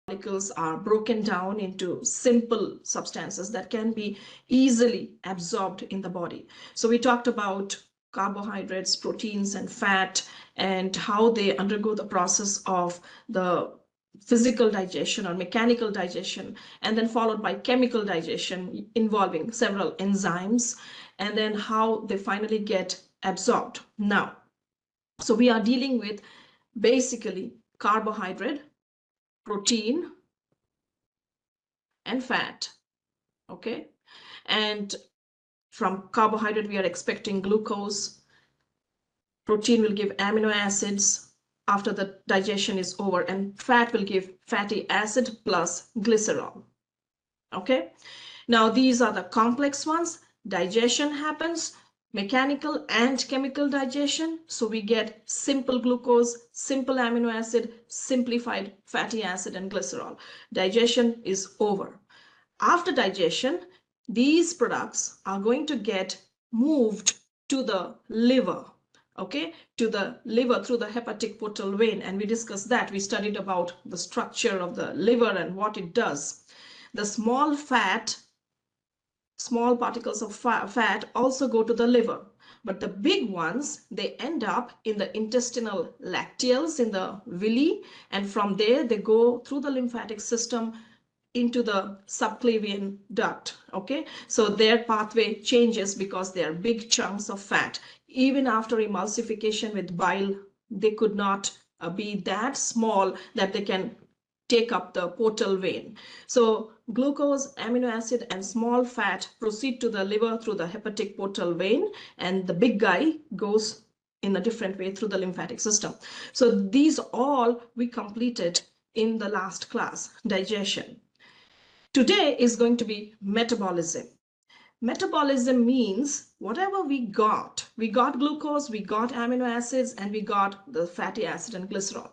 molecules are broken down into simple substances that can be easily absorbed in the body. So we talked about carbohydrates, proteins, and fat, and how they undergo the process of the physical digestion or mechanical digestion, and then followed by chemical digestion involving several enzymes, and then how they finally get absorbed. Now, so we are dealing with basically carbohydrate, protein, and fat. Okay, and from carbohydrate we are expecting glucose. Protein will give amino acids after the digestion is over, and fat will give fatty acid plus glycerol. Okay, now these are the complex ones. Digestion happens, mechanical and chemical digestion. So we get simple glucose, simple amino acid, simplified fatty acid, and glycerol. Digestion is over. After digestion, these products are going to get moved to the liver, okay, to the liver through the hepatic portal vein. And we discussed that. We studied about the structure of the liver and what it does. The small particles of fat also go to the liver. But the big ones, they end up in the intestinal lacteals, in the villi, and from there they go through the lymphatic system into the subclavian duct. Okay, so their pathway changes because they are big chunks of fat. Even after emulsification with bile, they could not be that small that they can take up the portal vein. So glucose, amino acid, and small fat proceed to the liver through the hepatic portal vein, and the big guy goes in a different way through the lymphatic system. So these all we completed in the last class, digestion. Today is going to be metabolism. Metabolism means whatever we got glucose, we got amino acids, and we got the fatty acid and glycerol.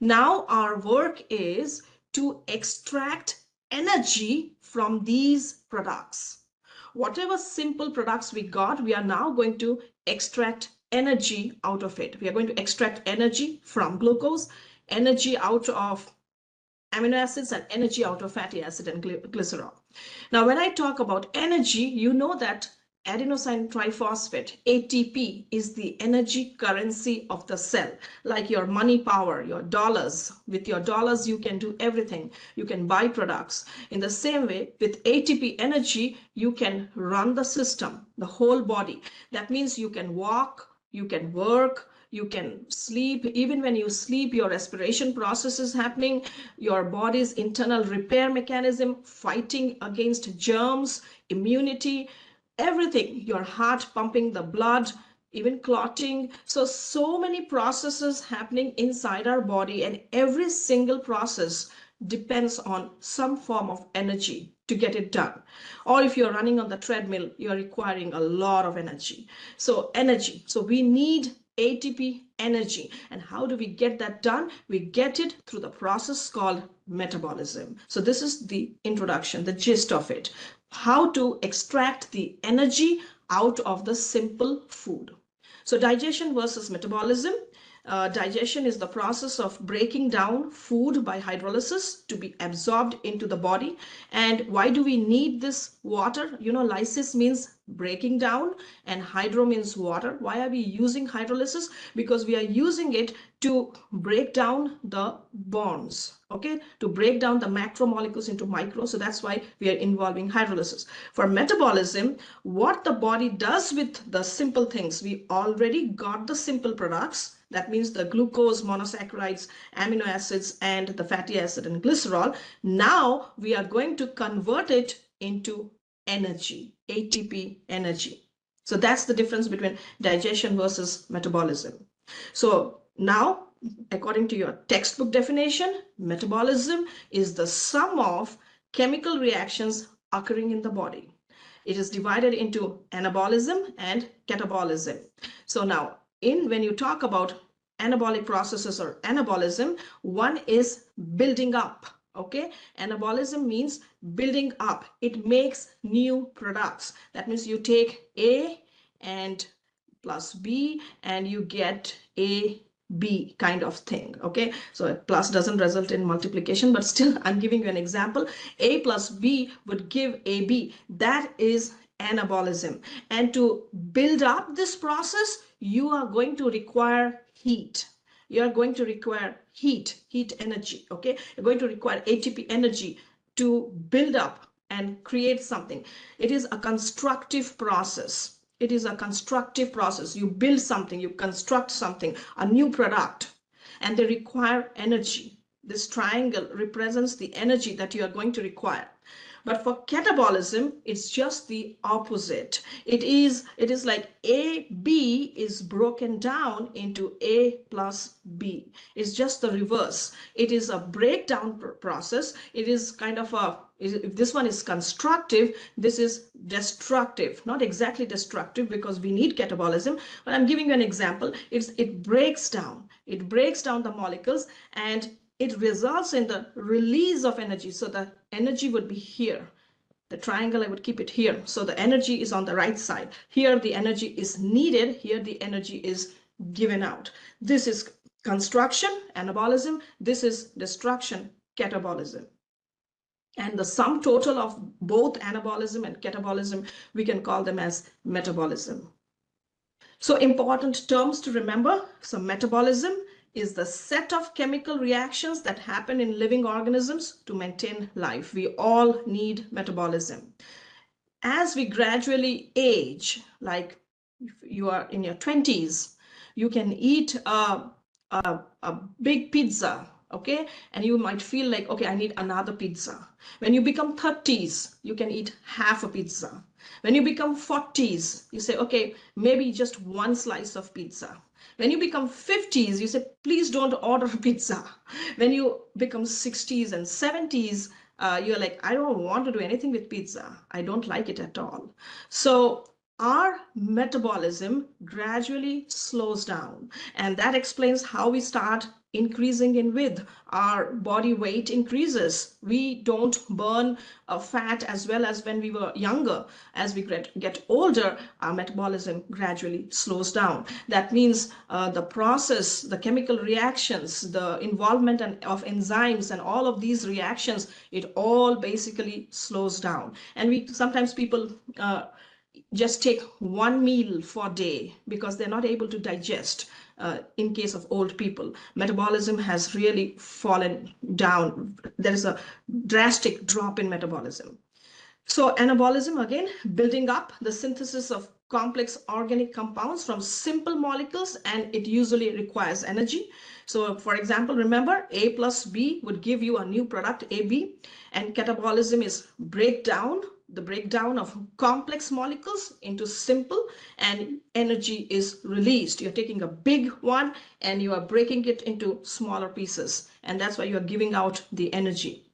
Now our work is to extract energy from these products. Whatever simple products we got, we are now going to extract energy out of it. We are going to extract energy from glucose, energy out of amino acids, and energy out of fatty acid and glycerol. Now, when I talk about energy, you know that adenosine triphosphate, ATP, is the energy currency of the cell, like your money power, your dollars. With your dollars, you can do everything. You can buy products. In the same way, with ATP energy, you can run the system, the whole body. That means you can walk, you can work, you can sleep. Even when you sleep, your respiration process is happening, your body's internal repair mechanism, fighting against germs, immunity, everything, your heart pumping the blood, even clotting. So many processes happening inside our body, and every single process depends on some form of energy to get it done. Or if you're running on the treadmill, you're requiring a lot of energy. So energy. So we need ATP energy. And how do we get that done? We get it through the process called metabolism. So this is the introduction, the gist of it. How to extract the energy out of the simple food. So digestion versus metabolism. Digestion is the process of breaking down food by hydrolysis to be absorbed into the body. And why do we need this water? You know, lysis means breaking down and hydro means water. Why are we using hydrolysis? Because we are using it to break down the bonds, okay, to break down the macromolecules into micro. So that's why we are involving hydrolysis. For metabolism, what the body does with the simple things, we already got the simple products. That means the glucose, monosaccharides, amino acids, and the fatty acid and glycerol. Now we are going to convert it into energy, ATP energy. So that's the difference between digestion versus metabolism. So now, according to your textbook definition, metabolism is the sum of chemical reactions occurring in the body. It is divided into anabolism and catabolism. So now, when you talk about anabolic processes or anabolism, one is building up. Okay, anabolism means building up. It makes new products. That means you take A and plus B and you get A B kind of thing. Okay, so a plus doesn't result in multiplication, but still I'm giving you an example. A plus B would give AB. That is anabolism. And to build up this process, you are going to require heat. You are going to require heat energy. Okay, you're going to require ATP energy to build up and create something. It is a constructive process. It is a constructive process. You build something, you construct something, a new product, and they require energy. This triangle represents the energy that you are going to require. But for catabolism, it's just the opposite. It is like AB is broken down into A plus B. It's just the reverse. It is a breakdown process. It is kind of a, if this one is constructive, this is destructive. Not exactly destructive because we need catabolism, but I'm giving you an example. It breaks down. It breaks down the molecules and it results in the release of energy. So the energy would be here. The triangle, I would keep it here. So the energy is on the right side. Here the energy is needed. Here the energy is given out. This is construction, anabolism. This is destruction, catabolism. And the sum total of both anabolism and catabolism, we can call them as metabolism. So important terms to remember. So metabolism is the set of chemical reactions that happen in living organisms to maintain life. We all need metabolism. As we gradually age, like if you are in your 20s, you can eat a big pizza, okay? And you might feel like, okay, I need another pizza. When you become 30s, you can eat half a pizza. When you become 40s, you say, okay, maybe just one slice of pizza. When you become 50s, you say, please don't order pizza. When you become 60s and 70s, you're like, I don't want to do anything with pizza. I don't like it at all. So our metabolism gradually slows down, and that explains how we start increasing in width. Our body weight increases. We don't burn fat as well as when we were younger. As we get older, our metabolism gradually slows down. That means the process, the chemical reactions, the involvement of enzymes and all of these reactions, it all basically slows down. And we sometimes people just take one meal for a day because they're not able to digest. In case of old people, metabolism has really fallen down. There is a drastic drop in metabolism. So anabolism, again, building up the synthesis of complex organic compounds from simple molecules, and it usually requires energy. So for example, remember A plus B would give you a new product, AB, and catabolism is the breakdown of complex molecules into simple, and energy is released. You're taking a big one and you are breaking it into smaller pieces, and that's why you are giving out the energy.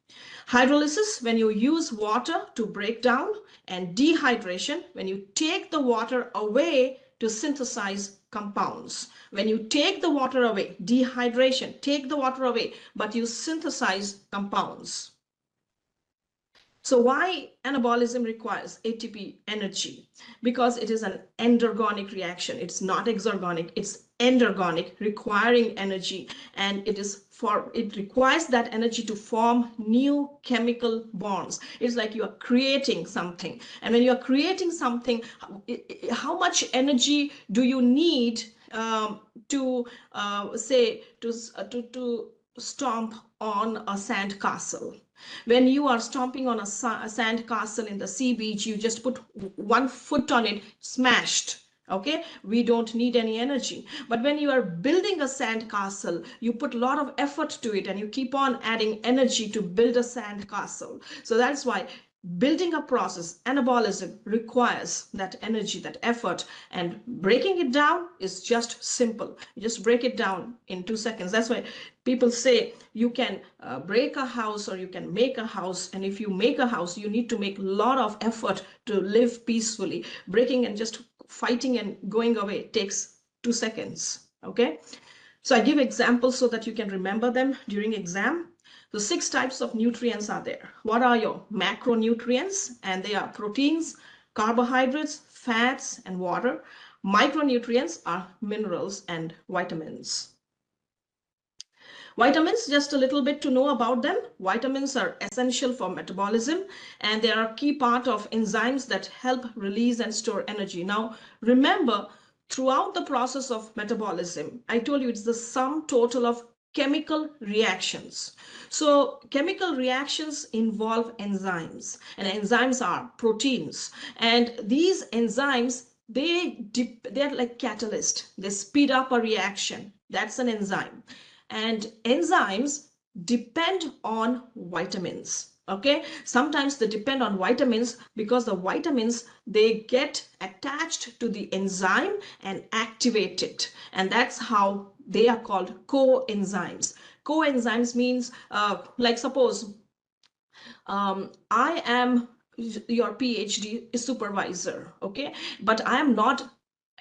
Hydrolysis, when you use water to break down, and dehydration, when you take the water away to synthesize compounds. When you take the water away, dehydration, take the water away, but you synthesize compounds. So why anabolism requires ATP energy? Because it is an endergonic reaction. It's not exergonic, it's endergonic, requiring energy, and it requires that energy to form new chemical bonds. It's like you are creating something. And when you are creating something, how much energy do you need to stomp on a sand castle? When you are stomping on a sand castle in the sea beach, you just put one foot on it, smashed. Okay, we don't need any energy. But when you are building a sand castle, you put a lot of effort to it and you keep on adding energy to build a sand castle. So that's why building a process, anabolism, requires that energy, that effort, and breaking it down is just simple. You just break it down in 2 seconds. That's why people say you can break a house or you can make a house, and if you make a house, you need to make a lot of effort to live peacefully. Breaking and just fighting and going away takes 2 seconds. Okay, so I give examples so that you can remember them during exam. So 6 types of nutrients are there. What are your macronutrients? And they are proteins, carbohydrates, fats, and water. Micronutrients are minerals and vitamins. Vitamins, just a little bit to know about them. Vitamins are essential for metabolism, and they are a key part of enzymes that help release and store energy. Now, remember, throughout the process of metabolism, I told you it's the sum total of chemical reactions. So chemical reactions involve enzymes, and enzymes are proteins. And these enzymes, they're like catalyst. They speed up a reaction. That's an enzyme. And enzymes depend on vitamins. Okay, sometimes they depend on vitamins because the vitamins, they get attached to the enzyme and activate it, and that's how they are called coenzymes. Coenzymes means like suppose I am your PhD supervisor, okay, but I am not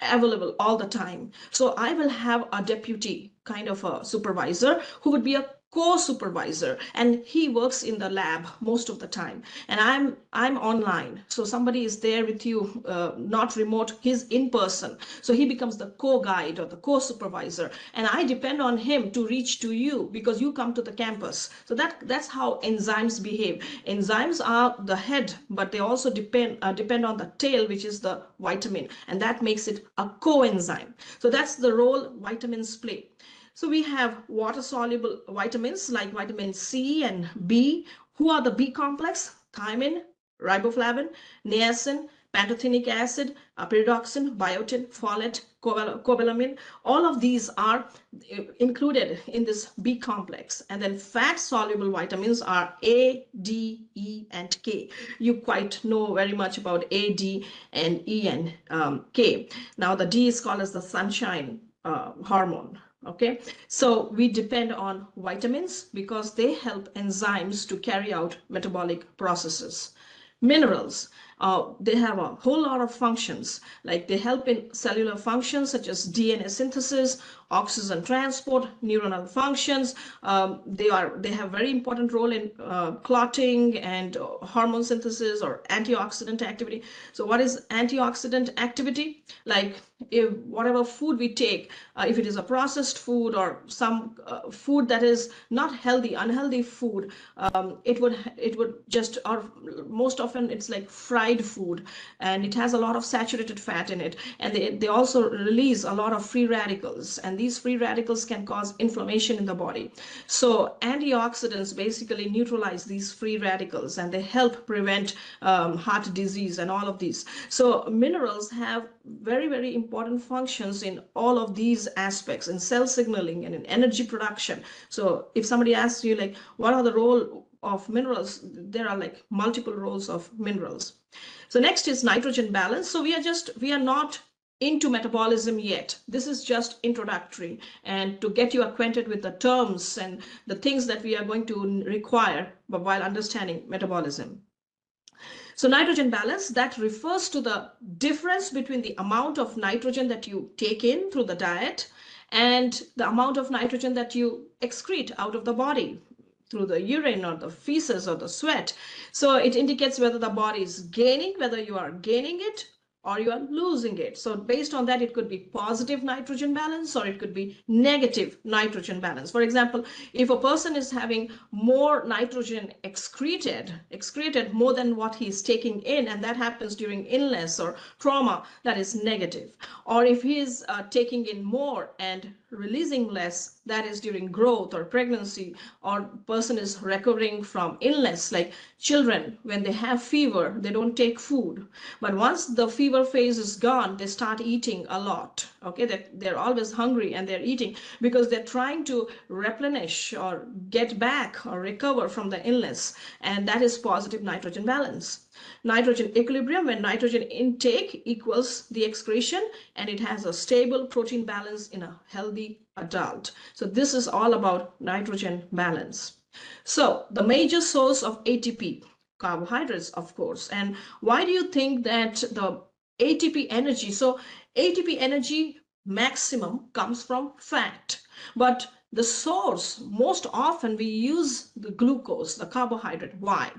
available all the time. So I will have a deputy kind of a supervisor who would be a co-supervisor, and he works in the lab most of the time, and I'm online, so somebody is there with you, not remote, he's in person, so he becomes the co-guide or the co-supervisor, and I depend on him to reach to you because you come to the campus. So that's how enzymes behave. Enzymes are the head, but they also depend on the tail, which is the vitamin, and that makes it a coenzyme. So that's the role vitamins play. So we have water-soluble vitamins like vitamin C and B. Who are the B complex? Thiamine, riboflavin, niacin, pantothenic acid, pyridoxine, biotin, folate, cobalamin. All of these are included in this B complex. And then fat-soluble vitamins are A, D, E, and K. You quite know very much about A, D, and E, and K. Now the D is called as the sunshine hormone. Okay, so we depend on vitamins because they help enzymes to carry out metabolic processes. Minerals, they have a whole lot of functions, like they help in cellular functions such as DNA synthesis, oxygen transport, neuronal functions. They have very important role in clotting and hormone synthesis or antioxidant activity. So what is antioxidant activity? Like if whatever food we take, if it is a processed food or some food that is not healthy, unhealthy food, it would just, or most often it's like fried food, and it has a lot of saturated fat in it, and they also release a lot of free radicals, and these free radicals can cause inflammation in the body. So antioxidants basically neutralize these free radicals, and they help prevent heart disease and all of these. So minerals have very, very important functions in all of these aspects, in cell signaling and in energy production. So if somebody asks you like, what are the role of minerals, there are like multiple roles of minerals. So next is nitrogen balance. So we are not into metabolism yet. This is just introductory, and to get you acquainted with the terms and the things that we are going to require while understanding metabolism. So nitrogen balance, that refers to the difference between the amount of nitrogen that you take in through the diet and the amount of nitrogen that you excrete out of the body through the urine or the feces or the sweat. So it indicates whether the body is gaining, whether you are gaining it or you are losing it. So based on that, it could be positive nitrogen balance or it could be negative nitrogen balance. For example, if a person is having more nitrogen excreted more than what he is taking in, and that happens during illness or trauma, that is negative. Or if he is taking in more and releasing less, that is during growth or pregnancy, or person is recovering from illness, like children, when they have fever, they don't take food, but once the fever phase is gone, they start eating a lot. Okay, they're always hungry and they're eating because they're trying to replenish or get back or recover from the illness, and that is positive nitrogen balance. Nitrogen equilibrium, when nitrogen intake equals the excretion, and it has a stable protein balance in a healthy adult. So this is all about nitrogen balance. So the major source of ATP, carbohydrates, of course. And why do you think that the ATP energy, so ATP energy maximum comes from fat, but the source, most often we use the glucose, the carbohydrate. Why?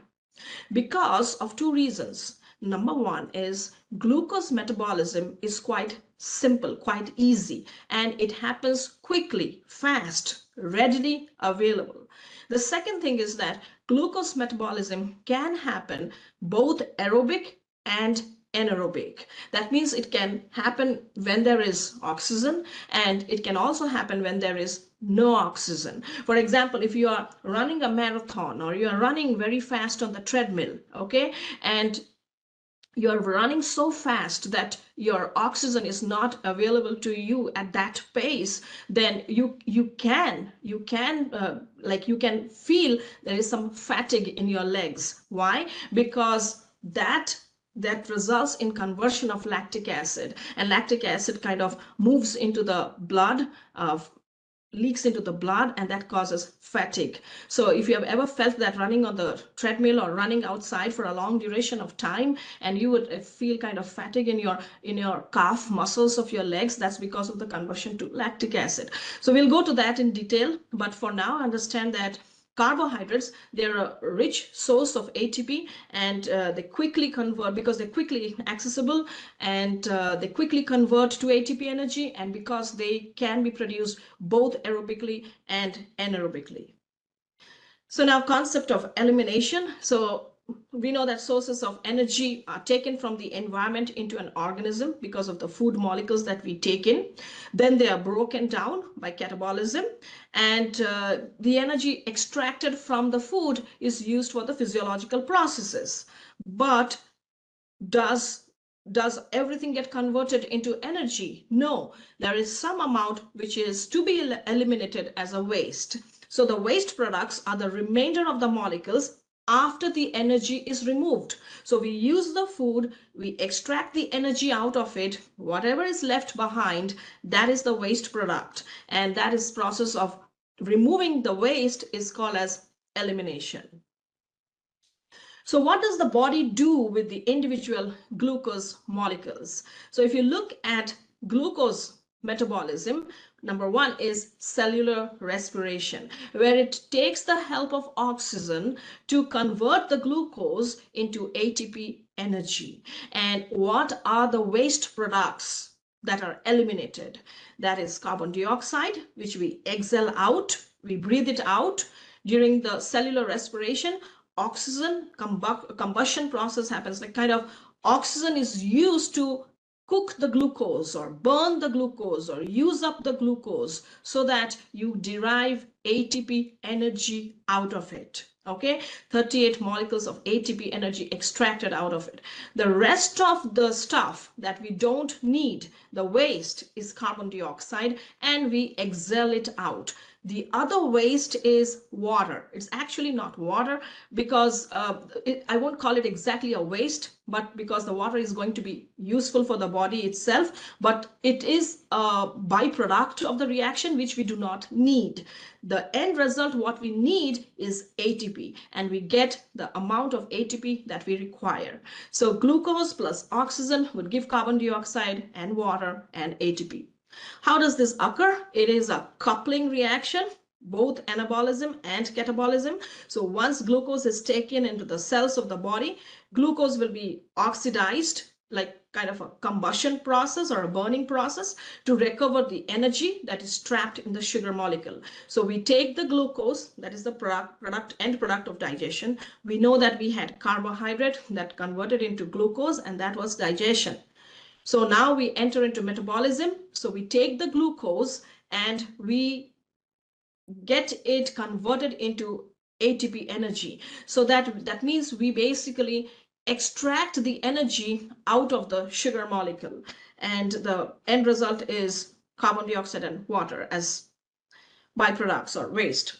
Because of two reasons. Number one is glucose metabolism is quite simple, quite easy, and it happens quickly, fast, readily available. The second thing is that glucose metabolism can happen both aerobic and anaerobic. That means it can happen when there is oxygen, and it can also happen when there is no oxygen. For example, if you are running a marathon or you are running very fast on the treadmill, okay, and you're running so fast that your oxygen is not available to you at that pace, then you can feel there is some fatigue in your legs. Why? Because that results in conversion of lactic acid, and lactic acid kind of moves into the blood, leaks into the blood, and that causes fatigue. So if you have ever felt that running on the treadmill or running outside for a long duration of time, and you would feel kind of fatigue in your calf muscles of your legs, that's because of the conversion to lactic acid. So we'll go to that in detail, but for now understand that carbohydrates, they're a rich source of ATP, and they quickly convert because they're quickly accessible, and they quickly convert to ATP energy, and because they can be produced both aerobically and anaerobically. So now, concept of elimination. So we know that sources of energy are taken from the environment into an organism because of the food molecules that we take in. Then they are broken down by catabolism, and the energy extracted from the food is used for the physiological processes. But does everything get converted into energy? No, there is some amount which is to be eliminated as a waste. So the waste products are the remainder of the molecules after the energy is removed. So we use the food, we extract the energy out of it, whatever is left behind, that is the waste product, and that is process of removing the waste is called as elimination. So what does the body do with the individual glucose molecules? So if you look at glucose metabolism, number one is cellular respiration, where it takes the help of oxygen to convert the glucose into ATP energy. And what are the waste products that are eliminated? That is carbon dioxide, which we exhale out, we breathe it out during the cellular respiration. Oxygen combustion process happens, like kind of oxygen is used to cook the glucose or burn the glucose or use up the glucose so that you derive ATP energy out of it. Okay, 38 molecules of ATP energy extracted out of it. The rest of the stuff that we don't need, the waste, is carbon dioxide, and we exhale it out. The other waste is water. It's actually not water because I won't call it exactly a waste, but because the water is going to be useful for the body itself, but it is a byproduct of the reaction which we do not need. The end result, what we need is ATP, and we get the amount of ATP that we require. So glucose plus oxygen would give carbon dioxide and water and ATP. How does this occur? It is a coupling reaction, both anabolism and catabolism. So once glucose is taken into the cells of the body, glucose will be oxidized, like kind of a combustion process or a burning process, to recover the energy that is trapped in the sugar molecule. So we take the glucose, that is the end product of digestion. We know that we had carbohydrate that converted into glucose, and that was digestion. So now we enter into metabolism. So we take the glucose and we get it converted into ATP energy. So that means we basically extract the energy out of the sugar molecule, and the end result is carbon dioxide and water as byproducts or waste.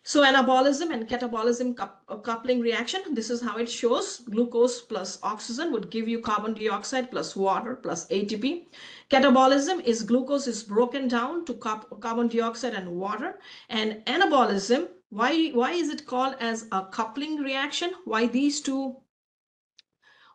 So anabolism and catabolism coupling reaction, this is how it shows. Glucose plus oxygen would give you carbon dioxide plus water plus ATP. Catabolism is glucose is broken down to carbon dioxide and water. And anabolism, why is it called as a coupling reaction? Why these two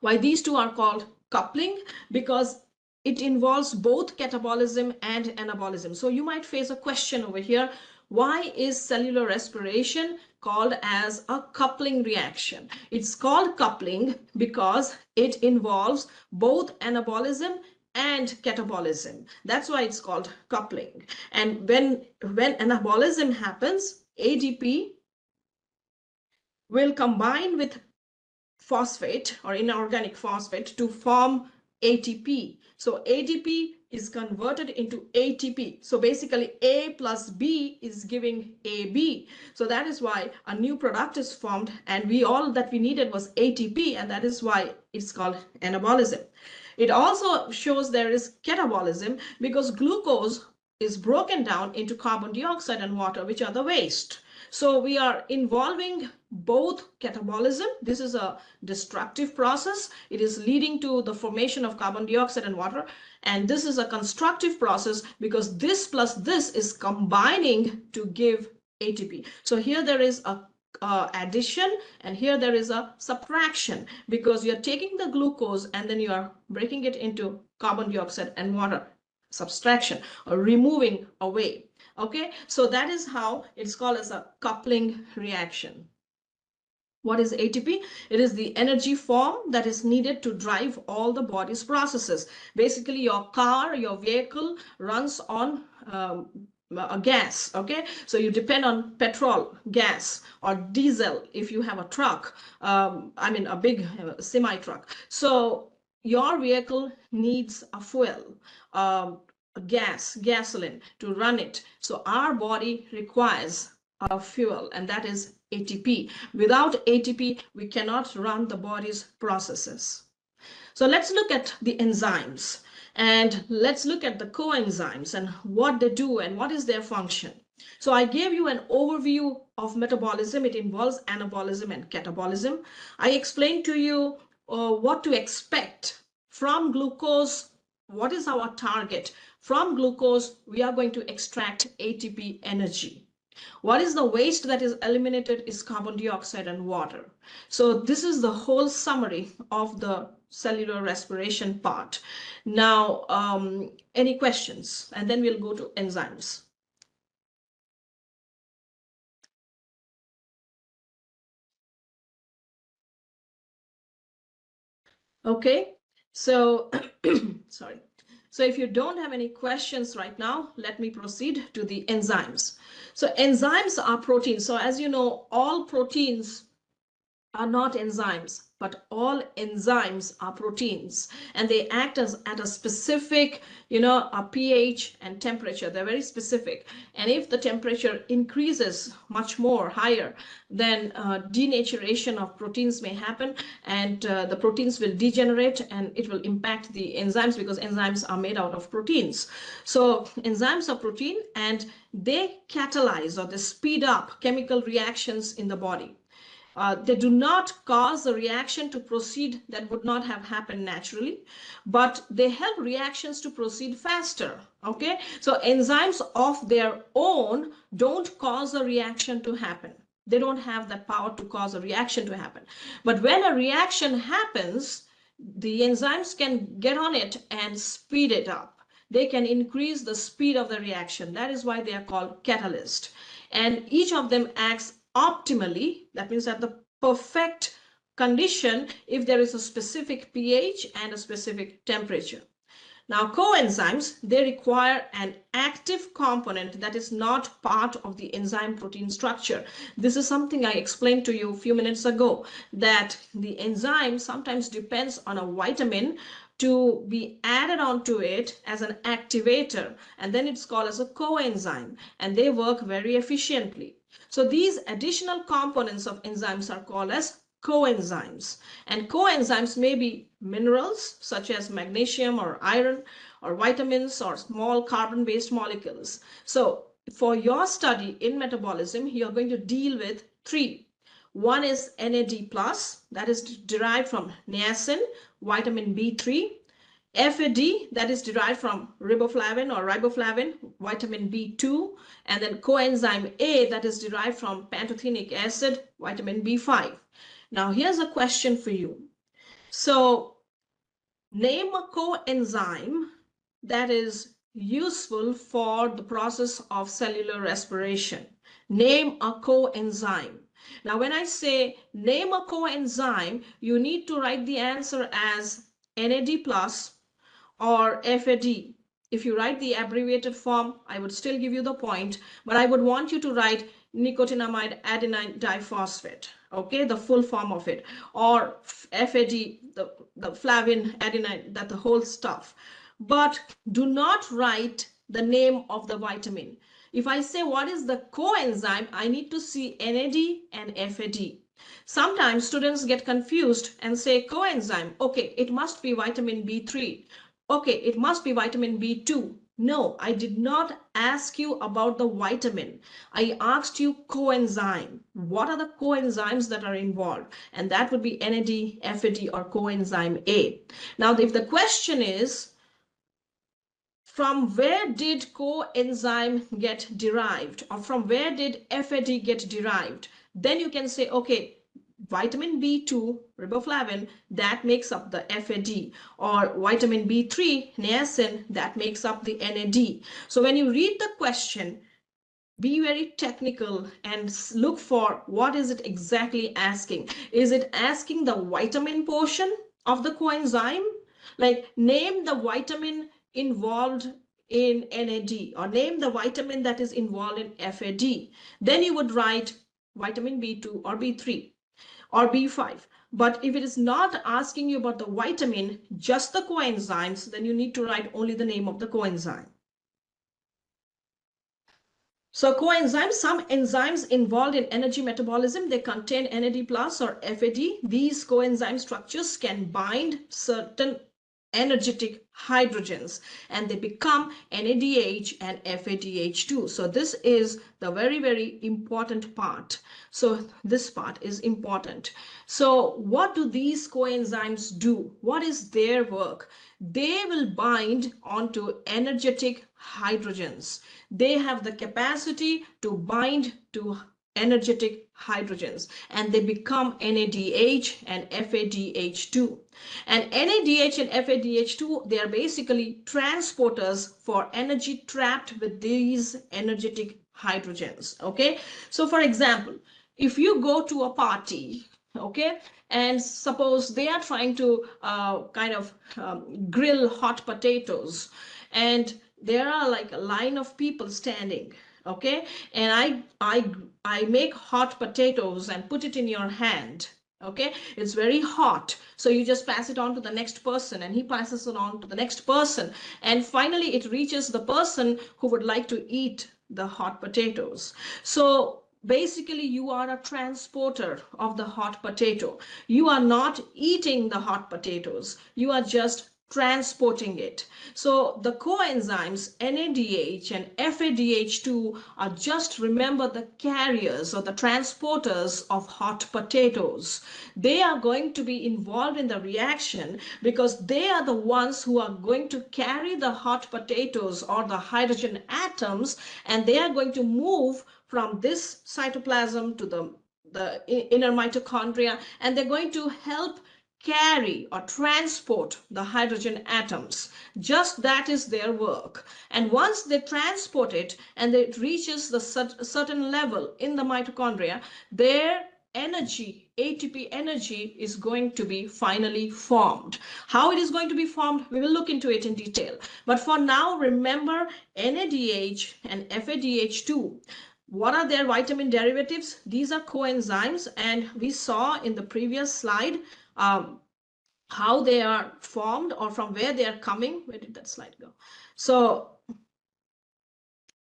are called coupling? Because it involves both catabolism and anabolism. So you might face a question over here. Why is cellular respiration called as a coupling reaction? It's called coupling because it involves both anabolism and catabolism. That's why it's called coupling. And when anabolism happens, ADP will combine with phosphate or inorganic phosphate to form ATP. So ATP is converted into ATP. So basically A plus B is giving AB. So that is why a new product is formed, and all that we needed was ATP, and that is why it's called anabolism. It also shows there is catabolism because glucose is broken down into carbon dioxide and water, which are the waste. So we are involving both catabolism. This is a destructive process. It is leading to the formation of carbon dioxide and water. And this is a constructive process because this plus this is combining to give ATP. So here there is a addition, and here there is a subtraction because you're taking the glucose and then you are breaking it into carbon dioxide and water. Subtraction or removing away. Okay, so that is how it's called as a coupling reaction. What is ATP? It is the energy form that is needed to drive all the body's processes. Basically, your car, your vehicle runs on a gas. Okay, so you depend on petrol, gas, or diesel if you have a truck. I mean a big semi truck. So your vehicle needs a fuel, gasoline to run it. So our body requires a fuel, and that is ATP. Without ATP, we cannot run the body's processes. So let's look at the enzymes, and let's look at the coenzymes and what they do and what is their function. So I gave you an overview of metabolism. It involves anabolism and catabolism. I explained to you what to expect from glucose. What is our target? From glucose, we are going to extract ATP energy. What is the waste that is eliminated is carbon dioxide and water. So this is the whole summary of the cellular respiration part. Now, any questions? And then we'll go to enzymes. Okay, so sorry. So if you don't have any questions right now, let me proceed to the enzymes. So enzymes are proteins. So as you know, all proteins are not enzymes, but all enzymes are proteins, and they act as at a specific, a pH and temperature. They're very specific, and if the temperature increases much more higher, then denaturation of proteins may happen, and the proteins will degenerate, and it will impact the enzymes because enzymes are made out of proteins. So enzymes are protein, and they catalyze, or they speed up chemical reactions in the body. They do not cause a reaction to proceed that would not have happened naturally, but they help reactions to proceed faster. Okay, so enzymes of their own don't cause a reaction to happen. They don't have the power to cause a reaction to happen. But when a reaction happens, the enzymes can get on it and speed it up. They can increase the speed of the reaction. That is why they are called catalyst. And each of them acts optimally, that means at the perfect condition, if there is a specific pH and a specific temperature. Now, coenzymes, they require an active component that is not part of the enzyme protein structure. This is something I explained to you a few minutes ago, that the enzyme sometimes depends on a vitamin to be added onto it as an activator, and then it's called as a coenzyme, and they work very efficiently. So these additional components of enzymes are called as coenzymes, and coenzymes may be minerals such as magnesium or iron, or vitamins, or small carbon-based molecules. So for your study in metabolism, you're going to deal with three. One is NAD+, that is derived from niacin, vitamin B3, FAD, that is derived from riboflavin or riboflavin, vitamin B2, and then coenzyme A, that is derived from pantothenic acid, vitamin B5. Now, here's a question for you. So, name a coenzyme that is useful for the process of cellular respiration. Name a coenzyme. Now, when I say name a coenzyme, you need to write the answer as NAD plus or FAD. If you write the abbreviated form, I would still give you the point, but I would want you to write nicotinamide adenine diphosphate, okay, the full form of it, or FAD, the flavin adenine, that the whole stuff. But do not write the name of the vitamin. If I say what is the coenzyme, I need to see NAD and FAD. Sometimes students get confused and say coenzyme, okay, it must be vitamin B3. Okay, it must be vitamin B2. No, I did not ask you about the vitamin. I asked you coenzyme. What are the coenzymes that are involved? And that would be NAD, FAD, or coenzyme A. Now, if the question is, from where did coenzyme get derived, or from where did FAD get derived? Then you can say, okay, vitamin B2, riboflavin, that makes up the FAD, or vitamin B3, niacin, that makes up the NAD. So when you read the question, be very technical and look for what is it exactly asking. Is it asking the vitamin portion of the coenzyme? Like name the vitamin involved in NAD, or name the vitamin that is involved in FAD. Then you would write vitamin B2 or B3 or B5. But if it is not asking you about the vitamin, just the coenzymes, then you need to write only the name of the coenzyme. So coenzymes, some enzymes involved in energy metabolism, they contain NAD plus or FAD. These coenzyme structures can bind certain energetic hydrogens and they become NADH and FADH2. So this is the very, very important part. So this part is important. So what do these coenzymes do? What is their work? They will bind onto energetic hydrogens. They have the capacity to bind to energetic hydrogens and they become NADH and FADH2. And NADH and FADH2, they are basically transporters for energy trapped with these energetic hydrogens. Okay, so for example, if you go to a party, okay, and suppose they are trying to grill hot potatoes, and there are like a line of people standing, okay, and I make hot potatoes and put it in your hand. Okay, it's very hot, so you just pass it on to the next person and he passes it on to the next person, and finally it reaches the person who would like to eat the hot potatoes. So basically you are a transporter of the hot potato. You are not eating the hot potatoes, you are just transporting it. So the coenzymes NADH and FADH2 are just, remember, the carriers or the transporters of hot potatoes. They are going to be involved in the reaction because they are the ones who are going to carry the hot potatoes or the hydrogen atoms, and they are going to move from this cytoplasm to the inner mitochondria, and they're going to help carry or transport the hydrogen atoms. Just that is their work. And once they transport it and it reaches the certain level in the mitochondria, their energy, ATP energy, is going to be finally formed. How it is going to be formed, we will look into it in detail. But for now, remember NADH and FADH2. What are their vitamin derivatives? These are coenzymes, and we saw in the previous slide how they are formed or from where they are coming. Where did that slide go? So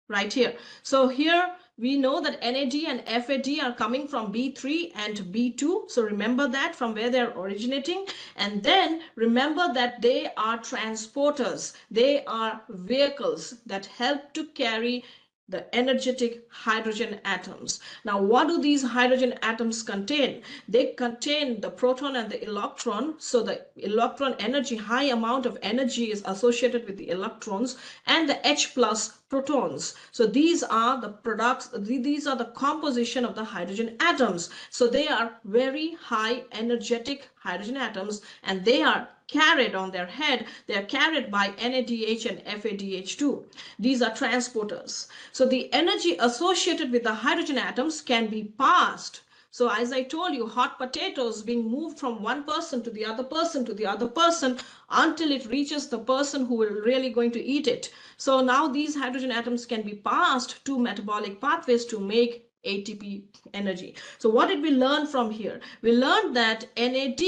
right here. So here we know that NAD and FAD are coming from B3 and B2. So remember that, from where they're originating. And then remember that they are transporters. They are vehicles that help to carry the energetic hydrogen atoms. Now, what do these hydrogen atoms contain? They contain the proton and the electron. So the electron energy, high amount of energy is associated with the electrons, and the H plus protons. So these are the products, these are the composition of the hydrogen atoms. So they are very high energetic hydrogen atoms, and they are carried on their head. They are carried by NADH and FADH2. These are transporters. So the energy associated with the hydrogen atoms can be passed. So as I told you, hot potatoes being moved from one person to the other person to the other person until it reaches the person who will really going to eat it. So now these hydrogen atoms can be passed to metabolic pathways to make ATP energy. So what did we learn from here? We learned that NAD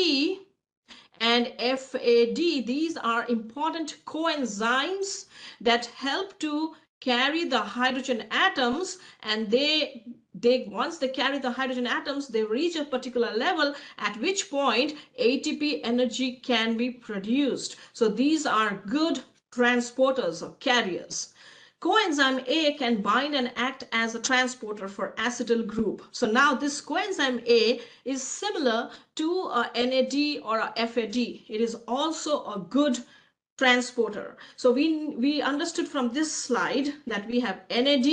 and FAD, these are important coenzymes that help to carry the hydrogen atoms, and they once they carry the hydrogen atoms, they reach a particular level at which point ATP energy can be produced. So these are good transporters or carriers. Coenzyme A can bind and act as a transporter for acetyl group. So now this coenzyme A is similar to a NAD or a FAD. It is also a good transporter. So we understood from this slide that we have NAD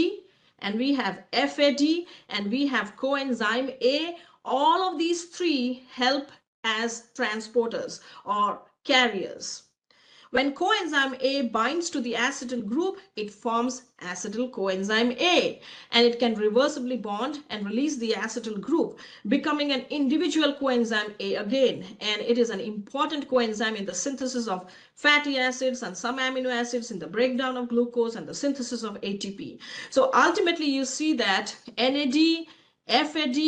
and we have FAD and we have coenzyme A. All of these three help as transporters or carriers. When coenzyme A binds to the acetyl group, it forms acetyl coenzyme A, and it can reversibly bond and release the acetyl group, becoming an individual coenzyme A again. And it is an important coenzyme in the synthesis of fatty acids and some amino acids, in the breakdown of glucose and the synthesis of ATP. So ultimately, you see that NAD, FAD,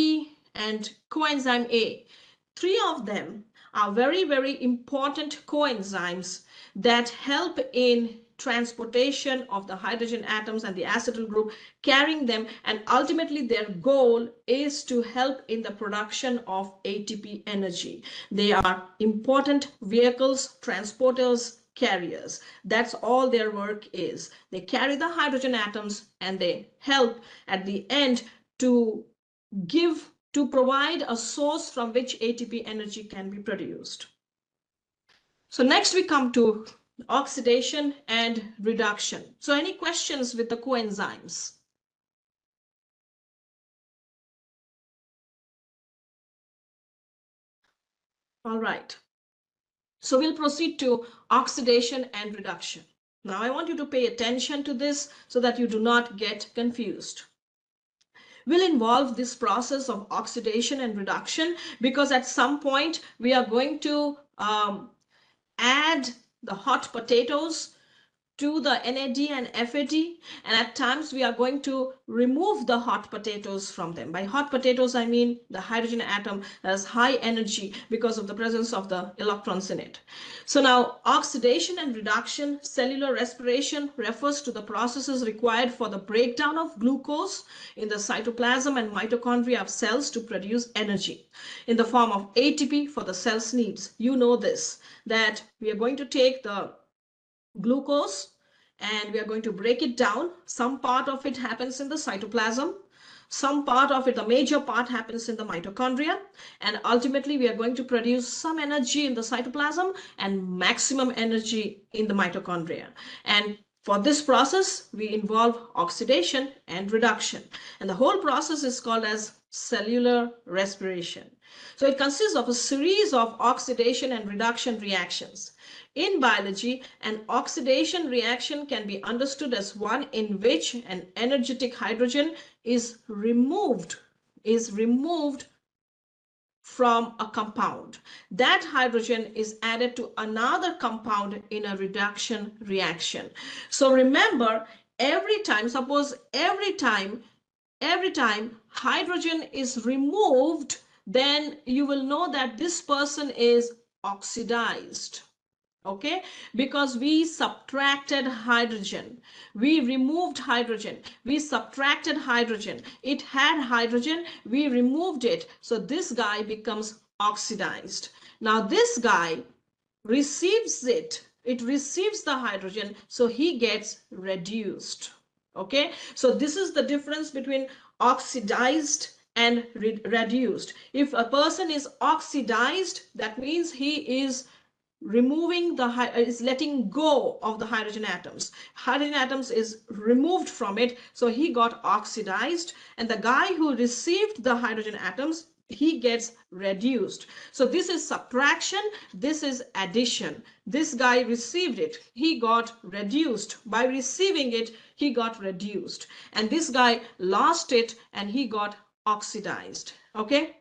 and coenzyme A, three of them are very, very important coenzymes that help in transportation of the hydrogen atoms and the acetyl group, carrying them, and ultimately their goal is to help in the production of ATP energy. They are important vehicles, transporters, carriers. That's all their work is. They carry the hydrogen atoms and they help at the end to provide a source from which ATP energy can be produced. So next we come to oxidation and reduction. So any questions with the coenzymes? All right. So we'll proceed to oxidation and reduction. Now I want you to pay attention to this so that you do not get confused. We'll involve this process of oxidation and reduction because at some point we are going to add the hot potatoes to the NAD and FAD, and at times we are going to remove the hot potatoes from them. By hot potatoes, I mean the hydrogen atom that has high energy because of the presence of the electrons in it. So now oxidation and reduction, cellular respiration refers to the processes required for the breakdown of glucose in the cytoplasm and mitochondria of cells to produce energy in the form of ATP for the cell's needs. You know this, that we are going to take the glucose and we are going to break it down. Some part of it happens in the cytoplasm, some part of it, the major part, happens in the mitochondria, and ultimately we are going to produce some energy in the cytoplasm and maximum energy in the mitochondria. And for this process, we involve oxidation and reduction, and the whole process is called as cellular respiration. So it consists of a series of oxidation and reduction reactions. In biology, an oxidation reaction can be understood as one in which an energetic hydrogen is removed from a compound. That hydrogen is added to another compound in a reduction reaction. So remember, every time hydrogen is removed, then you will know that this person is oxidized. Okay, because we subtracted hydrogen, we removed hydrogen, we subtracted hydrogen, it had hydrogen, we removed it, so this guy becomes oxidized. Now this guy receives it receives the hydrogen, so he gets reduced. Okay, so this is the difference between oxidized and reduced. If a person is oxidized, that means he is letting go of the hydrogen atoms. Hydrogen atoms is removed from it, so he got oxidized. And the guy who received the hydrogen atoms he gets reduced. So this is subtraction, this is addition. This guy received it, he got reduced. By receiving it, he got reduced. And this guy lost it and he got oxidized. Okay?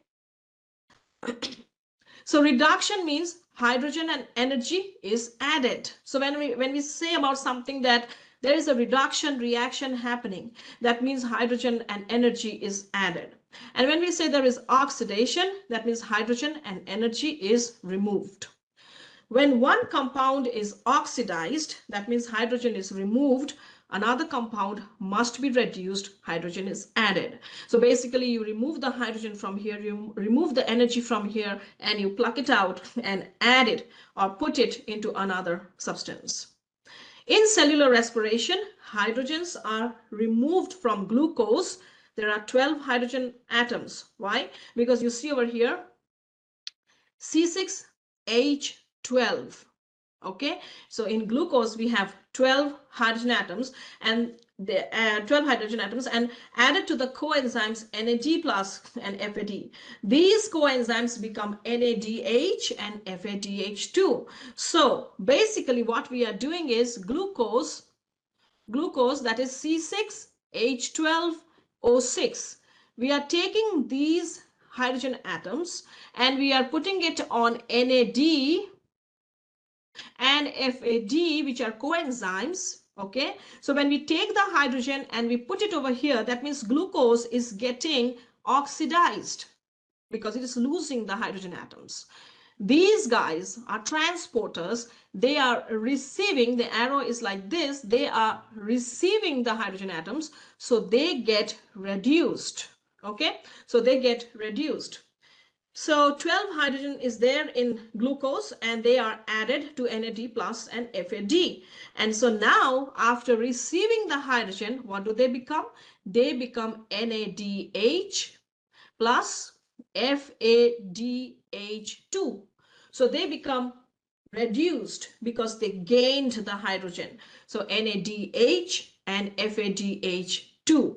So reduction means hydrogen and energy is added. So when we say about something that there is a reduction reaction happening, that means hydrogen and energy is added. And when we say there is oxidation, that means hydrogen and energy is removed. When one compound is oxidized, that means hydrogen is removed, another compound must be reduced, hydrogen is added. So basically you remove the hydrogen from here, you remove the energy from here, and you pluck it out and add it or put it into another substance. In cellular respiration, hydrogens are removed from glucose. There are 12 hydrogen atoms. Why? Because you see over here, C6H12. Okay, so in glucose we have 12 hydrogen atoms, and the 12 hydrogen atoms, and added to the coenzymes NAD plus and FAD. These coenzymes become NADH and FADH2. So basically what we are doing is glucose that is C6H12O6. We are taking these hydrogen atoms and we are putting it on NAD and FAD, which are coenzymes. Okay, so when we take the hydrogen and we put it over here, that means glucose is getting oxidized because it is losing the hydrogen atoms. These guys are transporters. They are receiving, the arrow is like this, they are receiving the hydrogen atoms, so they get reduced. Okay, so they get reduced. So 12 hydrogen is there in glucose and they are added to NAD plus and FAD. And so now after receiving the hydrogen, what do they become? They become NADH plus FADH2. So they become reduced because they gained the hydrogen. So NADH and FADH2.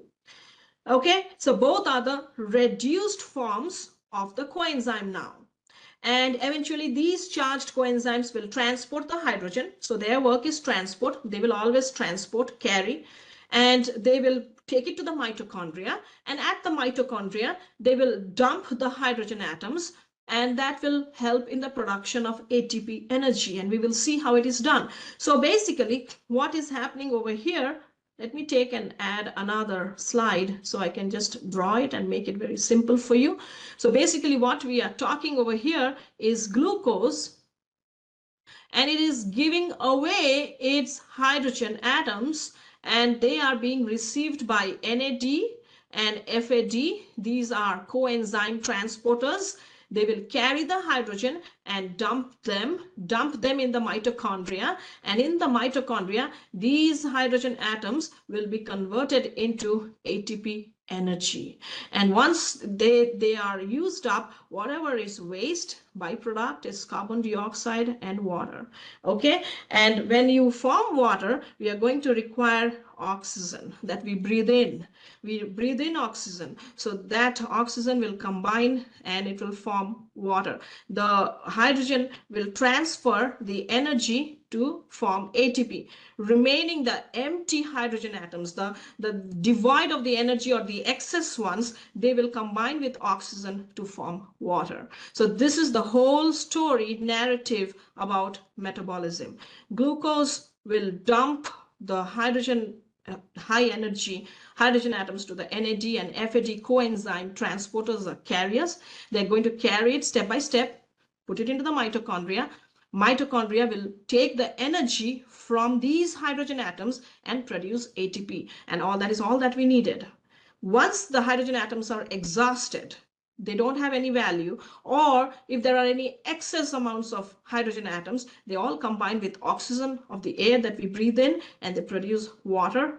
Okay, so both are the reduced forms of the coenzyme now. And eventually these charged coenzymes will transport the hydrogen. So their work is transport. They will always transport, carry, and they will take it to the mitochondria. And at the mitochondria, they will dump the hydrogen atoms, and that will help in the production of ATP energy. And we will see how it is done. So basically what is happening over here, let me take and add another slide so I can just draw it and make it very simple for you. So basically what we are talking over here is glucose, and it is giving away its hydrogen atoms, and they are being received by NAD and FAD. These are coenzyme transporters. They will carry the hydrogen and dump them in the mitochondria. And in the mitochondria, these hydrogen atoms will be converted into ATP energy. And once they are used up, whatever is waste, byproduct is carbon dioxide and water. Okay, and when you form water, we are going to require oxygen that we breathe in. We breathe in oxygen, so that oxygen will combine and it will form water. The hydrogen will transfer the energy to form ATP, remaining the empty hydrogen atoms, the devoid of the energy or the excess ones, they will combine with oxygen to form water. So this is the whole story narrative about metabolism. Glucose will dump the hydrogen high energy hydrogen atoms to the NAD and FAD coenzyme transporters or carriers. They're going to carry it step by step, put it into the mitochondria. Mitochondria will take the energy from these hydrogen atoms and produce ATP, and all that is all that we needed. Once the hydrogen atoms are exhausted, they don't have any value, or if there are any excess amounts of hydrogen atoms, they all combine with oxygen of the air that we breathe in and they produce water,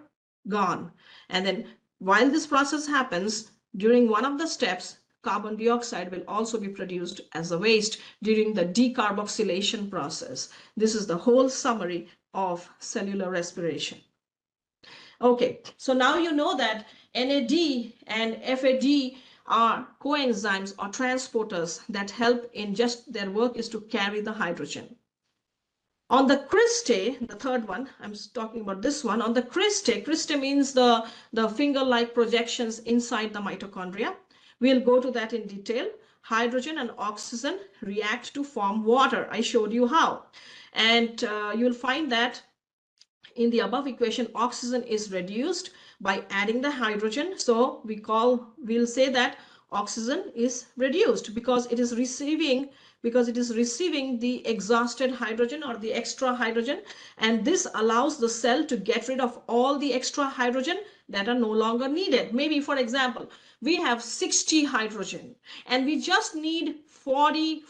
gone. And then while this process happens, during one of the steps, carbon dioxide will also be produced as a waste during the decarboxylation process. This is the whole summary of cellular respiration. Okay, so now you know that NAD and FAD are coenzymes or transporters that help in just their work is to carry the hydrogen. On the cristae, the third one, I'm talking about this one. On the cristae means the finger-like projections inside the mitochondria. We'll go to that in detail. Hydrogen and oxygen react to form water. I showed you how. And you'll find that in the above equation, oxygen is reduced by adding the hydrogen. So we'll say that oxygen is reduced because it is receiving the exhausted hydrogen or the extra hydrogen, and this allows the cell to get rid of all the extra hydrogen that are no longer needed. Maybe, for example, we have 60 hydrogen and we just need 40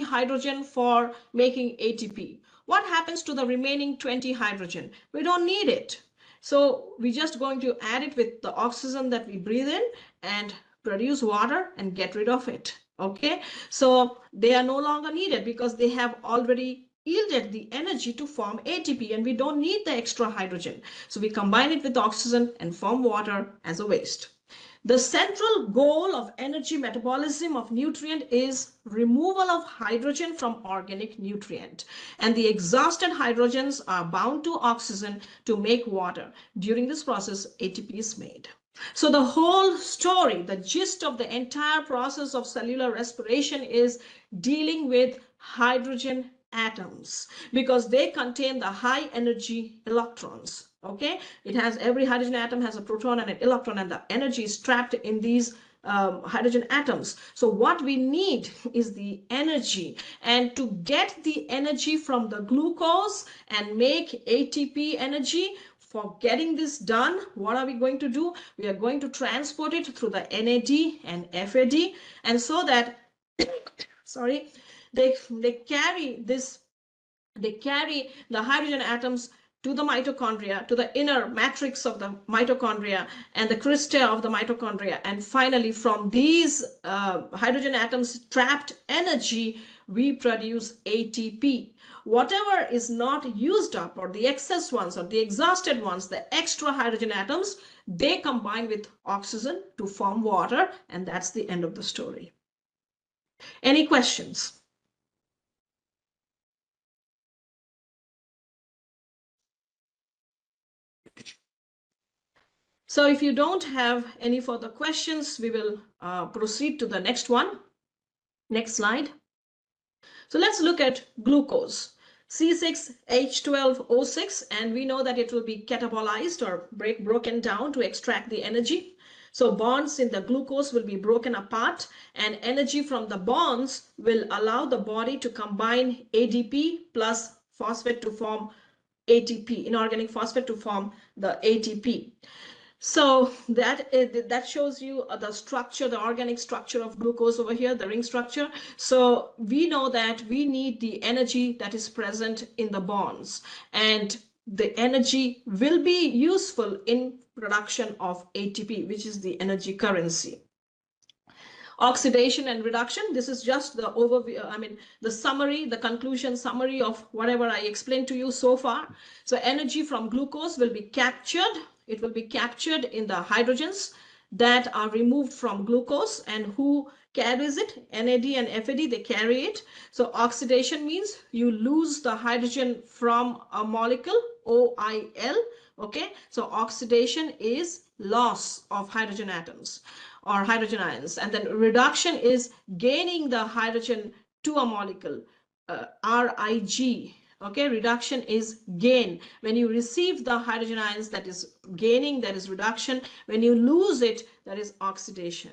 hydrogen for making ATP. What happens to the remaining 20 hydrogen? We don't need it. So we're just going to add it with the oxygen that we breathe in and produce water and get rid of it. Okay, so they are no longer needed because they have already yielded the energy to form ATP, and we don't need the extra hydrogen. So we combine it with oxygen and form water as a waste. The central goal of energy metabolism of nutrient is removal of hydrogen from organic nutrient, and the exhausted hydrogens are bound to oxygen to make water. During this process, ATP is made. So the whole story, the gist of the entire process of cellular respiration is dealing with hydrogen atoms because they contain the high energy electrons. Okay, every hydrogen atom has a proton and an electron, and the energy is trapped in these hydrogen atoms. So what we need is the energy, and to get the energy from the glucose and make ATP energy, for getting this done, what are we going to do? We are going to transport it through the NAD and FAD, and so that sorry, they carry the hydrogen atoms to the mitochondria, to the inner matrix of the mitochondria and the cristae of the mitochondria. And finally, from these hydrogen atoms trapped energy, we produce ATP. Whatever is not used up, or the excess ones or the exhausted ones, the extra hydrogen atoms, they combine with oxygen to form water, and that's the end of the story. Any questions? So if you don't have any further questions, we will proceed to the next one. Next slide. So let's look at glucose. C6H12O6, and we know that it will be catabolized or broken down to extract the energy. So bonds in the glucose will be broken apart, and energy from the bonds will allow the body to combine ADP plus phosphate to form ATP, inorganic phosphate to form the ATP. So that shows you the structure, the organic structure of glucose over here, the ring structure. So we know that we need the energy that is present in the bonds, and the energy will be useful in production of ATP, which is the energy currency. Oxidation and reduction, this is just the overview, the summary, the conclusion summary of whatever I explained to you so far. So energy from glucose will be captured. It will be captured in the hydrogens that are removed from glucose, and who carries it? NAD and FAD, they carry it. So oxidation means you lose the hydrogen from a molecule, OIL. Okay, so oxidation is loss of hydrogen atoms or hydrogen ions, and then reduction is gaining the hydrogen to a molecule, RIG. Okay, reduction is gain. When you receive the hydrogen ions, that is gaining, that is reduction. When you lose it, that is oxidation.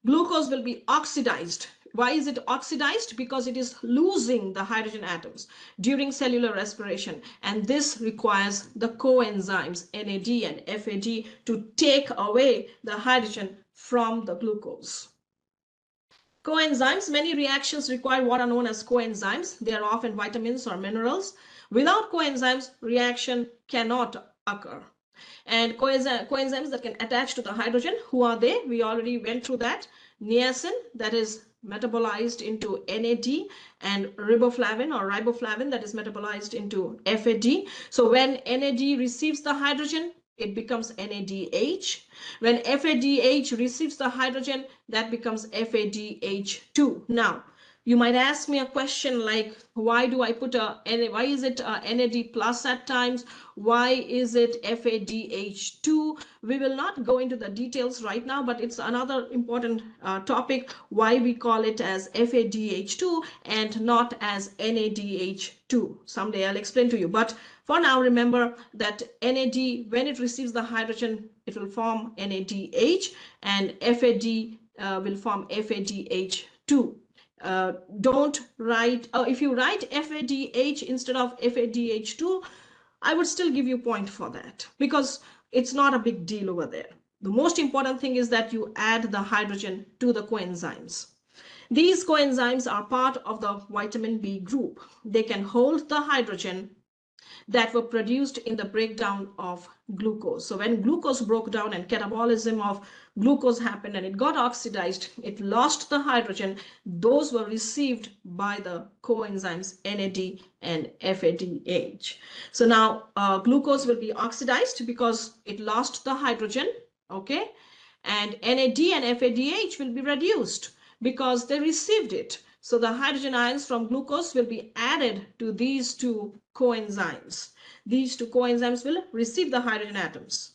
Glucose will be oxidized. Why is it oxidized? Because it is losing the hydrogen atoms during cellular respiration, and this requires the coenzymes NAD and FAD to take away the hydrogen from the glucose. Coenzymes, many reactions require what are known as coenzymes. They are often vitamins or minerals. Without coenzymes, reaction cannot occur. And coenzymes that can attach to the hydrogen, who are they? We already went through that. Niacin, that is metabolized into NAD, and riboflavin or riboflavin, that is metabolized into FAD. So when NAD receives the hydrogen, it becomes NADH. When FADH receives the hydrogen, that becomes FADH2. Now, you might ask me a question like, why do I put why is it NAD plus at times? Why is it FADH2? We will not go into the details right now, but it's another important topic, why we call it as FADH2 and not as NADH2. Someday I'll explain to you. But for now, remember that NAD, when it receives the hydrogen, it will form NADH, and FAD will form FADH2. Don't write, if you write FADH instead of FADH2, I would still give you a point for that because it's not a big deal over there. The most important thing is that you add the hydrogen to the coenzymes. These coenzymes are part of the vitamin B group. They can hold the hydrogen that were produced in the breakdown of glucose. So when glucose broke down and catabolism of glucose happened and it got oxidized, it lost the hydrogen. Those were received by the coenzymes NAD and FADH. So now glucose will be oxidized because it lost the hydrogen, okay? And NAD and FADH will be reduced because they received it. So the hydrogen ions from glucose will be added to these two coenzymes. These two coenzymes will receive the hydrogen atoms.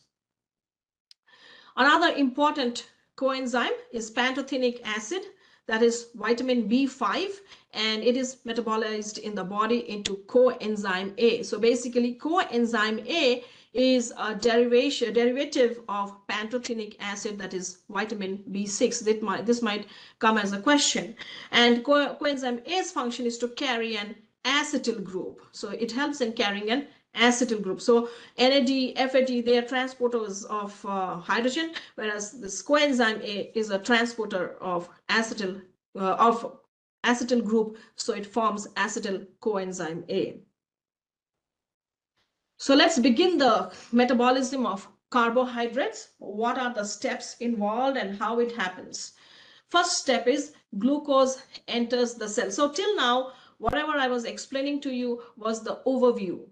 Another important coenzyme is pantothenic acid, that is vitamin B5, and it is metabolized in the body into coenzyme A. So basically coenzyme A is a derivative of pantothenic acid, that is vitamin B6. This might come as a question. And coenzyme A's function is to carry an acetyl group. So it helps in carrying an acetyl group. So NAD, FAD, they are transporters of hydrogen, whereas this coenzyme A is a transporter of acetyl group. So it forms acetyl coenzyme A. So let's begin the metabolism of carbohydrates. What are the steps involved and how it happens? First step is glucose enters the cell. So till now, whatever I was explaining to you was the overview.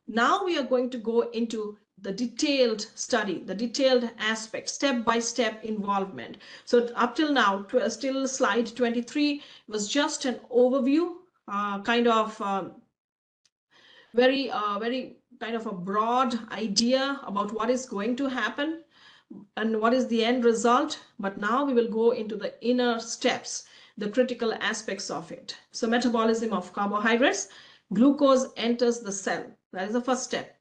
Now we are going to go into the detailed study, the detailed aspect, step-by-step involvement. So up till now, still slide 23 was just an overview, very kind of a broad idea about what is going to happen and what is the end result. But now we will go into the inner steps, the critical aspects of it. So metabolism of carbohydrates, glucose enters the cell. That is the first step.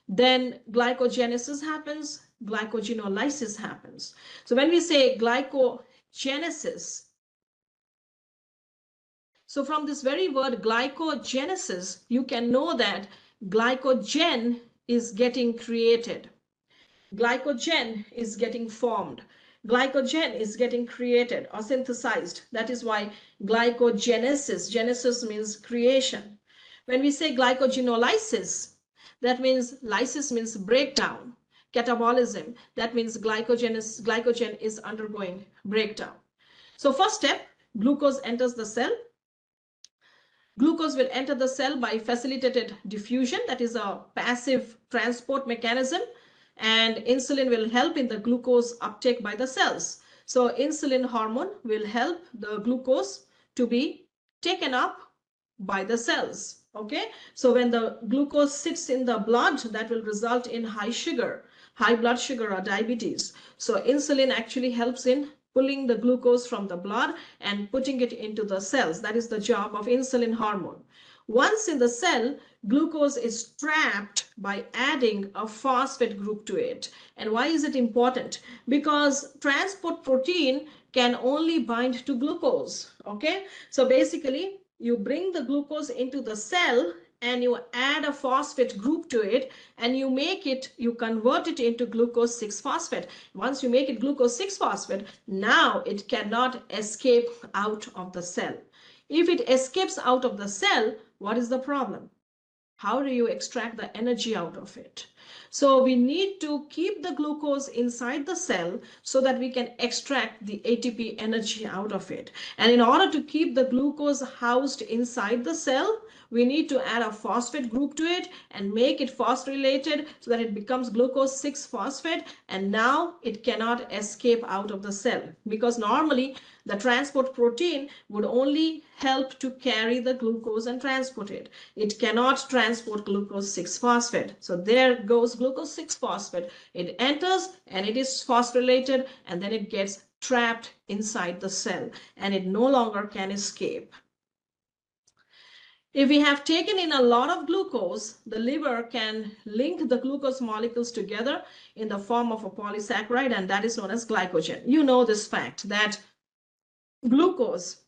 Then glycogenesis happens, glycogenolysis happens. So when we say glycogenesis, so from this very word glycogenesis, you can know that glycogen is getting created. Glycogen is getting formed. Glycogen is getting created or synthesized. That is why glycogenesis, genesis means creation. When we say glycogenolysis, that means lysis means breakdown. Catabolism, that means glycogen is undergoing breakdown. So first step, glucose enters the cell. Glucose will enter the cell by facilitated diffusion, that is a passive transport mechanism, and insulin will help in the glucose uptake by the cells. So insulin hormone will help the glucose to be taken up by the cells. Okay, so when the glucose sits in the blood, that will result in high blood sugar or diabetes. So insulin actually helps in pulling the glucose from the blood and putting it into the cells. That is the job of insulin hormone. Once in the cell, glucose is trapped by adding a phosphate group to it. And why is it important? Because transport protein can only bind to glucose. Okay, so basically you bring the glucose into the cell and you add a phosphate group to it and you convert it into glucose 6-phosphate. Once you make it glucose 6-phosphate, now it cannot escape out of the cell. If it escapes out of the cell, what is the problem? How do you extract the energy out of it? So we need to keep the glucose inside the cell so that we can extract the ATP energy out of it. And in order to keep the glucose housed inside the cell, we need to add a phosphate group to it and make it phosphorylated so that it becomes glucose 6-phosphate, and now it cannot escape out of the cell, because normally the transport protein would only help to carry the glucose and transport it. It cannot transport glucose 6-phosphate. So there goes glucose 6-phosphate. It enters and it is phosphorylated, and then it gets trapped inside the cell and it no longer can escape. If we have taken in a lot of glucose, the liver can link the glucose molecules together in the form of a polysaccharide, and that is known as glycogen. You know this fact that glucose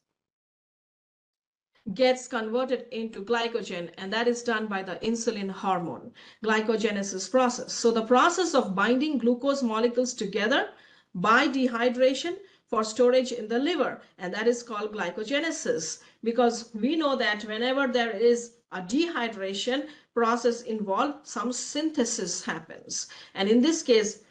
gets converted into glycogen, and that is done by the insulin hormone glycogenesis process. So the process of binding glucose molecules together by dehydration for storage in the liver, and that is called glycogenesis, because we know that whenever there is a dehydration process involved, some synthesis happens, and in this case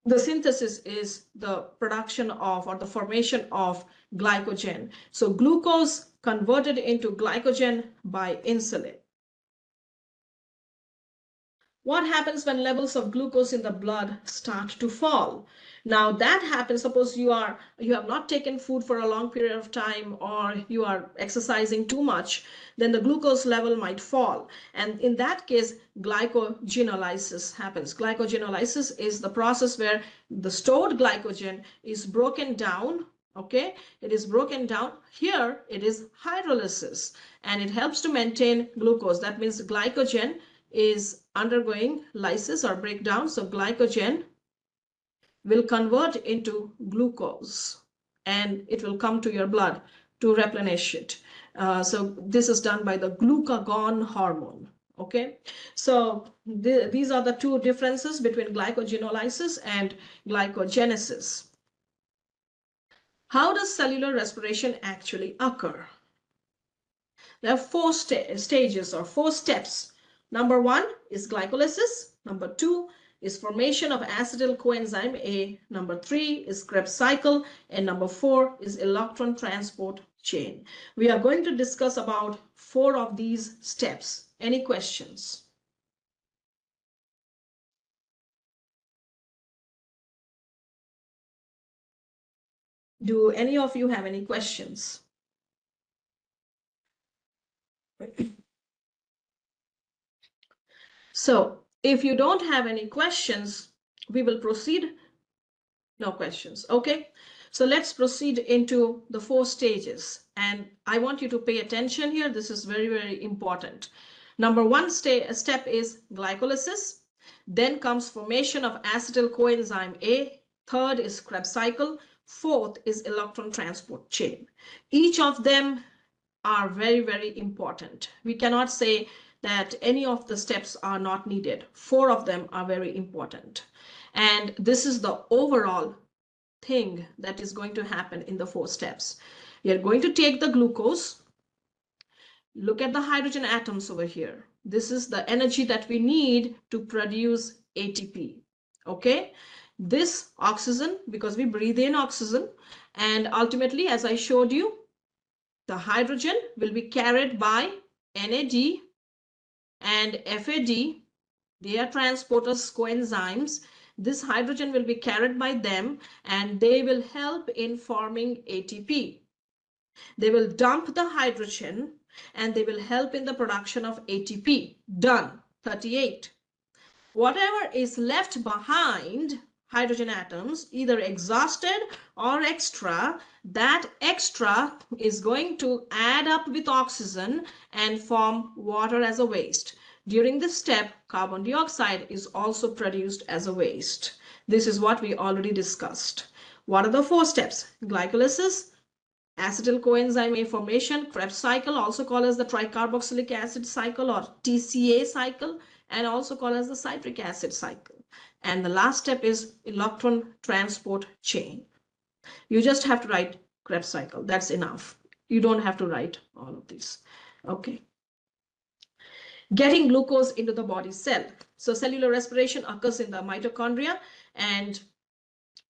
the synthesis is the production of, or the formation of, glycogen. So glucose converted into glycogen by insulin. What happens when levels of glucose in the blood start to fall? Now that happens, suppose you have not taken food for a long period of time, or you are exercising too much, then the glucose level might fall. And in that case, glycogenolysis happens. Glycogenolysis is the process where the stored glycogen is broken down. Okay, it is broken down. Here it is hydrolysis, and it helps to maintain glucose. That means glycogen is undergoing lysis or breakdown. So glycogen will convert into glucose and it will come to your blood to replenish it. So this is done by the glucagon hormone. Okay, so these are the two differences between glycogenolysis and glycogenesis. How does cellular respiration actually occur? There are four stages or four steps. Number one is glycolysis. Number two is formation of acetyl coenzyme A. Number three is Krebs cycle. And number four is electron transport chain. We are going to discuss about four of these steps. Any questions? Do any of you have any questions? So if you don't have any questions, we will proceed. No questions. Okay. So let's proceed into the four stages. And I want you to pay attention here. This is very, very important. Number one step is glycolysis. Then comes formation of acetyl coenzyme A. Third is Krebs cycle. Fourth is electron transport chain. Each of them are very, very important. We cannot say that any of the steps are not needed. Four of them are very important. And this is the overall thing that is going to happen in the four steps. You're going to take the glucose. Look at the hydrogen atoms over here. This is the energy that we need to produce ATP. Okay? This oxygen, because we breathe in oxygen, and ultimately, as I showed you, the hydrogen will be carried by NAD and FAD. They are transporters, coenzymes. This hydrogen will be carried by them, and they will help in forming ATP. They will dump the hydrogen and they will help in the production of ATP. Done. 38. Whatever is left behind, hydrogen atoms, either exhausted or extra, that extra is going to add up with oxygen and form water as a waste. During this step, carbon dioxide is also produced as a waste. This is what we already discussed. What are the four steps? Glycolysis, acetyl coenzyme A formation, Krebs cycle, also called as the tricarboxylic acid cycle or TCA cycle, and also called as the citric acid cycle. And the last step is electron transport chain. You just have to write Krebs cycle. That's enough. You don't have to write all of these. Okay. Getting glucose into the body cell. So cellular respiration occurs in the mitochondria, and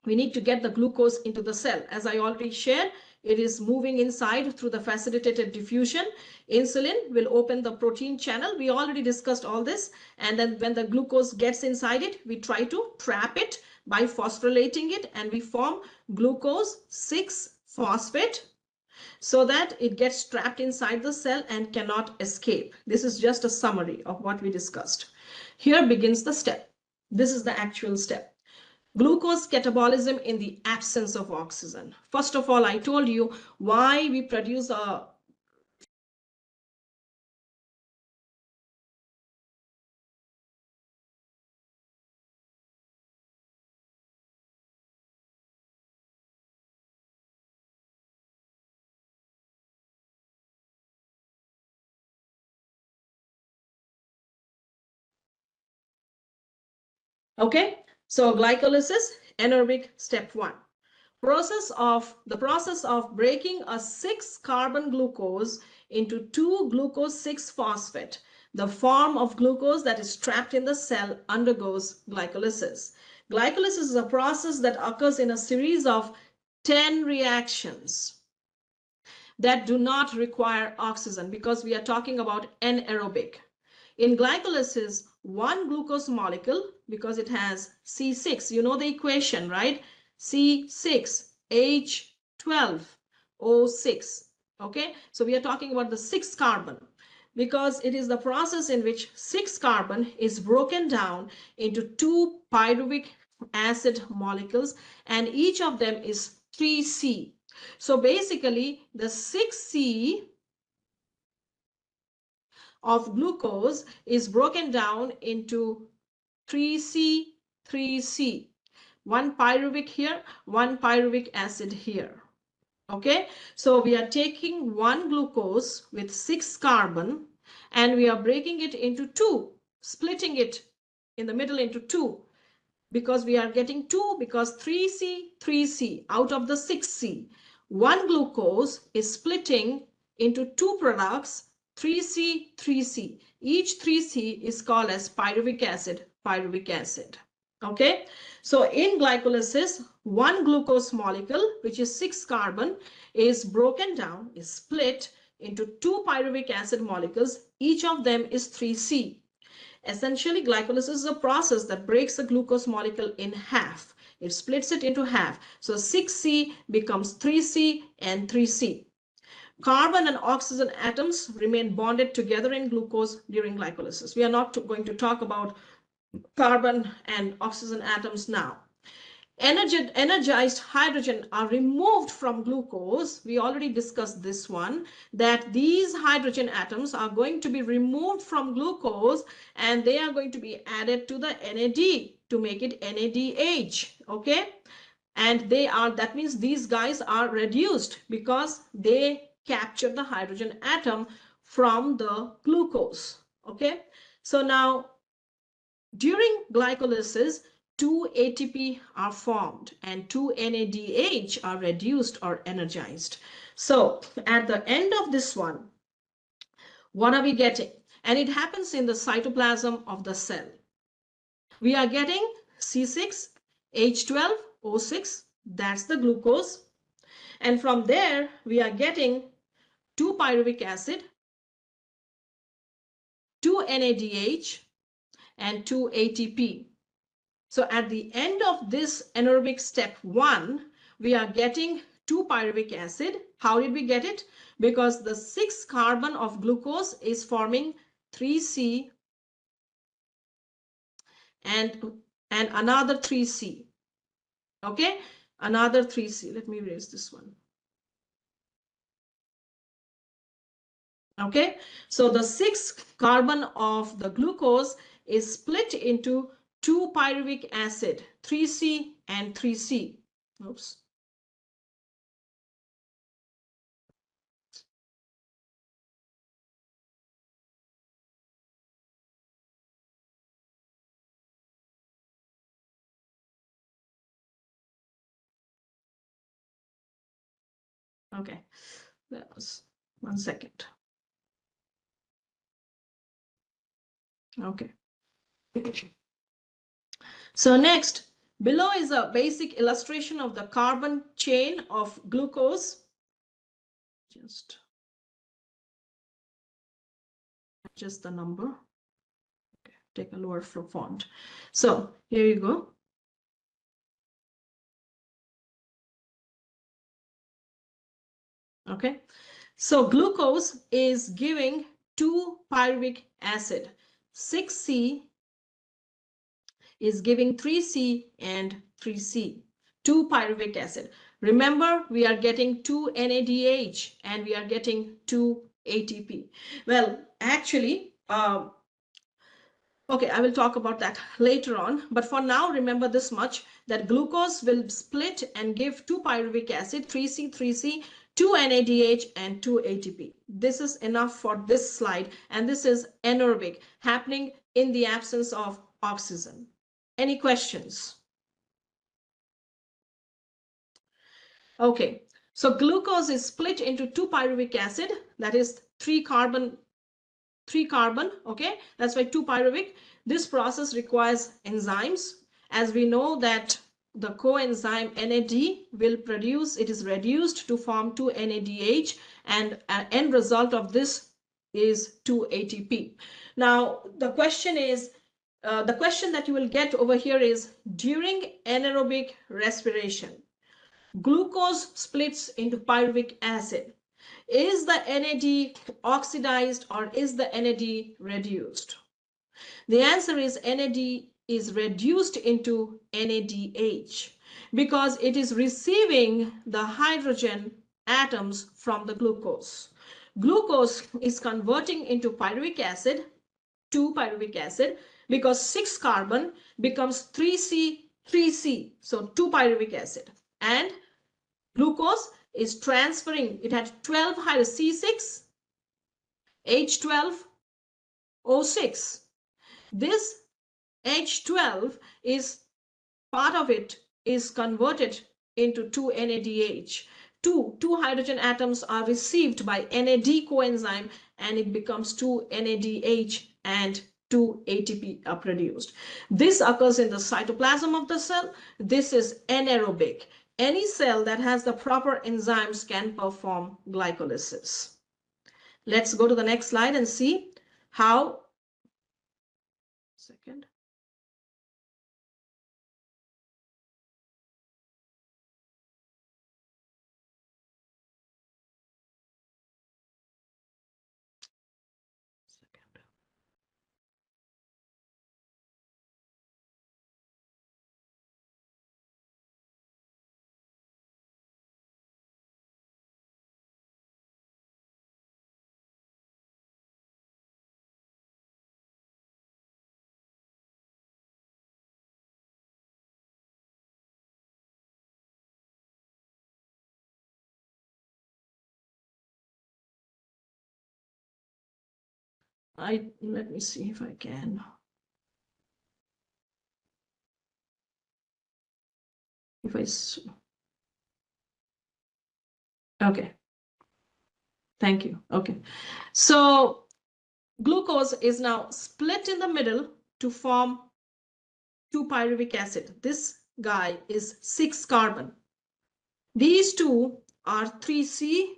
we need to get the glucose into the cell. As I already shared, it is moving inside through the facilitated diffusion. Insulin will open the protein channel. We already discussed all this. And then when the glucose gets inside it, we try to trap it by phosphorylating it, and we form glucose 6-phosphate so that it gets trapped inside the cell and cannot escape. This is just a summary of what we discussed. Here begins the step. This is the actual step. Glucose catabolism in the absence of oxygen. First of all, I told you why we produce a okay. So glycolysis, anaerobic step 1. The process of breaking a 6-carbon glucose into 2-glucose 6-phosphate. The form of glucose that is trapped in the cell undergoes glycolysis. Glycolysis is a process that occurs in a series of 10 reactions that do not require oxygen, because we are talking about anaerobic. In glycolysis, one glucose molecule, because it has C6, you know the equation, right? C6H12O6. Okay, so we are talking about the 6 carbon, because it is the process in which 6 carbon is broken down into 2 pyruvic acid molecules, and each of them is 3C. So basically, the 6C of glucose is broken down into 3C, 3C. One pyruvic here, one pyruvic acid here. Okay, so we are taking one glucose with 6 carbon and we are breaking it into 2, splitting it in the middle into 2, because we are getting 2, because 3C, 3C out of the 6C. One glucose is splitting into 2 products, 3C, 3C. Each 3C is called as pyruvic acid, pyruvic acid. Okay, so in glycolysis, one glucose molecule, which is 6 carbon, is broken down, is split into 2 pyruvic acid molecules. Each of them is 3C. Essentially, glycolysis is a process that breaks the glucose molecule in half. It splits it into half. So 6C becomes 3C and 3C. Carbon and oxygen atoms remain bonded together in glucose during glycolysis. We are not going to talk about carbon and oxygen atoms now. Energized hydrogen are removed from glucose. We already discussed this one, that these hydrogen atoms are going to be removed from glucose and they are going to be added to the NAD to make it NADH. Okay, and that means these guys are reduced because they capture the hydrogen atom from the glucose. Okay, so now during glycolysis, 2 ATP are formed and 2 NADH are reduced or energized. So at the end of this one, what are we getting? And it happens in the cytoplasm of the cell. We are getting C6H12O6, that's the glucose. And from there, we are getting 2 pyruvic acid, 2 NADH, and 2 ATP. So at the end of this anaerobic step 1, we are getting 2 pyruvic acid. How did we get it? Because the 6 carbon of glucose is forming 3C and another 3C. Okay, another 3C. Let me erase this one. Okay, so the 6 carbon of the glucose is split into 2 pyruvic acid, 3C and 3C. Oops. Okay, that was 1 second. Okay. So next, below is a basic illustration of the carbon chain of glucose. Just the number. Okay, take a lower font. So here you go. Okay, so glucose is giving 2-pyruvic acid. 6C is giving 3C and 3C, 2-pyruvic acid. Remember, we are getting 2 NADH and we are getting 2 ATP. Well, actually, okay, I will talk about that later on. But for now, remember this much, that glucose will split and give 2-pyruvic acid, 3C, 3C, 2 NADH, and 2 ATP. This is enough for this slide. And this is anaerobic, happening in the absence of oxygen. Any questions? Okay, so glucose is split into 2-pyruvic acid, that is 3 carbon, okay? That's why 2-pyruvic. This process requires enzymes. As we know that the coenzyme NAD will produce, it is reduced to form 2 NADH, and an end result of this is 2 ATP. Now, the question is, the question that you will get over here is, during anaerobic respiration, glucose splits into pyruvic acid. Is the NAD oxidized or is the NAD reduced? The answer is NAD is reduced into NADH because it is receiving the hydrogen atoms from the glucose. Glucose is converting into pyruvic acid, 2-pyruvic acid, because 6 carbon becomes 3C, 3C, so 2-pyruvic acid. And glucose is transferring, it had 12 C6, H12, O6. This H12 is part of it is converted into 2 NADH. Two hydrogen atoms are received by NAD coenzyme and it becomes 2 NADH and 2 ATP are produced. This occurs in the cytoplasm of the cell. This is anaerobic. Any cell that has the proper enzymes can perform glycolysis. Let's go to the next slide and see how. Second. Let me see if I can. If I, okay. Thank you. Okay. So glucose is now split in the middle to form 2-pyruvic acid. This guy is 6 carbon. These two are 3C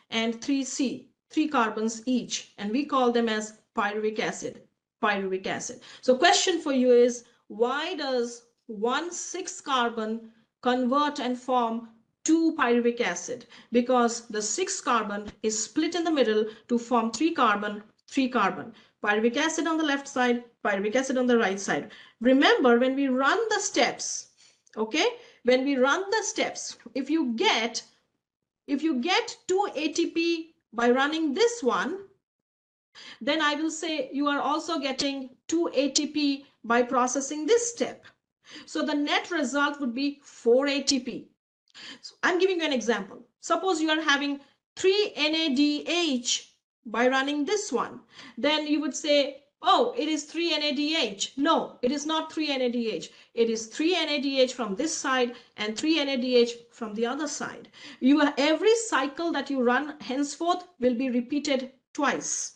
and 3C, 3 carbons each, and we call them as pyruvic acid, pyruvic acid. So question for you is, why does 1 6 carbon convert and form 2-pyruvic acid? Because the 6 carbon is split in the middle to form 3 carbon, 3 carbon. Pyruvic acid on the left side, pyruvic acid on the right side. Remember, when we run the steps, okay, when we run the steps, if you get 2 ATP by running this one, then I will say you are also getting 2 ATP by processing this step. So the net result would be 4 ATP. So I'm giving you an example. Suppose you are having 3 NADH by running this one. Then you would say, oh, it is 3 NADH. No, it is not 3 NADH. It is 3 NADH from this side and 3 NADH from the other side. Every cycle that you run henceforth will be repeated twice.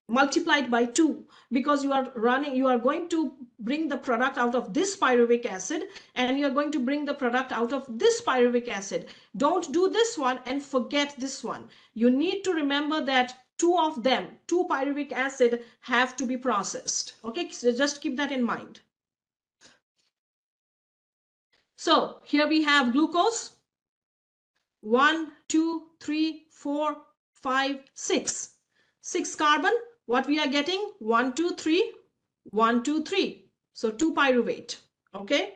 multiplied by 2, because you are going to bring the product out of this pyruvic acid and you are going to bring the product out of this pyruvic acid. Don't do this one and forget this one. You need to remember that two of them, 2 pyruvic acid, have to be processed. Okay, so just keep that in mind. So here we have glucose. 1, 2, 3, 4, 5, 6. 6 carbon. What we are getting? 1, 2, 3, 1, 2, 3. So 2 pyruvate. Okay.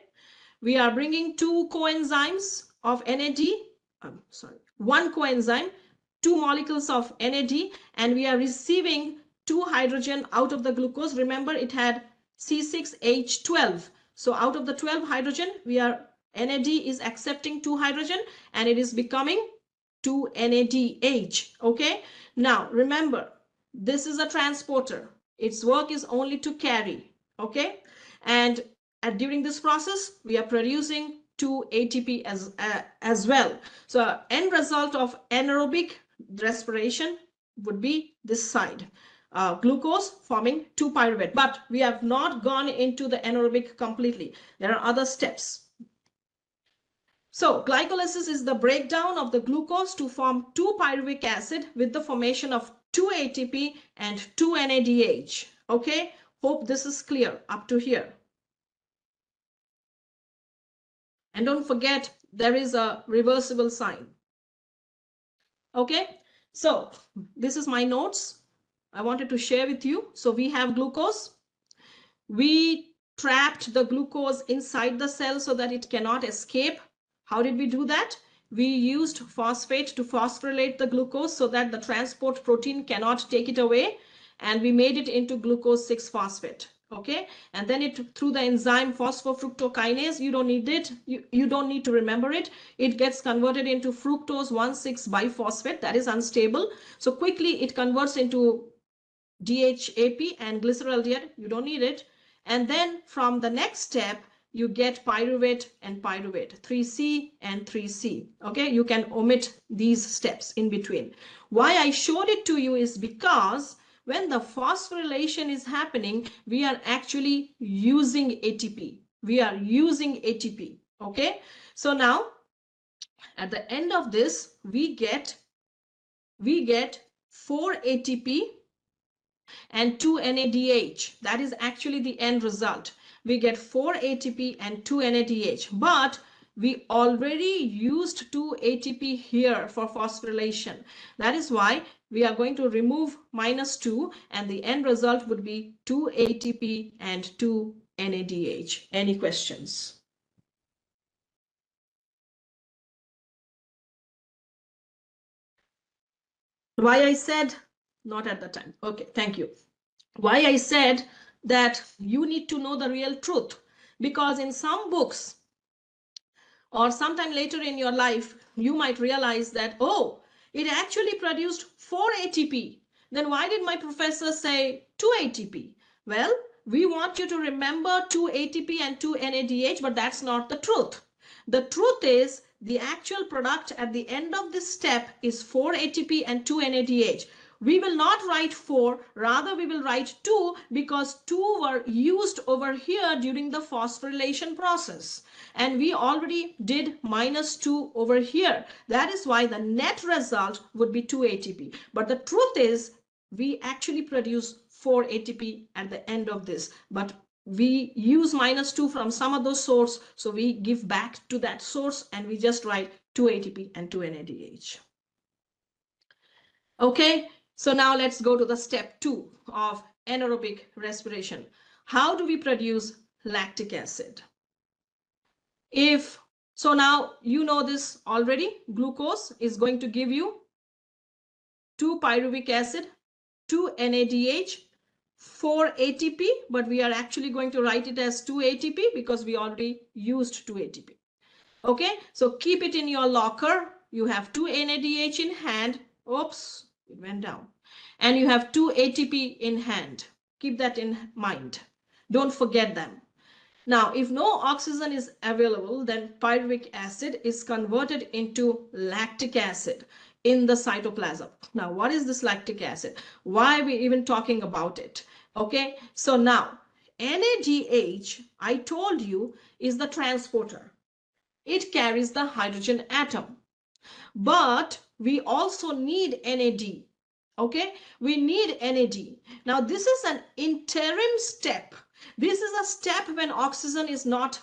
We are bringing 2 coenzymes of NAD. Sorry, 1 coenzyme, 2 molecules of NAD, and we are receiving 2 hydrogen out of the glucose. Remember, it had C6H12. So out of the 12 hydrogen, NAD is accepting 2 hydrogen and it is becoming 2 NADH. Okay. Now remember, this is a transporter. Its work is only to carry. Okay. And during this process, we are producing 2 ATP as well. So end result of anaerobic respiration would be this side. Glucose forming 2 pyruvate. But we have not gone into the anaerobic completely. There are other steps. So glycolysis is the breakdown of the glucose to form 2 pyruvic acid with the formation of 2 ATP and 2 NADH. Okay, hope this is clear up to here. And don't forget, there is a reversible sign. Okay, so this is my notes I wanted to share with you. So we have glucose. We trapped the glucose inside the cell so that it cannot escape. How did we do that? We used phosphate to phosphorylate the glucose so that the transport protein cannot take it away, and we made it into glucose 6-phosphate. Okay, and then it, through the enzyme phosphofructokinase, you don't need it, you don't need to remember it, it gets converted into fructose 1,6 biphosphate, that is unstable. So quickly it converts into DHAP and glyceraldehyde, you don't need it. And then from the next step, you get pyruvate and pyruvate, 3C and 3C. Okay, you can omit these steps in between. Why I showed it to you is because when the phosphorylation is happening, we are actually using ATP. We are using ATP. Okay, so now at the end of this, we get 4 ATP and 2 NADH. That is actually the end result. We get 4 ATP and 2 NADH, but we already used 2 ATP here for phosphorylation. That is why we are going to remove -2, and the end result would be 2 ATP and 2 NADH. Any questions? Why I said not at the time. Okay, thank you. Why I said that you need to know the real truth, because in some books or sometime later in your life, you might realize that, oh, it actually produced 4 ATP. Then why did my professor say 2 ATP? Well, we want you to remember 2 ATP and 2 NADH, but that's not the truth. The truth is the actual product at the end of this step is 4 ATP and 2 NADH. We will not write 4, rather we will write 2, because 2 were used over here during the phosphorylation process. And we already did -2 over here. That is why the net result would be 2 ATP. But the truth is we actually produce 4 ATP at the end of this. But we use -2 from some other source. So we give back to that source and we just write 2 ATP and 2 NADH. Okay. So now let's go to the step 2 of anaerobic respiration. How do we produce lactic acid? So now you know this already. Glucose is going to give you 2 pyruvic acid, 2 NADH, 4 ATP, but we are actually going to write it as 2 ATP because we already used 2 ATP. Okay, so keep it in your locker. You have 2 NADH in hand. Oops, it went down. And you have 2 ATP in hand. Keep that in mind. Don't forget them. Now, if no oxygen is available, then pyruvic acid is converted into lactic acid. in the cytoplasm. Now, what is this lactic acid? Why are we even talking about it? Okay, so now NADH, I told you, is the transporter. It carries the hydrogen atom. But we also need NAD. Okay, we need NAD. Now, this is an interim step. This is a step when oxygen is not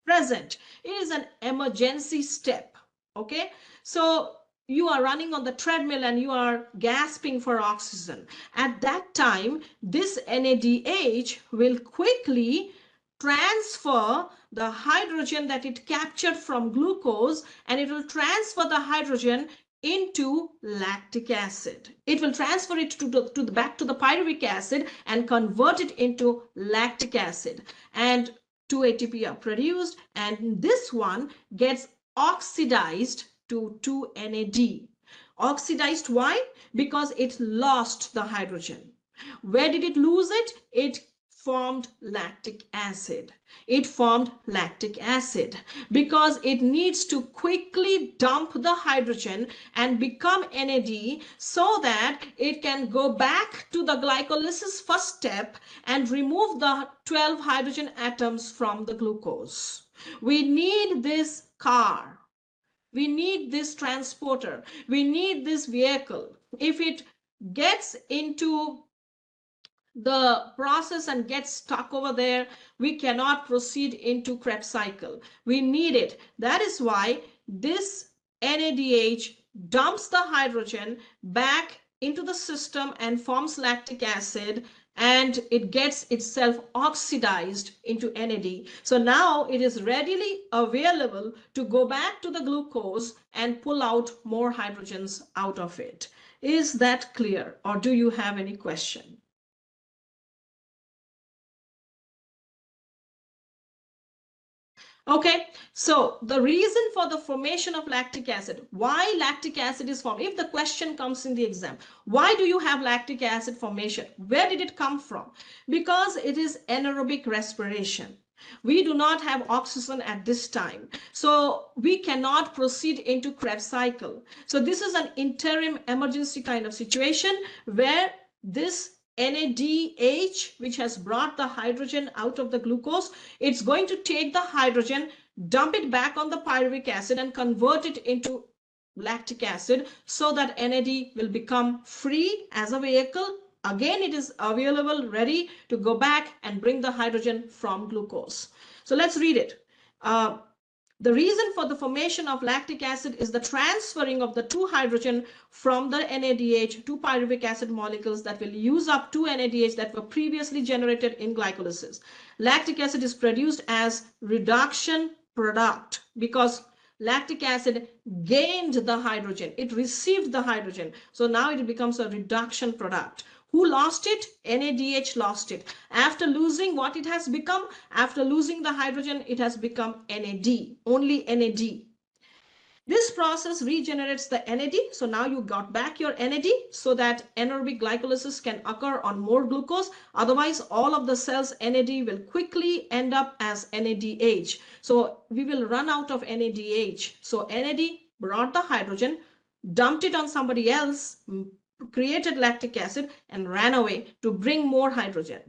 present. It is an emergency step. Okay, so you are running on the treadmill and you are gasping for oxygen. At that time, this NADH will quickly transfer the hydrogen that it captured from glucose, and it will transfer the hydrogen into lactic acid. It will transfer it back to the pyruvic acid and convert it into lactic acid. And 2 ATP are produced, and this one gets oxidized to 2 NAD. Oxidized, why? Because it lost the hydrogen. Where did it lose it? It formed lactic acid. It formed lactic acid because it needs to quickly dump the hydrogen and become NAD so that it can go back to the glycolysis first step and remove the 12 hydrogen atoms from the glucose. We need this car. We need this transporter. We need this vehicle. If it gets into the process and gets stuck over there, we cannot proceed into Krebs cycle. We need it. That is why this NADH dumps the hydrogen back into the system and forms lactic acid, and it gets itself oxidized into NAD. So now it is readily available to go back to the glucose and pull out more hydrogens out of it. Is that clear, or do you have any question? Okay, so the reason for the formation of lactic acid, why lactic acid is formed, if the question comes in the exam, why do you have lactic acid formation? Where did it come from? Because it is anaerobic respiration. We do not have oxygen at this time, so we cannot proceed into Krebs cycle. So this is an interim emergency kind of situation where this NADH, which has brought the hydrogen out of the glucose, it's going to take the hydrogen, dump it back on the pyruvic acid and convert it into lactic acid so that NAD will become free as a vehicle. Again, it is available, ready to go back and bring the hydrogen from glucose. So let's read it. The reason for the formation of lactic acid is the transferring of the 2 hydrogen from the NADH to pyruvic acid molecules that will use up 2 NADH that were previously generated in glycolysis. Lactic acid is produced as reduction product because lactic acid gained the hydrogen. It received the hydrogen. So now it becomes a reduction product. Who lost it? NADH lost it. After losing what it has become, after losing the hydrogen, it has become NAD, only NAD. This process regenerates the NAD. So now you got back your NAD so that anaerobic glycolysis can occur on more glucose. Otherwise, all of the cells NAD will quickly end up as NADH. So we will run out of NADH. So NAD brought the hydrogen, dumped it on somebody else, created lactic acid and ran away to bring more hydrogen.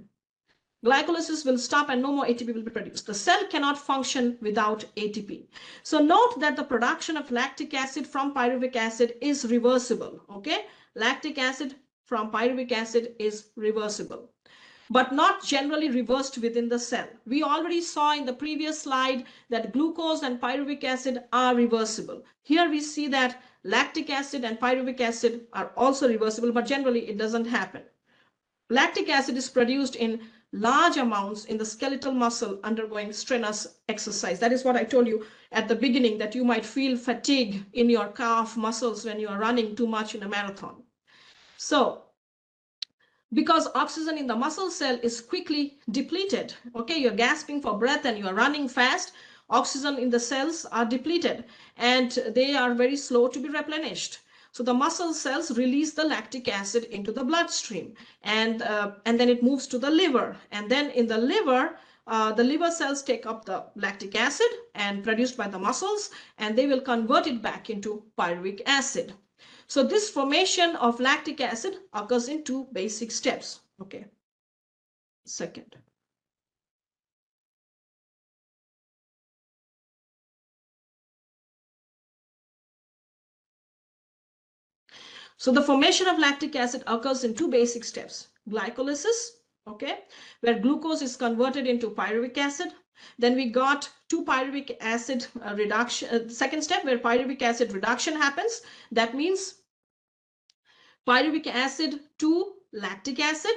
Glycolysis will stop and no more ATP will be produced. The cell cannot function without ATP. So note that the production of lactic acid from pyruvic acid is reversible. Okay, lactic acid from pyruvic acid is reversible, but not generally reversed within the cell. We already saw in the previous slide that glucose and pyruvic acid are reversible. Here we see that lactic acid and pyruvic acid are also reversible, but generally it doesn't happen. Lactic acid is produced in large amounts in the skeletal muscle undergoing strenuous exercise. That is what I told you at the beginning, that you might feel fatigue in your calf muscles when you are running too much in a marathon. So because oxygen in the muscle cell is quickly depleted, okay, you're gasping for breath and you are running fast, oxygen in the cells are depleted and they are very slow to be replenished. So the muscle cells release the lactic acid into the bloodstream, and then it moves to the liver, and then in the liver cells take up the lactic acid and produced by the muscles, and they will convert it back into pyruvic acid. So this formation of lactic acid occurs in two basic steps. Okay. Second. So the formation of lactic acid occurs in two basic steps. Glycolysis, okay, where glucose is converted into pyruvic acid. Then we got two pyruvic acid reduction. Second step where pyruvic acid reduction happens. That means pyruvic acid to lactic acid.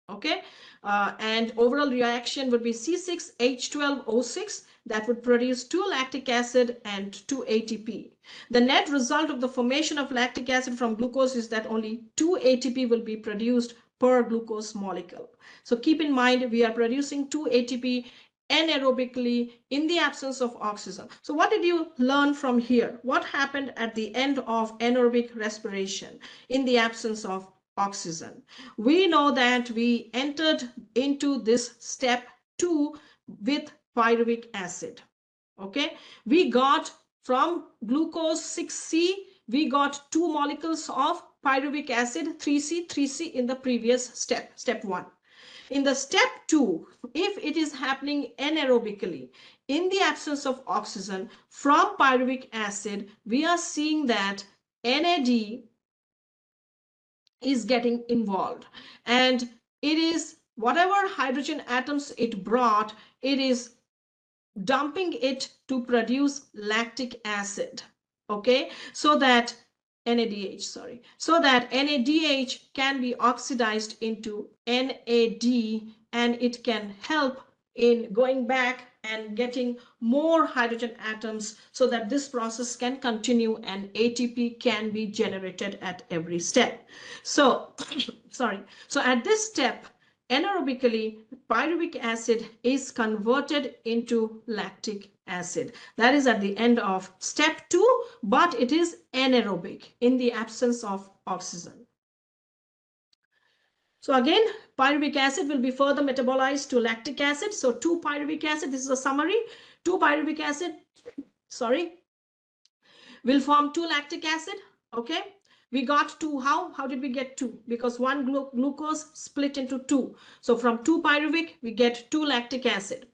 Okay, and overall reaction would be C6H12O6 that would produce 2 lactic acid and 2 ATP. The net result of the formation of lactic acid from glucose is that only 2 ATP will be produced per glucose molecule. So keep in mind we are producing 2 ATP anaerobically in the absence of oxygen. So what did you learn from here? What happened at the end of anaerobic respiration in the absence of oxygen? We know that we entered into this step 2 with pyruvic acid. Okay, we got from glucose 6C, we got 2 molecules of pyruvic acid 3C in the previous step, step 1. In the step 2, if it is happening anaerobically in the absence of oxygen from pyruvic acid, we are seeing that NAD is getting involved, and it is whatever hydrogen atoms it brought, it is dumping it to produce lactic acid. Okay, so that NADH, sorry, so that NADH can be oxidized into NAD, and it can help in going back and getting more hydrogen atoms so that this process can continue and ATP can be generated at every step. So, sorry, so at this step, anaerobically, pyruvic acid is converted into lactic acid. That is at the end of step 2, but it is anaerobic in the absence of oxygen. So again, pyruvic acid will be further metabolized to lactic acid. So 2 pyruvic acid, this is a summary, 2 pyruvic acid, sorry, will form 2 lactic acid. Okay, we got 2. How did we get 2? Because one glucose split into 2. So from 2 pyruvic, we get 2 lactic acid.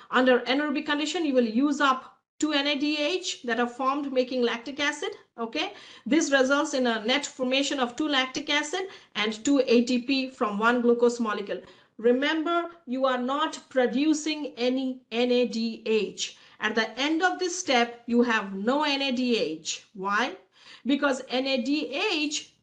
Under anaerobic condition, you will use up 2 NADH that are formed making lactic acid. Okay, this results in a net formation of 2 lactic acid and 2 ATP from one glucose molecule. Remember, you are not producing any NADH. At the end of this step, you have no NADH. Why? Because NADH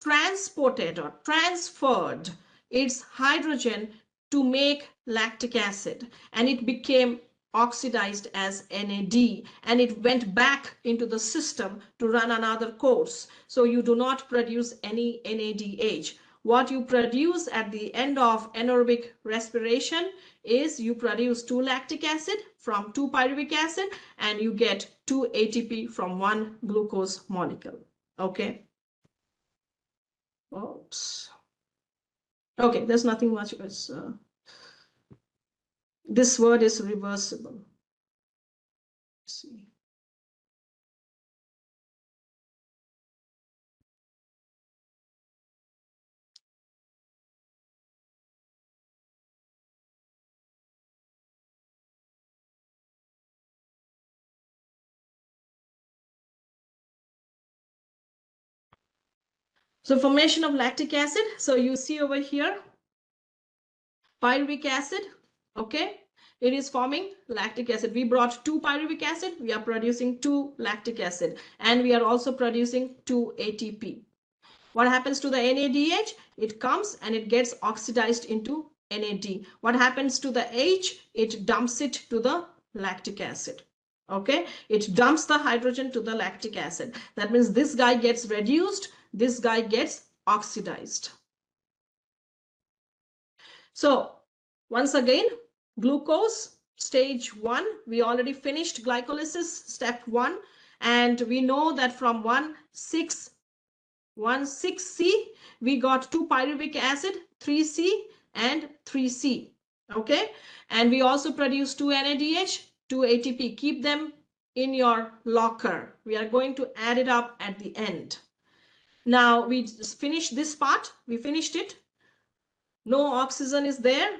transported or transferred its hydrogen to make lactic acid, and it became oxidized as NAD, and it went back into the system to run another course. So you do not produce any NADH. What you produce at the end of anaerobic respiration is you produce 2 lactic acid from 2 pyruvic acid, and you get 2 ATP from one glucose molecule. Okay. Oops. Okay, there's nothing much. This word is reversible. Let's see. So formation of lactic acid. So you see over here, pyruvic acid. Okay, it is forming lactic acid. We brought 2 pyruvic acid. We are producing 2 lactic acid, and we are also producing 2 ATP. What happens to the NADH? It comes and it gets oxidized into NAD. What happens to the H? It dumps it to the lactic acid. Okay, it dumps the hydrogen to the lactic acid. That means this guy gets reduced, this guy gets oxidized. So once again, glucose stage 1, we already finished glycolysis step 1, and we know that from 1,6C, we got 2 pyruvic acid, 3C and 3C. Okay, and we also produce 2 NADH, 2 ATP. Keep them in your locker. We are going to add it up at the end. Now we finished this part. We finished it. No oxygen is there.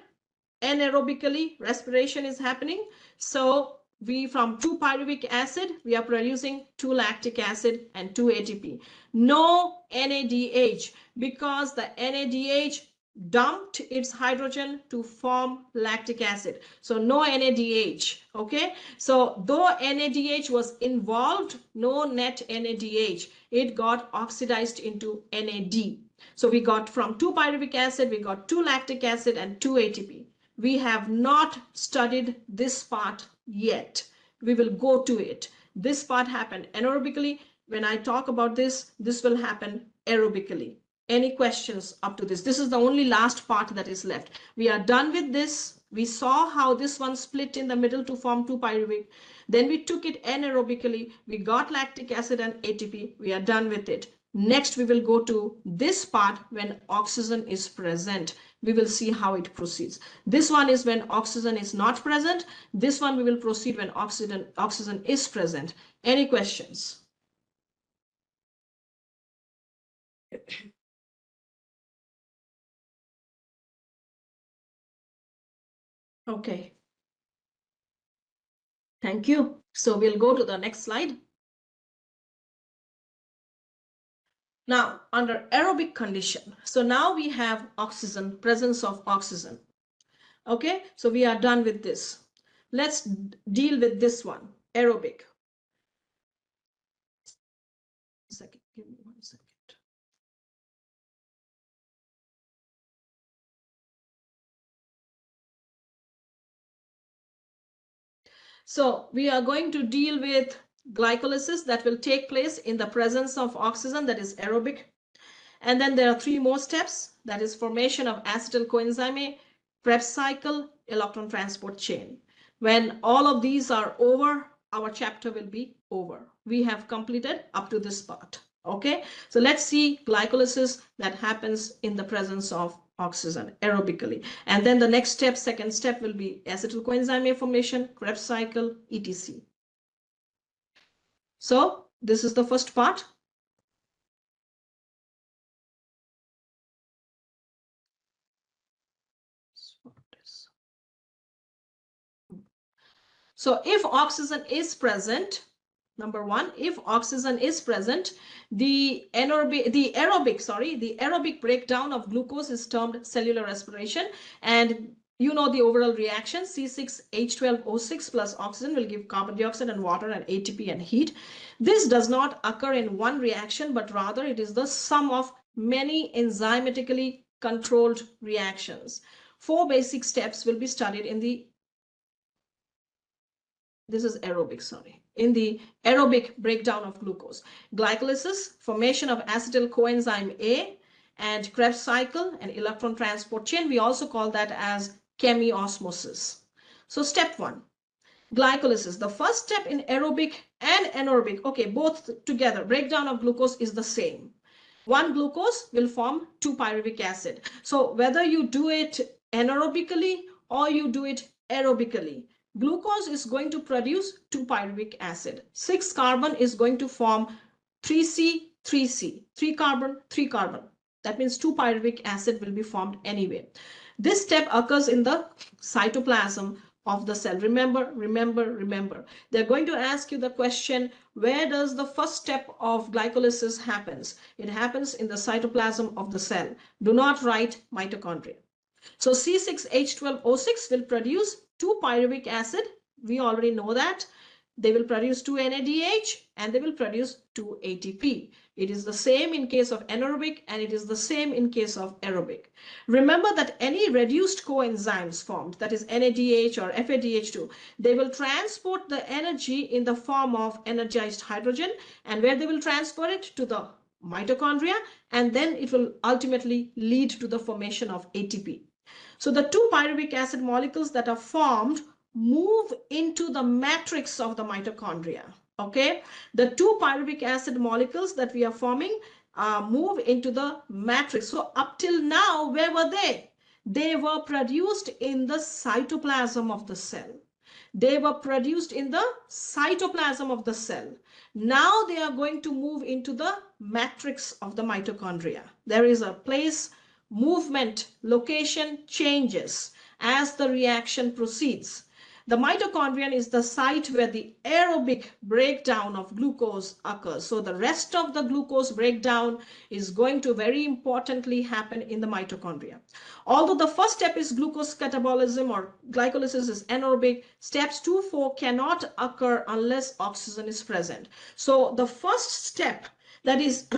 Anaerobically, respiration is happening. So we, from 2 pyruvic acid, we are producing 2 lactic acid and 2 ATP. No NADH, because the NADH dumped its hydrogen to form lactic acid. So no NADH. Okay. So though NADH was involved, no net NADH. It got oxidized into NAD. So we got, from 2 pyruvic acid, we got 2 lactic acid and 2 ATP. We have not studied this part yet. We will go to it. This part happened anaerobically. When I talk about this, this will happen aerobically. Any questions up to this? This is the only last part that is left. We are done with this. We saw how this one split in the middle to form 2 pyruvic. Then we took it anaerobically. We got lactic acid and ATP. We are done with it. Next, we will go to this part when oxygen is present. We will see how it proceeds. This one is when oxygen is not present. This one we will proceed when oxygen is present. Any questions? Okay. Thank you. So we'll go to the next slide. Now, under aerobic condition, so now we have oxygen, presence of oxygen. Okay, so we are done with this. Let's deal with this one, aerobic. Second, give me 1 second. So we are going to deal with glycolysis that will take place in the presence of oxygen, that is aerobic. And then there are 3 more steps, that is formation of acetyl coenzyme A, Krebs cycle, electron transport chain. When all of these are over, our chapter will be over. We have completed up to this part. Okay, so let's see glycolysis that happens in the presence of oxygen aerobically. And then the next step, second step, will be acetyl coenzyme A formation, Krebs cycle, etc. So this is the first part. So if oxygen is present, number 1, if oxygen is present, the aerobic breakdown of glucose is termed cellular respiration. And you know the overall reaction, C6H12O6 plus oxygen will give carbon dioxide and water and ATP and heat. This does not occur in one reaction, but rather it is the sum of many enzymatically controlled reactions. 4 basic steps will be studied in the in the aerobic breakdown of glucose. Glycolysis, formation of acetyl coenzyme A, and Krebs cycle and electron transport chain. We also call that as chemiosmosis. So step 1, glycolysis. The first step in aerobic and anaerobic, okay, both together, breakdown of glucose is the same. 1 glucose will form 2 pyruvic acid. So whether you do it anaerobically or you do it aerobically, glucose is going to produce 2 pyruvic acid. 6 carbon is going to form 3C, 3C, 3 carbon, 3 carbon. That means 2 pyruvic acid will be formed anyway. This step occurs in the cytoplasm of the cell. Remember. They're going to ask you the question, where does the first step of glycolysis happens? It happens in the cytoplasm of the cell. Do not write mitochondria. So C6H12O6 will produce 2 pyruvic acid. We already know that. They will produce 2 NADH and they will produce 2 ATP. It is the same in case of anaerobic and it is the same in case of aerobic. Remember that any reduced coenzymes formed, that is NADH or FADH2, they will transport the energy in the form of energized hydrogen, and where they will transfer it to the mitochondria, and then it will ultimately lead to the formation of ATP. So the 2 pyruvic acid molecules that are formed move into the matrix of the mitochondria. Okay, the 2 pyruvic acid molecules that we are forming move into the matrix. So up till now, where were they? They were produced in the cytoplasm of the cell. They were produced in the cytoplasm of the cell. Now they are going to move into the matrix of the mitochondria. There is a place, movement, location changes as the reaction proceeds. The mitochondrion is the site where the aerobic breakdown of glucose occurs. So the rest of the glucose breakdown is going to very importantly happen in the mitochondria. Although the first step is glucose catabolism or glycolysis is anaerobic, steps 2, 4 cannot occur unless oxygen is present. So the first step, that is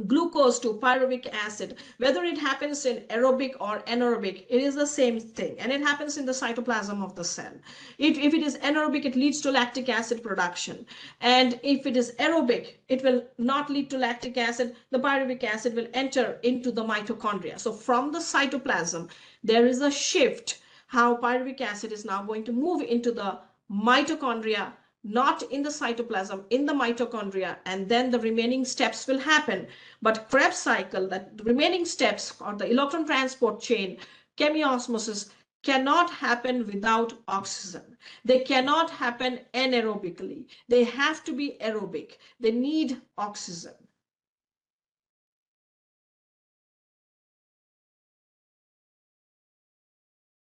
glucose to pyruvic acid, whether it happens in aerobic or anaerobic, it is the same thing, and it happens in the cytoplasm of the cell. If it is anaerobic, it leads to lactic acid production, and if it is aerobic, it will not lead to lactic acid. The pyruvic acid will enter into the mitochondria. So from the cytoplasm, there is a shift how pyruvic acid is now going to move into the mitochondria, not in the cytoplasm, in the mitochondria, and then the remaining steps will happen. But Krebs cycle, that the remaining steps or the electron transport chain, chemiosmosis, cannot happen without oxygen. They cannot happen anaerobically. They have to be aerobic. They need oxygen.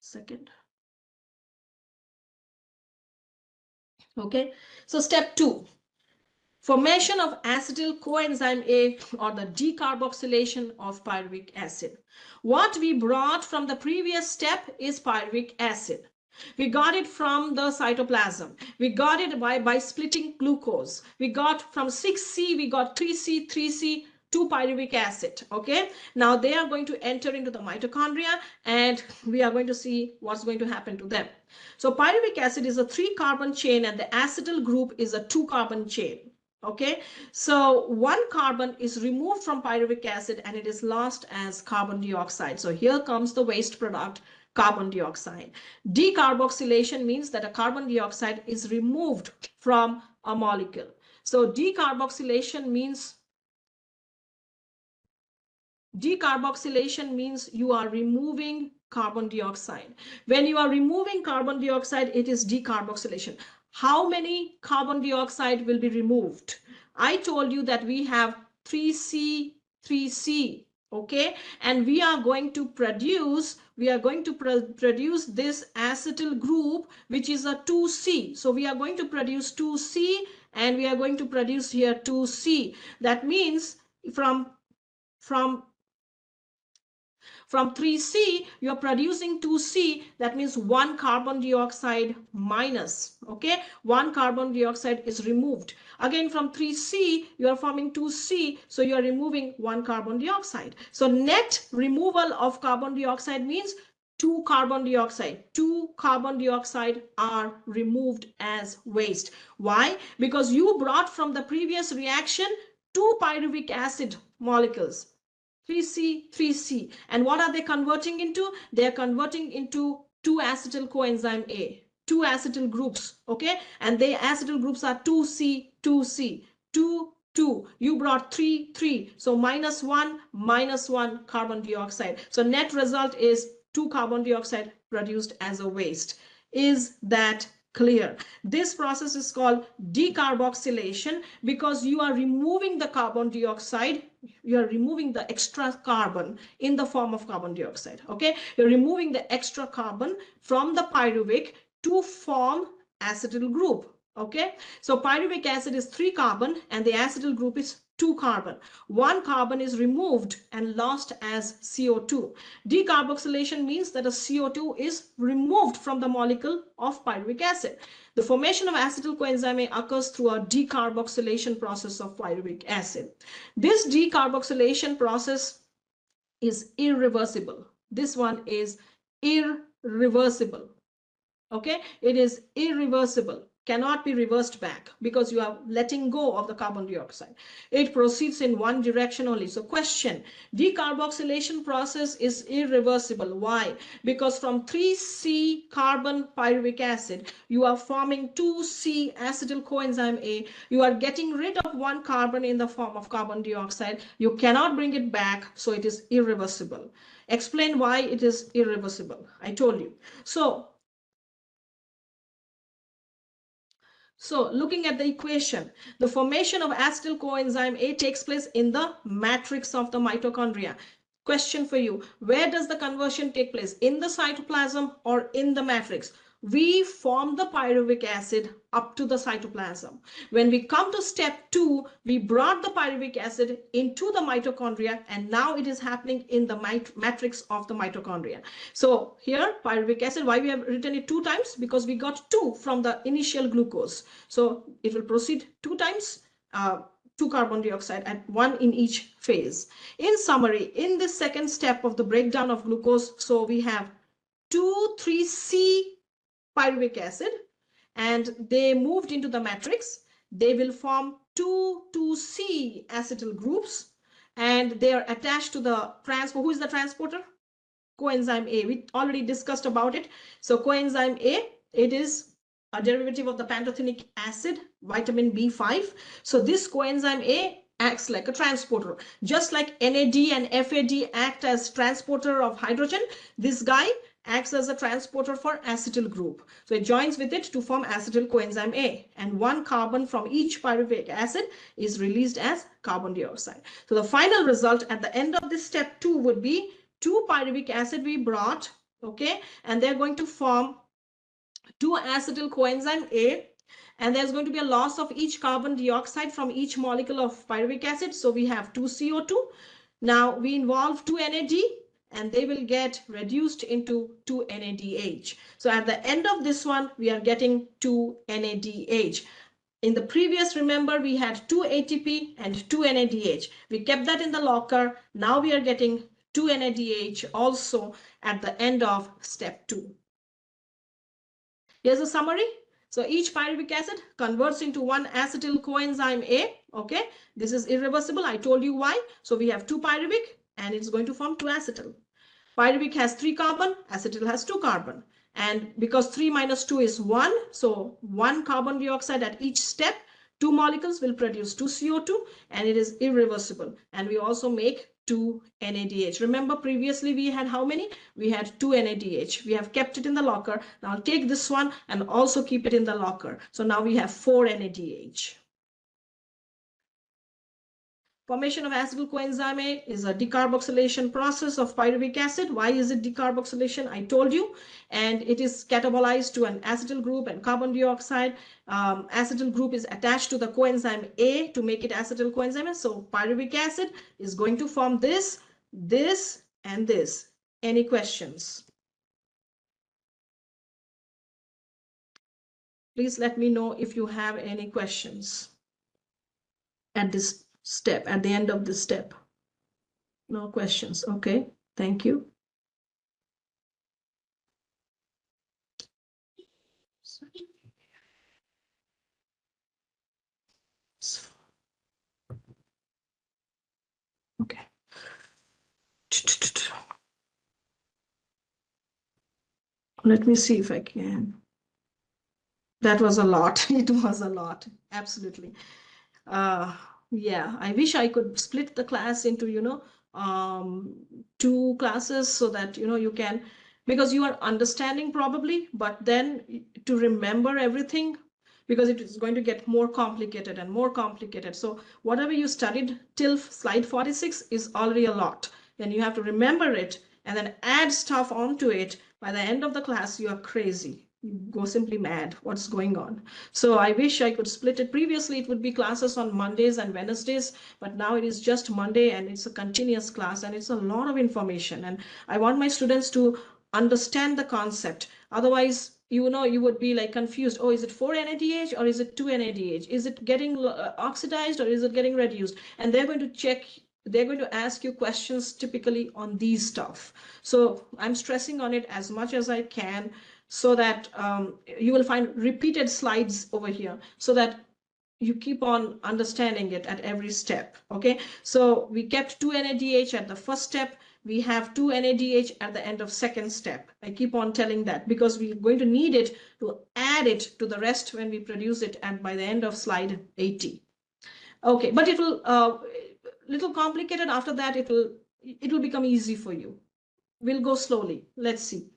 Second. Okay, so step 2. Formation of acetyl coenzyme A, or the decarboxylation of pyruvic acid. What we brought from the previous step is pyruvic acid. We got it from the cytoplasm. We got it by splitting glucose. We got from 6C, we got 3C, 3C, 2 pyruvic acid. Okay, now they are going to enter into the mitochondria, and we are going to see what's going to happen to them. So pyruvic acid is a 3-carbon chain, and the acetyl group is a 2-carbon chain. Okay, so 1 carbon is removed from pyruvic acid and it is lost as carbon dioxide. So here comes the waste product, carbon dioxide. Decarboxylation means that a carbon dioxide is removed from a molecule. So decarboxylation means you are removing carbon dioxide. When you are removing carbon dioxide, it is decarboxylation. How many carbon dioxide will be removed? I told you that we have 3C, 3C, okay? And we are going to produce this acetyl group, which is a 2C. So we are going to produce 2C, and we are going to produce here 2C. That means from 3C, you're producing 2C. That means 1 carbon dioxide minus, okay? 1 carbon dioxide is removed. Again, from 3C, you are forming 2C, so you are removing 1 carbon dioxide. So net removal of carbon dioxide means 2 carbon dioxide. 2 carbon dioxide are removed as waste. Why? Because you brought from the previous reaction 2 pyruvic acid molecules. 3C, 3C. And what are they converting into? They are converting into 2 acetyl coenzyme A, 2 acetyl groups, okay? And the acetyl groups are 2C, 2C, 2, 2. You brought 3, 3. So minus 1 carbon dioxide. So net result is 2 carbon dioxide produced as a waste. Is that clear? This process is called decarboxylation because you are removing the carbon dioxide. You are removing the extra carbon in the form of carbon dioxide. Okay, you're removing the extra carbon from the pyruvic to form acetyl group. Okay, so pyruvic acid is 3 carbon and the acetyl group is 2 carbon. 1 carbon is removed and lost as CO2. Decarboxylation means that a CO2 is removed from the molecule of pyruvic acid. The formation of acetyl coenzyme A occurs through a decarboxylation process of pyruvic acid. This decarboxylation process is irreversible. This one is irreversible. Okay, it is irreversible. Cannot be reversed back because you are letting go of the carbon dioxide. It proceeds in one direction only. So question, decarboxylation process is irreversible. Why? Because from 3C carbon pyruvic acid, you are forming 2C acetyl coenzyme A. You are getting rid of 1 carbon in the form of carbon dioxide. You cannot bring it back, so it is irreversible. Explain why it is irreversible. I told you. So So looking at the equation, the formation of acetyl coenzyme A takes place in the matrix of the mitochondria. Question for you, where does the conversion take place? In the cytoplasm or in the matrix? We form the pyruvic acid up to the cytoplasm. When we come to step 2, we brought the pyruvic acid into the mitochondria, and now it is happening in the matrix of the mitochondria. So here pyruvic acid, why we have written it 2 times? Because we got 2 from the initial glucose. So it will proceed 2 times, 2 carbon dioxide, and 1 in each phase. In summary, in this second step of the breakdown of glucose, so we have 2,3C pyruvic acid, and they moved into the matrix. They will form 2,2C acetyl groups, and they are attached to the transport. Who is the transporter? Coenzyme A. We already discussed about it. So coenzyme A, it is a derivative of the pantothenic acid, vitamin B5. So this coenzyme A acts like a transporter. Just like NAD and FAD act as transporter of hydrogen, this guy acts as a transporter for acetyl group. So it joins with it to form acetyl coenzyme A, and 1 carbon from each pyruvic acid is released as carbon dioxide. So the final result at the end of this step 2 would be 2 pyruvic acid we brought, okay, and they're going to form 2 acetyl coenzyme A, and there's going to be a loss of each carbon dioxide from each molecule of pyruvic acid. So we have 2 CO2. Now we involve 2 NAD, and they will get reduced into 2 NADH. So at the end of this one, we are getting 2 NADH. In the previous, remember, we had 2 ATP and 2 NADH. We kept that in the locker. Now we are getting 2 NADH also at the end of step 2. Here's a summary. So each pyruvic acid converts into 1 acetyl coenzyme A. Okay, this is irreversible. I told you why. So we have 2 pyruvic, and it's going to form 2 acetyl. Pyruvic has 3 carbon, acetyl has 2 carbon. And because 3 minus 2 is 1, so 1 carbon dioxide at each step, 2 molecules will produce 2 CO2, and it is irreversible. And we also make 2 NADH. Remember previously we had how many? We had 2 NADH. We have kept it in the locker. Now I'll take this one and also keep it in the locker. So now we have 4 NADH. Formation of acetyl coenzyme A is a decarboxylation process of pyruvic acid. Why is it decarboxylation? I told you. And it is catabolized to an acetyl group and carbon dioxide. Acetyl group is attached to the coenzyme A to make it acetyl coenzyme A. So pyruvic acid is going to form this, this, and this. Any questions? Please let me know if you have any questions at this step, at the end of this step. No questions. Okay, thank you. Okay. Let me see if I can. That was a lot. It was a lot. Absolutely. Yeah, I wish I could split the class into, 2 classes so that, you can, because you are understanding probably, but then to remember everything, because it is going to get more complicated and more complicated. So whatever you studied till slide 46 is already a lot. Then you have to remember it and then add stuff onto it. By the end of the class, you are crazy. You go simply mad. What's going on? So I wish I could split it. Previously, it would be classes on Mondays and Wednesdays, but now it is just Monday, and it's a continuous class, and it's a lot of information. And I want my students to understand the concept. Otherwise, you would be like confused. Oh, is it 4 NADH or is it 2 NADH? Is it getting oxidized or is it getting reduced? And they're going to check. They're going to ask you questions typically on these stuff. So I'm stressing on it as much as I can, so that you will find repeated slides over here so that you keep on understanding it at every step. Okay, so we kept 2 NADH at the first step. We have 2 NADH at the end of second step. I keep on telling that because we're going to need it to add it to the rest when we produce it and by the end of slide 80. Okay, but it will little complicated. After that, it will become easy for you. We'll go slowly. Let's see.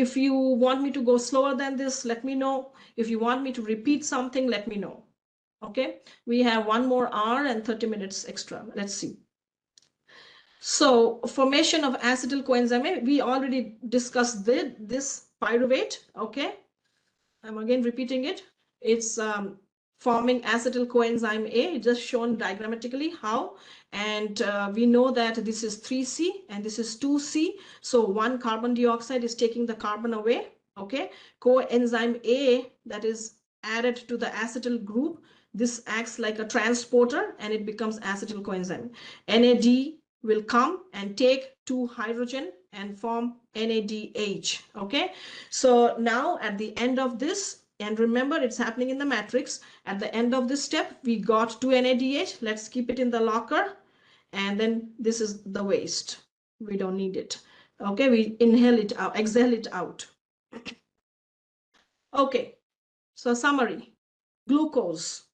If you want me to go slower than this, let me know. If you want me to repeat something, let me know. Okay, we have 1 more hour and 30 minutes extra. Let's see. So formation of acetyl coenzyme A, we already discussed this pyruvate. Okay, I'm again repeating it. It's forming acetyl coenzyme A, just shown diagrammatically how. And we know that this is 3C and this is 2C. So one carbon dioxide is taking the carbon away. Okay, coenzyme A that is added to the acetyl group. This acts like a transporter and it becomes acetyl coenzyme. NAD will come and take 2 hydrogen and form NADH. Okay, so now at the end of this, and remember it's happening in the matrix, at the end of this step we got 2 NADH. Let's keep it in the locker, and then this is the waste. We don't need it. Okay, we inhale it out, exhale it out. Okay, so summary: glucose,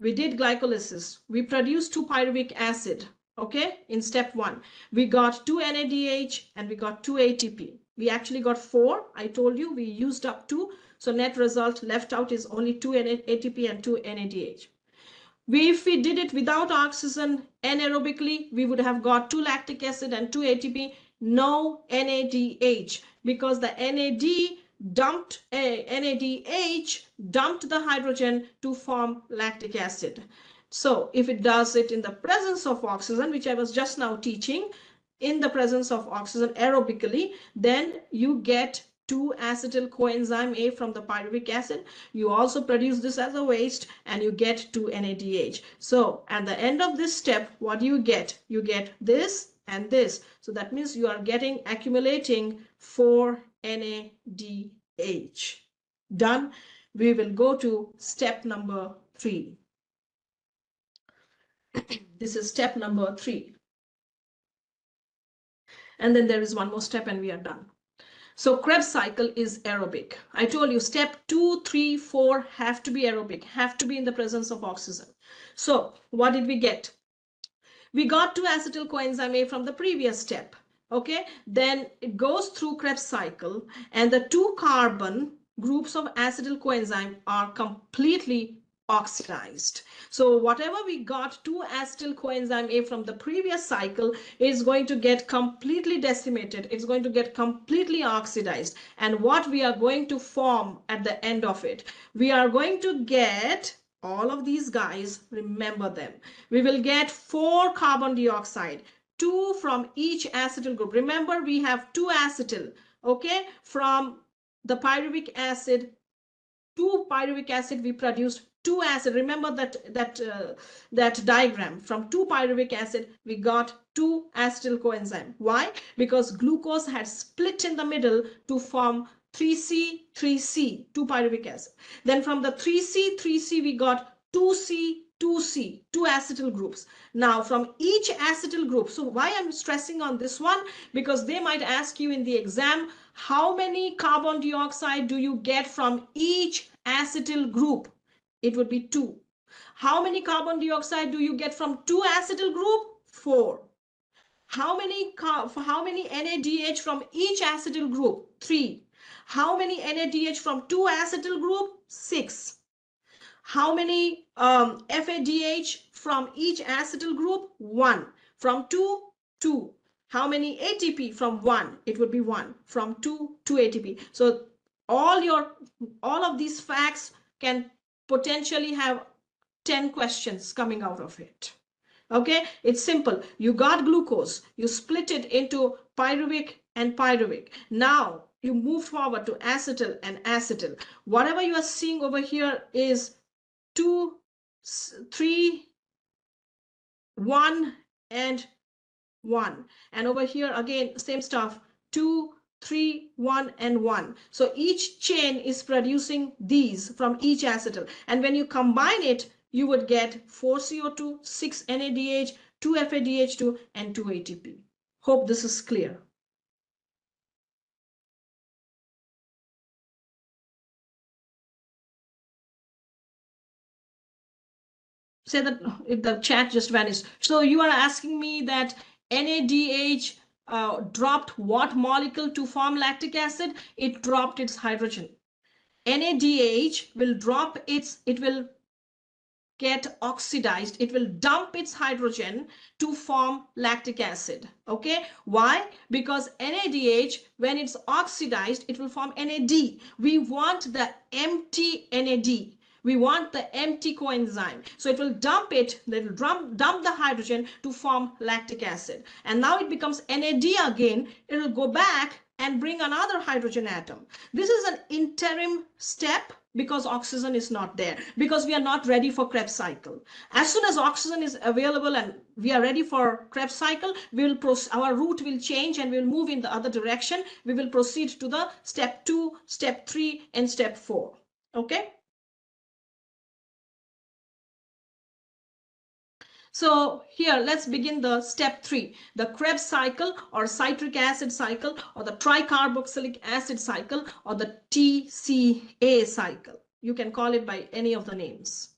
we did glycolysis, we produced 2 pyruvic acid. Okay, in step 1 we got 2 NADH and we got 2 ATP. We actually got 4. I told you we used up 2, so net result left out is only 2 ATP and 2 NADH. If we did it without oxygen anaerobically, we would have got 2 lactic acid and 2 ATP, no NADH, because the NADH dumped the hydrogen to form lactic acid. So if it does it in the presence of oxygen, which I was just now teaching, in the presence of oxygen aerobically, then you get 2-acetyl coenzyme A from the pyruvic acid. You also produce this as a waste and you get 2 NADH. So at the end of this step, what do you get? You get this and this. So that means you are getting accumulating 4 NADH. Done. We will go to step number 3. This is step number 3. And then there is one more step and we are done. So Krebs cycle is aerobic. I told you step 2, 3, 4 have to be aerobic, have to be in the presence of oxygen. So what did we get? We got 2-acetyl coenzyme A from the previous step. Okay, then it goes through Krebs cycle and the 2 carbon groups of acetyl coenzyme are completely oxidized. So whatever we got 2-acetyl coenzyme A from the previous cycle is going to get completely decimated. It's going to get completely oxidized. And what we are going to form at the end of it, we are going to get all of these guys, remember them. We will get 4 carbon dioxide, 2 from each acetyl group. Remember, we have 2 acetyl, okay? From the pyruvic acid, 2 pyruvic acid, we produced 2 acid. Remember that diagram. From 2 pyruvic acid, we got 2 acetyl coenzyme. Why? Because glucose had split in the middle to form 3C, 3C, 2 pyruvic acid. Then from the 3C, 3C, we got 2C, 2C, 2 acetyl groups. Now from each acetyl group, so why I'm stressing on this one? Because they might ask you in the exam, how many carbon dioxide do you get from each acetyl group? It would be 2. How many carbon dioxide do you get from 2 acetyl group? 4. How many NADH from each acetyl group? 3. How many NADH from 2 acetyl group? 6. How many FADH from each acetyl group? 1. From 2, 2. How many ATP from 1? It would be 1. From 2 ATP. So all of these facts can potentially have 10 questions coming out of it. Okay, it's simple. You got glucose, you split it into pyruvic and pyruvic. Now you move forward to acetyl and acetyl. Whatever you are seeing over here is 2, 3, 1, and 1. And over here again, same stuff, 2, 3, 1, and 1. So each chain is producing these from each acetyl. And when you combine it, you would get 4 CO2, 6 NADH, 2 FADH2, and 2 ATP. Hope this is clear. Say that if the chat just vanished. So you are asking me that NADH dropped what molecule to form lactic acid? It dropped its hydrogen. NADH will drop it will get oxidized. It will dump its hydrogen to form lactic acid. Okay, why? Because NADH, when it's oxidized, it will form NAD. We want the empty NAD. We want the empty coenzyme. So it will dump the hydrogen to form lactic acid. And now it becomes NAD again. It will go back and bring another hydrogen atom. This is an interim step because oxygen is not there, because we are not ready for Krebs cycle. As soon as oxygen is available and we are ready for Krebs cycle, our route will change and we will move in the other direction. We will proceed to the step 2, step 3, and step 4. Okay. So here, let's begin the step 3, the Krebs cycle or citric acid cycle or the tricarboxylic acid cycle or the TCA cycle. You can call it by any of the names.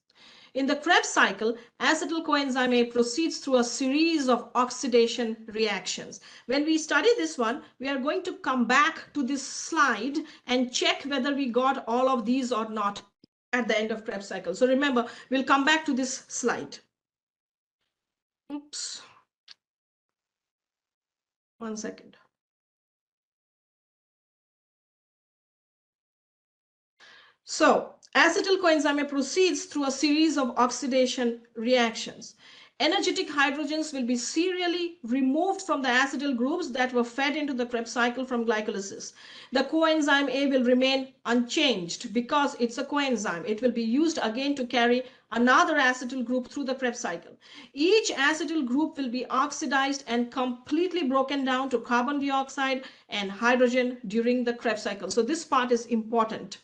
In the Krebs cycle, acetyl coenzyme A proceeds through a series of oxidation reactions. When we study this one, we are going to come back to this slide and check whether we got all of these or not at the end of Krebs cycle. So remember, we'll come back to this slide. Oops. 1 second. So, acetyl coenzyme proceeds through a series of oxidation reactions. Energetic hydrogens will be serially removed from the acetyl groups that were fed into the Krebs cycle from glycolysis. The coenzyme A will remain unchanged because it's a coenzyme. It will be used again to carry another acetyl group through the Krebs cycle. Each acetyl group will be oxidized and completely broken down to carbon dioxide and hydrogen during the Krebs cycle. So this part is important.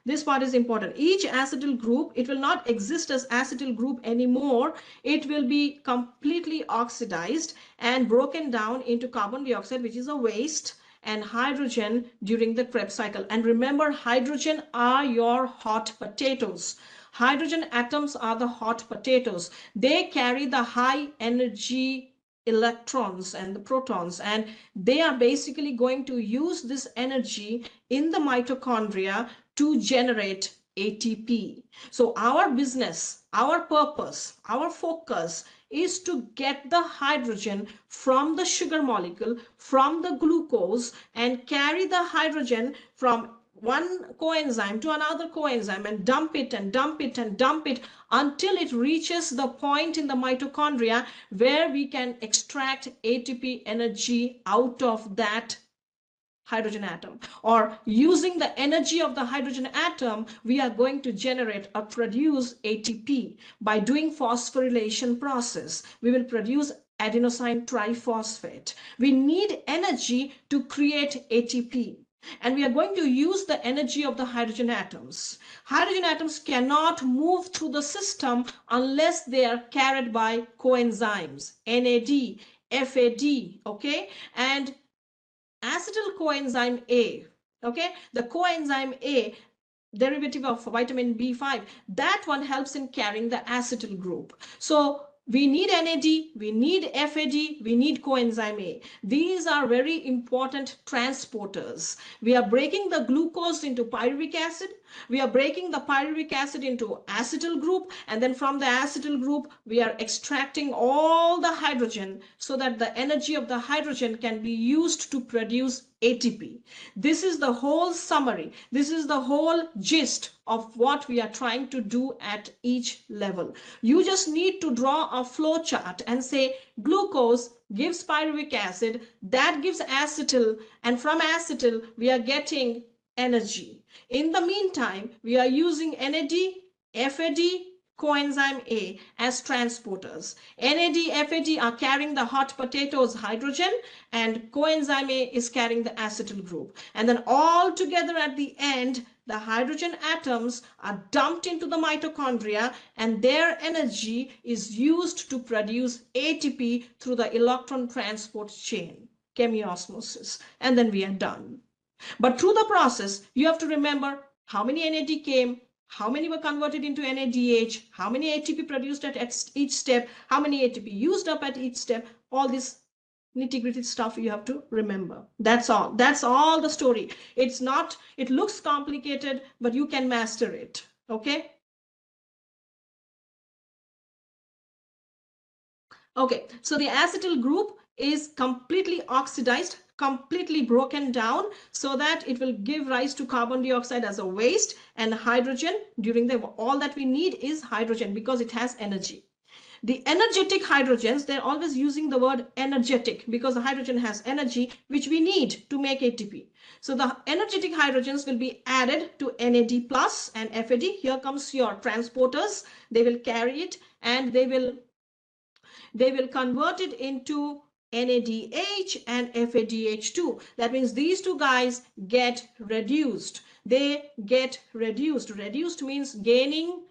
This part is important. Each acetyl group, it will not exist as acetyl group anymore. It will be completely oxidized and broken down into carbon dioxide, which is a waste, and hydrogen during the Krebs cycle. And remember, hydrogen are your hot potatoes. Hydrogen atoms are the hot potatoes. They carry the high energy electrons and the protons, and they are basically going to use this energy in the mitochondria to generate ATP. So our business, our purpose, our focus is to get the hydrogen from the sugar molecule, from the glucose, and carry the hydrogen from one coenzyme to another coenzyme and dump it and dump it and dump it until it reaches the point in the mitochondria where we can extract ATP energy out of that hydrogen atom. Or using the energy of the hydrogen atom, we are going to generate or produce ATP. By doing phosphorylation process, we will produce adenosine triphosphate. We need energy to create ATP. And we are going to use the energy of the hydrogen atoms. Hydrogen atoms cannot move through the system unless they are carried by coenzymes, NAD, FAD, okay? And acetyl coenzyme A, okay? The coenzyme A, derivative of vitamin B5, that one helps in carrying the acetyl group. So we need NAD, we need FAD, we need coenzyme A. These are very important transporters. We are breaking the glucose into pyruvic acid. We are breaking the pyruvic acid into acetyl group, and then from the acetyl group, we are extracting all the hydrogen so that the energy of the hydrogen can be used to produce ATP. This is the whole summary. This is the whole gist of what we are trying to do at each level. You just need to draw a flow chart and say glucose gives pyruvic acid, that gives acetyl, and from acetyl we are getting energy. In the meantime, we are using NAD, FAD, coenzyme A as transporters. NAD, FAD are carrying the hot potatoes hydrogen, and coenzyme A is carrying the acetyl group. And then all together at the end, the hydrogen atoms are dumped into the mitochondria, and their energy is used to produce ATP through the electron transport chain, chemiosmosis, and then we are done. But through the process, you have to remember how many NAD came, how many were converted into NADH, how many ATP produced at each step, how many ATP used up at each step. All this nitty-gritty stuff you have to remember. That's all. That's all the story. It's not, it looks complicated, but you can master it. Okay. Okay, so the acetyl group is completely oxidized, completely broken down, so that it will give rise to carbon dioxide as a waste, and hydrogen during the, all that we need is hydrogen because it has energy. The energetic hydrogens, they're always using the word energetic because the hydrogen has energy which we need to make ATP. So the energetic hydrogens will be added to NAD plus and FAD. Here comes your transporters. They will carry it and they will convert it into NADH and FADH2. That means these two guys get reduced. They get reduced. Reduced means gaining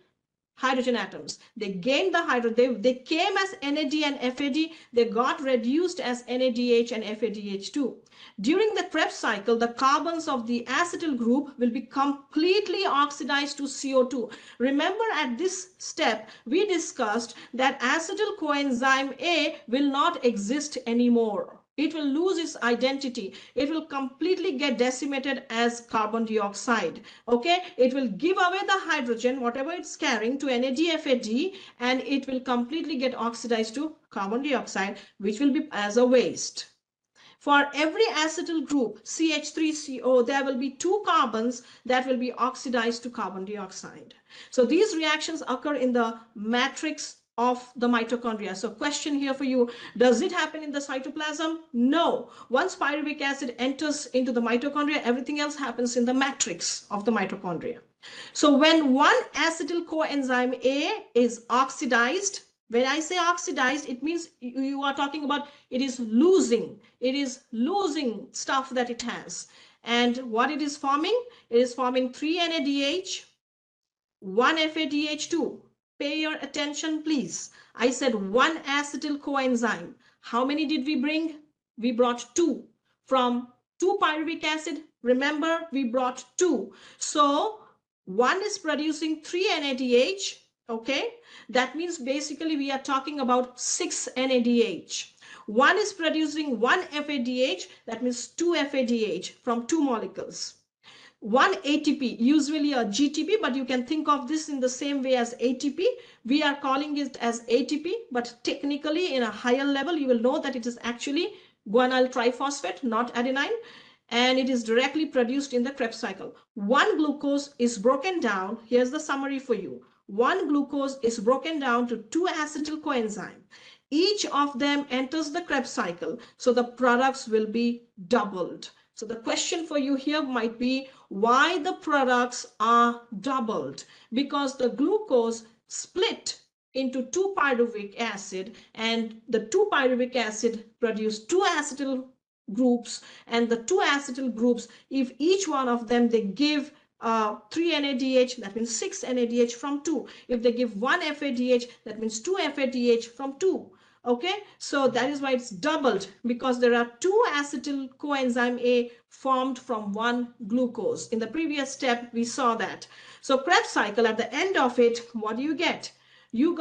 hydrogen atoms. They gained the hydrogen. They came as NAD and FAD. They got reduced as NADH and FADH2. During the Krebs cycle, the carbons of the acetyl group will be completely oxidized to CO2. Remember, at this step, we discussed that acetyl coenzyme A will not exist anymore. It will lose its identity. It will completely get decimated as carbon dioxide. Okay, it will give away the hydrogen, whatever it's carrying, to NADFAD, and it will completely get oxidized to carbon dioxide, which will be as a waste. For every acetyl group, CH3CO, there will be 2 carbons that will be oxidized to carbon dioxide. So these reactions occur in the matrix of the mitochondria. So question here for you, does it happen in the cytoplasm? No. Once pyruvic acid enters into the mitochondria, everything else happens in the matrix of the mitochondria. So when one acetyl coenzyme A is oxidized, when I say oxidized, it means you are talking about it is losing stuff that it has. And what it is forming? It is forming 3 NADH, 1 FADH2. Pay your attention, please. I said 1 acetyl coenzyme. How many did we bring? We brought 2. From 2 pyruvic acid, remember, we brought 2. So 1 is producing 3 NADH. Okay, that means basically we are talking about 6 NADH. 1 is producing 1 FADH, that means 2 FADH from 2 molecules. 1 ATP, usually a GTP, but you can think of this in the same way as ATP. We are calling it as ATP, but technically in a higher level, you will know that it is actually guanyl triphosphate, not adenine, and it is directly produced in the Krebs cycle. 1 glucose is broken down. Here's the summary for you. 1 glucose is broken down to 2 acetyl coenzyme. Each of them enters the Krebs cycle, so the products will be doubled. So the question for you here might be why the products are doubled? Because the glucose split into 2 pyruvic acid, and the 2 pyruvic acid produce 2 acetyl groups, and the 2 acetyl groups, if each one of them they give 3 NADH, that means 6 NADH from 2. If they give 1 FADH, that means 2 FADH from 2. Okay, so that is why it's doubled, because there are 2 acetyl coenzyme A formed from 1 glucose. In the previous step, we saw that. So Krebs cycle, at the end of it, what do you get? You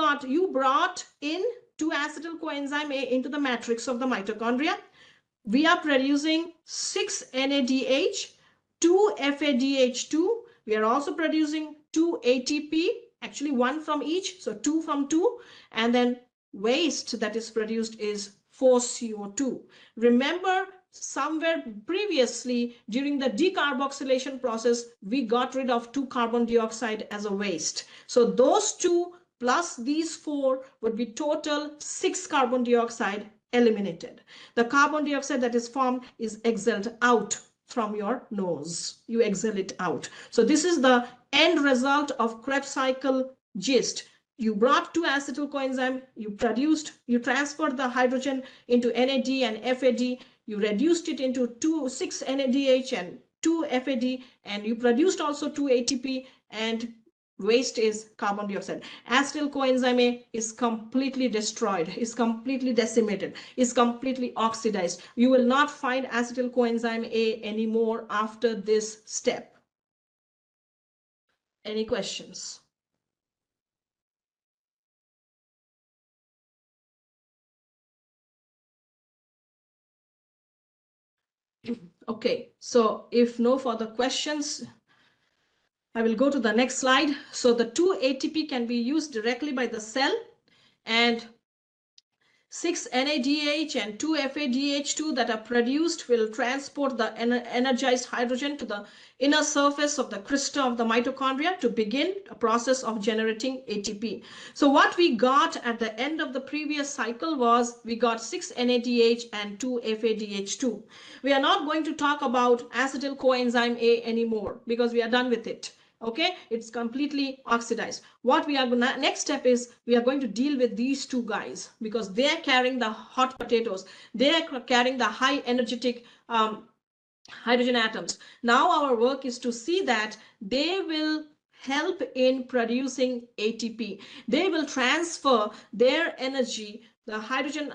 brought in 2 acetyl coenzyme A into the matrix of the mitochondria. We are producing 6 NADH, 2 FADH2. We are also producing 2 ATP, actually 1 from each, so 2 from 2, and then waste that is produced is 4 CO2. Remember, somewhere previously during the decarboxylation process, we got rid of 2 carbon dioxide as a waste. So those 2 plus these 4 would be total 6 carbon dioxide eliminated. The carbon dioxide that is formed is exhaled out from your nose. You exhale it out. So this is the end result of Krebs cycle gist. You brought 2 acetyl coenzyme, you transferred the hydrogen into NAD and FAD, you reduced it into 6 NADH and 2 FAD, and you produced also 2 ATP, and waste is carbon dioxide. Acetyl coenzyme A is completely destroyed, is completely decimated, is completely oxidized. You will not find acetyl coenzyme A anymore after this step. Any questions? Okay, so if no further questions, I will go to the next slide. So the 2 ATP can be used directly by the cell, and 6 NADH and 2 FADH2 that are produced will transport the energized hydrogen to the inner surface of the crystal of the mitochondria to begin a process of generating ATP. So what we got at the end of the previous cycle was we got 6 NADH and 2 FADH2. We are not going to talk about acetyl coenzyme A anymore because we are done with it. Okay, it's completely oxidized. What we are gonna, next step is we are going to deal with these two guys because they are carrying the hot potatoes. They are carrying the high energetic hydrogen atoms. Now our work is to see that they will help in producing ATP. They will transfer their energy, the hydrogen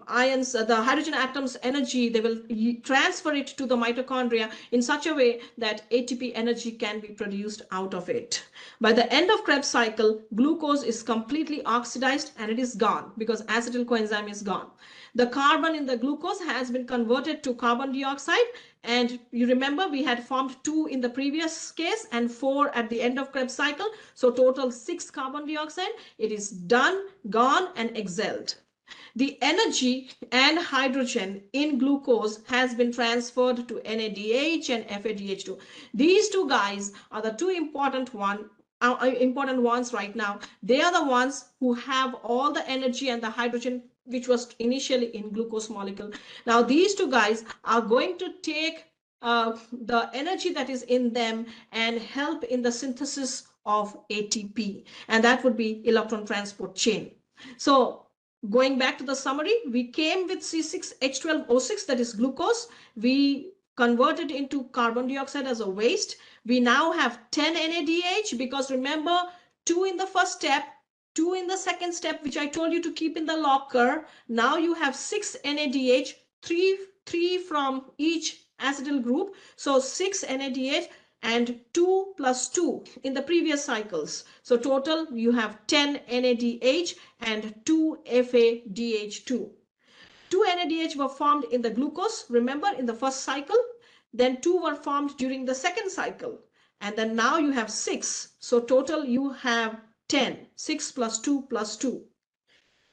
ions, the hydrogen atoms energy, they will transfer it to the mitochondria in such a way that ATP energy can be produced out of it. By the end of Krebs cycle, glucose is completely oxidized and it is gone because acetyl coenzyme is gone. The carbon in the glucose has been converted to carbon dioxide, and you remember we had formed 2 in the previous case and 4 at the end of Krebs cycle. So total 6 carbon dioxide. It is done, gone, and exhaled. The energy and hydrogen in glucose has been transferred to NADH and FADH2. These two guys are the two important ones right now. They are the ones who have all the energy and the hydrogen which was initially in glucose molecule. Now these two guys are going to take the energy that is in them and help in the synthesis of ATP, and that would be electron transport chain. So going back to the summary, we came with C6H12O6, that is glucose. We converted into carbon dioxide as a waste. We now have 10 NADH because remember, 2 in the first step, 2 in the second step, which I told you to keep in the locker. Now you have 6 NADH, 3 from each acetyl group. So 6 NADH and 2 plus 2 in the previous cycles. So total you have 10 NADH and 2 FADH2. 2 NADH were formed in the glucose, remember, in the first cycle. Then 2 were formed during the second cycle. And then now you have 6. So total you have 10. 6 plus 2 plus 2.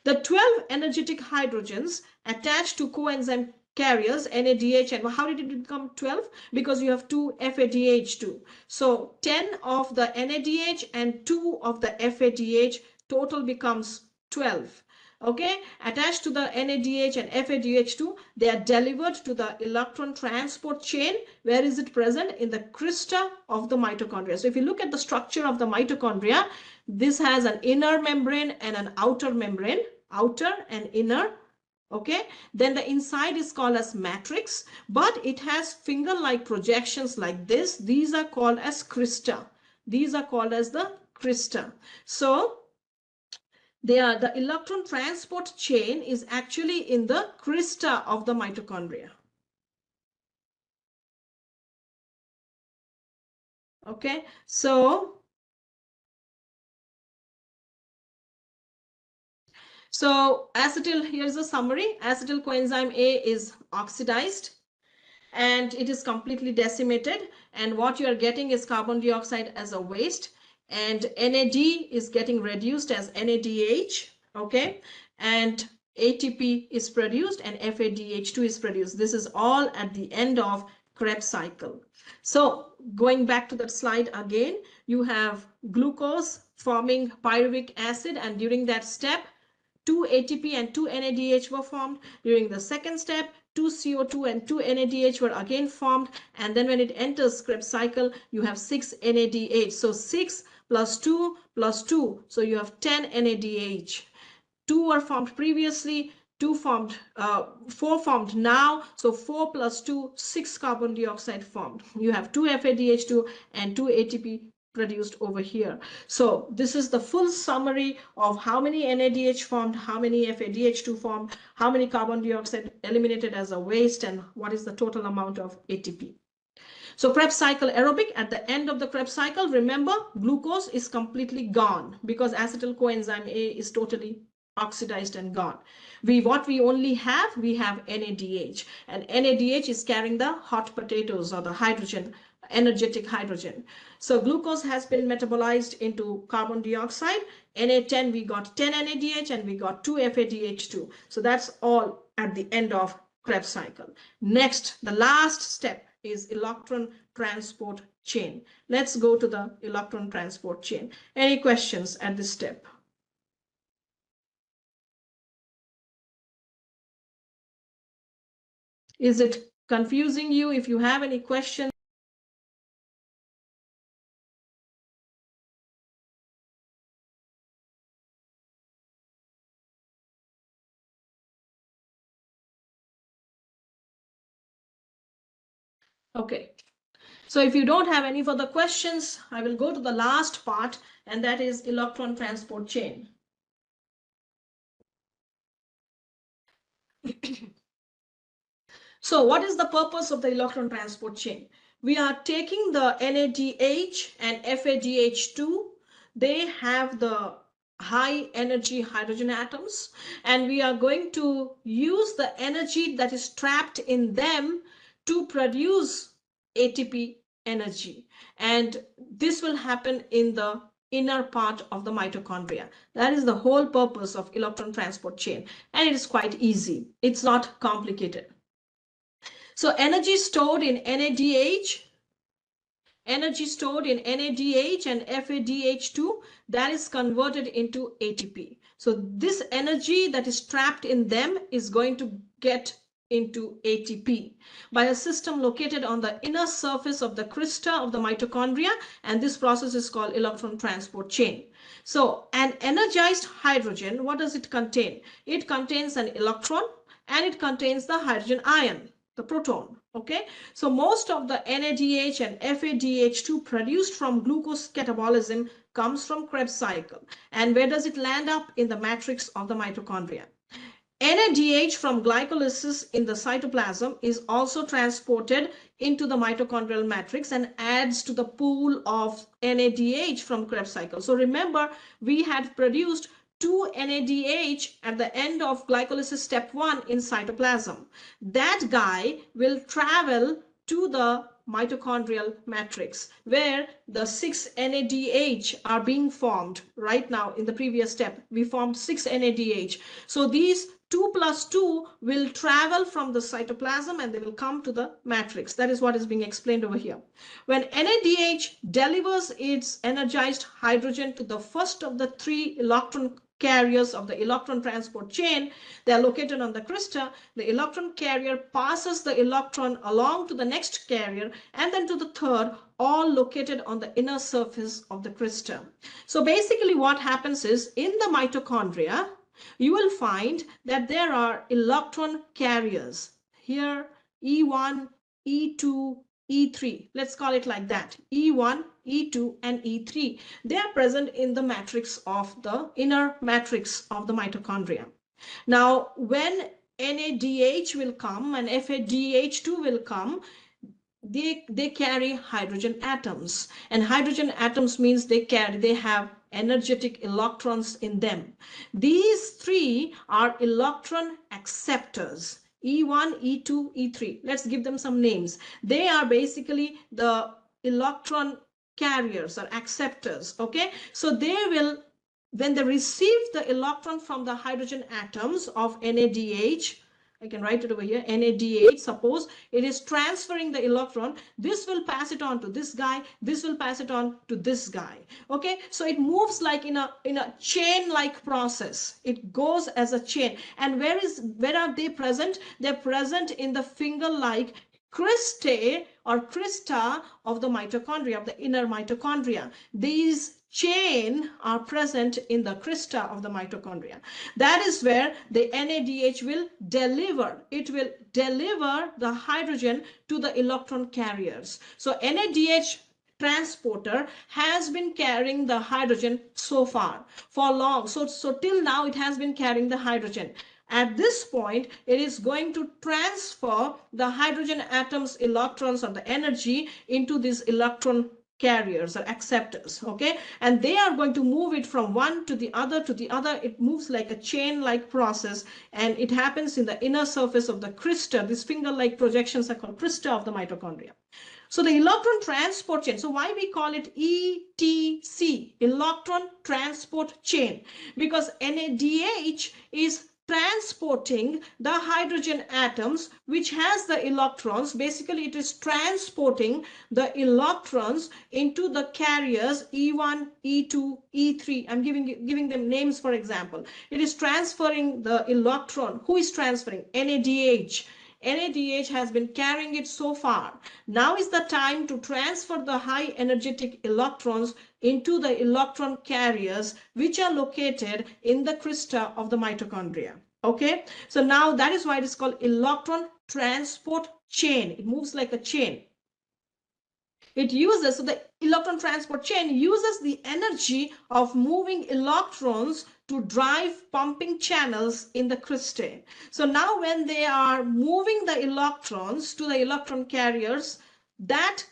The 12 energetic hydrogens attached to coenzyme carriers, NADH, and how did it become 12? Because you have 2 FADH2. So 10 of the NADH and 2 of the FADH, total becomes 12. Okay, attached to the NADH and FADH2, they are delivered to the electron transport chain. Where is it present? In the crystal of the mitochondria. So if you look at the structure of the mitochondria, this has an inner membrane and an outer membrane, outer and inner. Okay, then the inside is called as matrix, but it has finger-like projections like this. These are called as crista. These are called as the crista. So the electron transport chain is actually in the crista of the mitochondria. Okay, so acetyl, here's a summary. Acetyl coenzyme A is oxidized and it is completely decimated, and what you are getting is carbon dioxide as a waste, and NAD is getting reduced as NADH, okay, and ATP is produced and FADH2 is produced. This is all at the end of Krebs cycle. So going back to that slide again, you have glucose forming pyruvic acid, and during that step 2 ATP and 2 NADH were formed. During the second step, 2 CO2 and 2 NADH were again formed, and then when it enters Krebs cycle, you have 6 NADH. So 6 plus 2 plus 2, so you have 10 NADH. 2 were formed previously, 4 formed now, so 4 plus 2, 6 carbon dioxide formed. You have 2 FADH2 and 2 ATP produced over here. So this is the full summary of how many NADH formed, how many FADH2 formed, how many carbon dioxide eliminated as a waste, and what is the total amount of ATP. So Krebs cycle aerobic, at the end of the Krebs cycle, remember, glucose is completely gone because acetyl coenzyme A is totally oxidized and gone. What we only have, we have NADH, and NADH is carrying the hot potatoes or the hydrogen, energetic hydrogen. So glucose has been metabolized into carbon dioxide. Na10, we got 10 NADH and we got 2 FADH2. So that's all at the end of Krebs cycle. Next, the last step is electron transport chain. Let's go to the electron transport chain. Any questions at this step? Is it confusing you? If you have any questions, okay. So if you don't have any further questions, I will go to the last part, and that is electron transport chain. So what is the purpose of the electron transport chain? We are taking the NADH and FADH2. They have the high energy hydrogen atoms, and we are going to use the energy that is trapped in them to produce ATP energy. And this will happen in the inner part of the mitochondria. That is the whole purpose of electron transport chain. And it is quite easy. It's not complicated. So energy stored in NADH and FADH2, that is converted into ATP. So this energy that is trapped in them is going to get into ATP by a system located on the inner surface of the crista of the mitochondria, and this process is called electron transport chain. So an energized hydrogen, what does it contain? It contains an electron and it contains the hydrogen ion, the proton. Okay, so most of the NADH and FADH2 produced from glucose catabolism comes from Krebs cycle. And where does it land up? In the matrix of the mitochondria. NADH from glycolysis in the cytoplasm is also transported into the mitochondrial matrix and adds to the pool of NADH from Krebs cycle. So remember, we had produced 2 NADH at the end of glycolysis step 1 in cytoplasm. That guy will travel to the mitochondrial matrix where the 6 NADH are being formed. Right now in the previous step, we formed 6 NADH. So these 2 plus 2 will travel from the cytoplasm and they will come to the matrix. That is what is being explained over here. When NADH delivers its energized hydrogen to the first of the 3 electron carriers of the electron transport chain, they are located on the crista. The electron carrier passes the electron along to the next carrier and then to the third, all located on the inner surface of the crista. So basically what happens is, in the mitochondria, you will find that there are electron carriers here, E1, E2, E3. Let's call it like that. E1, E2, and E3. They are present in the matrix of the inner matrix of the mitochondria. Now, when NADH will come and FADH2 will come, they carry hydrogen atoms, and hydrogen atoms means they have energetic electrons in them. These 3 are electron acceptors. E1, E2, E3. Let's give them some names. They are basically the electron carriers or acceptors. Okay, so they will, when they receive the electron from the hydrogen atoms of NADH, I can write it over here, NADH, suppose it is transferring the electron, this will pass it on to this guy, this will pass it on to this guy. Okay, so it moves like in a chain like process. It goes as a chain. And where are they present? They're present in the finger like cristae or crista of the mitochondria, of the inner mitochondria. These chain are present in the crista of the mitochondria. That is where the NADH will deliver. It will deliver the hydrogen to the electron carriers. So NADH transporter has been carrying the hydrogen so far, for long. So till now it has been carrying the hydrogen. At this point, it is going to transfer the hydrogen atoms, electrons, or the energy into this electron carriers or acceptors, okay, and they are going to move it from one to the other to the other. It moves like a chain like process, and it happens in the inner surface of the crystal. These finger like projections are called crystal of the mitochondria. So the electron transport chain, so why we call it ETC, electron transport chain, because NADH is transporting the hydrogen atoms which has the electrons. Basically it is transporting the electrons into the carriers E1, E2, E3. I'm giving them names. For example, it is transferring the electron. Who is transferring? NADH. NADH has been carrying it so far. Now is the time to transfer the high energetic electrons into the electron carriers which are located in the crystal of the mitochondria. Okay, so now that is why it is called electron transport chain. It moves like a chain. It uses, so the electron transport chain uses the energy of moving electrons to drive pumping channels in the crystal. So now when they are moving the electrons to the electron carriers, that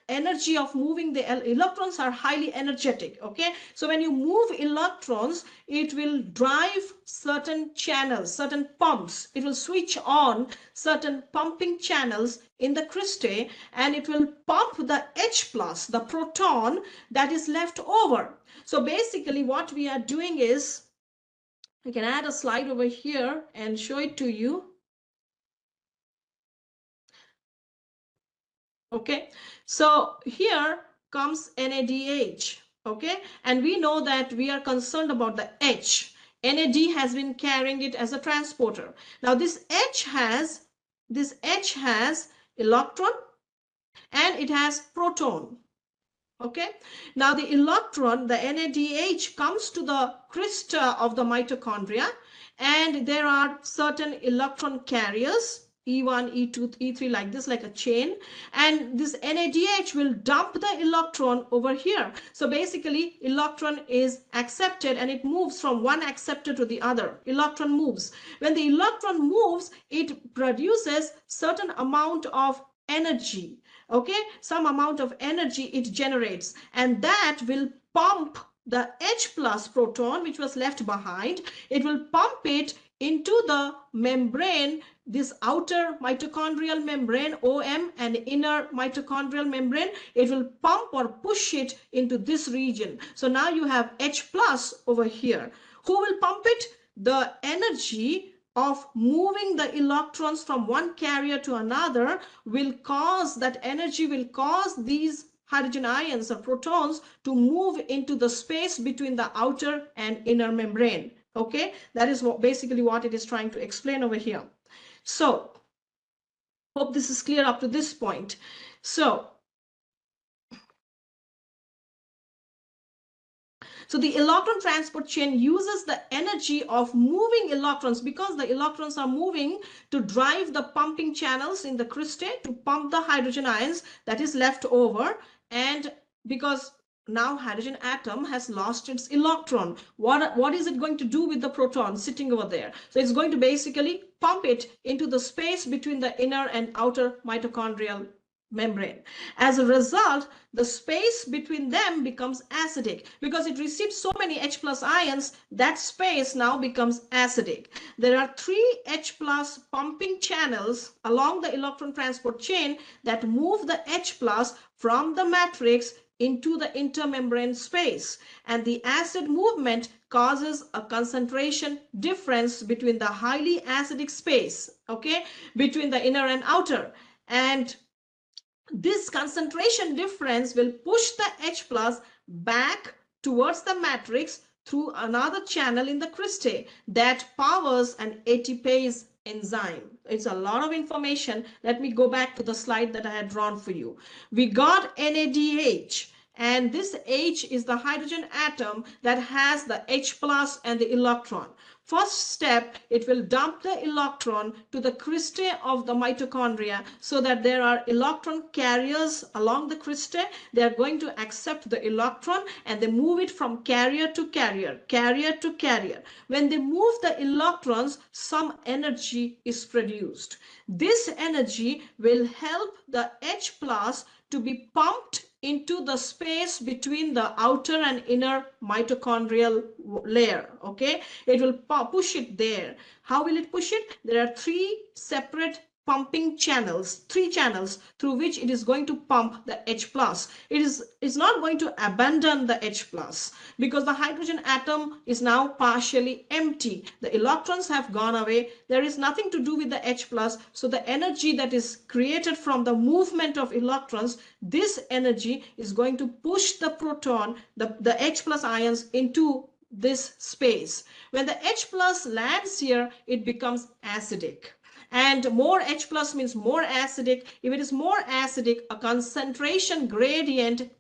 energy of moving the electrons are highly energetic. Okay, so when you move electrons, it will drive certain channels, certain pumps. It will switch on certain pumping channels in the crystal, and it will pump the H plus, the proton that is left over. So basically what we are doing is, I can add a slide over here and show it to you. Okay, so here comes NADH. Okay, and we know that we are concerned about the H. NAD has been carrying it as a transporter. Now this H has electron and it has proton. Okay, now the electron, the NADH, comes to the crystal of the mitochondria, and there are certain electron carriers, E1, E2, E3, like this, like a chain, and this NADH will dump the electron over here. So basically electron is accepted and it moves from one acceptor to the other. Electron moves. When the electron moves, it produces certain amount of energy. Okay, some amount of energy it generates, and that will pump the H plus proton which was left behind. It will pump it into the membrane, this outer mitochondrial membrane OM and inner mitochondrial membrane. It will pump or push it into this region. So now you have H plus over here. Who will pump it? The energy of moving the electrons from one carrier to another will cause, that energy will cause these hydrogen ions or protons to move into the space between the outer and inner membrane. Okay, that is basically what it is trying to explain over here. So hope this is clear up to this point. So the electron transport chain uses the energy of moving electrons, because the electrons are moving, to drive the pumping channels in the crystal to pump the hydrogen ions that is left over. And because now hydrogen atom has lost its electron, what is it going to do with the proton sitting over there? So it's going to basically pump it into the space between the inner and outer mitochondrial membrane. As a result, the space between them becomes acidic. Because it receives so many H plus ions, that space now becomes acidic. There are 3 H plus pumping channels along the electron transport chain that move the H plus from the matrix into the intermembrane space, and the acid movement causes a concentration difference between the highly acidic space, okay, between the inner and outer. And this concentration difference will push the H plus back towards the matrix through another channel in the crystal that powers an A&PII enzyme. It's a lot of information. Let me go back to the slide that I had drawn for you. We got NADH, and this H is the hydrogen atom that has the H plus and the electron. First step, it will dump the electron to the cristae of the mitochondria so that there are electron carriers along the cristae. They are going to accept the electron and they move it from carrier to carrier, carrier to carrier. When they move the electrons, some energy is produced. This energy will help the H plus to be pumped into the space between the outer and inner mitochondrial layer. Okay, it will push it there. How will it push it? There are three separate pumping channels, three channels through which it is going to pump the H plus. It's not going to abandon the H plus because the hydrogen atom is now partially empty. The electrons have gone away. There is nothing to do with the H plus. So the energy that is created from the movement of electrons, this energy is going to push the proton, the H plus ions into this space. When the H plus lands here, it becomes acidic. And more H plus means more acidic. If it is more acidic, a concentration gradient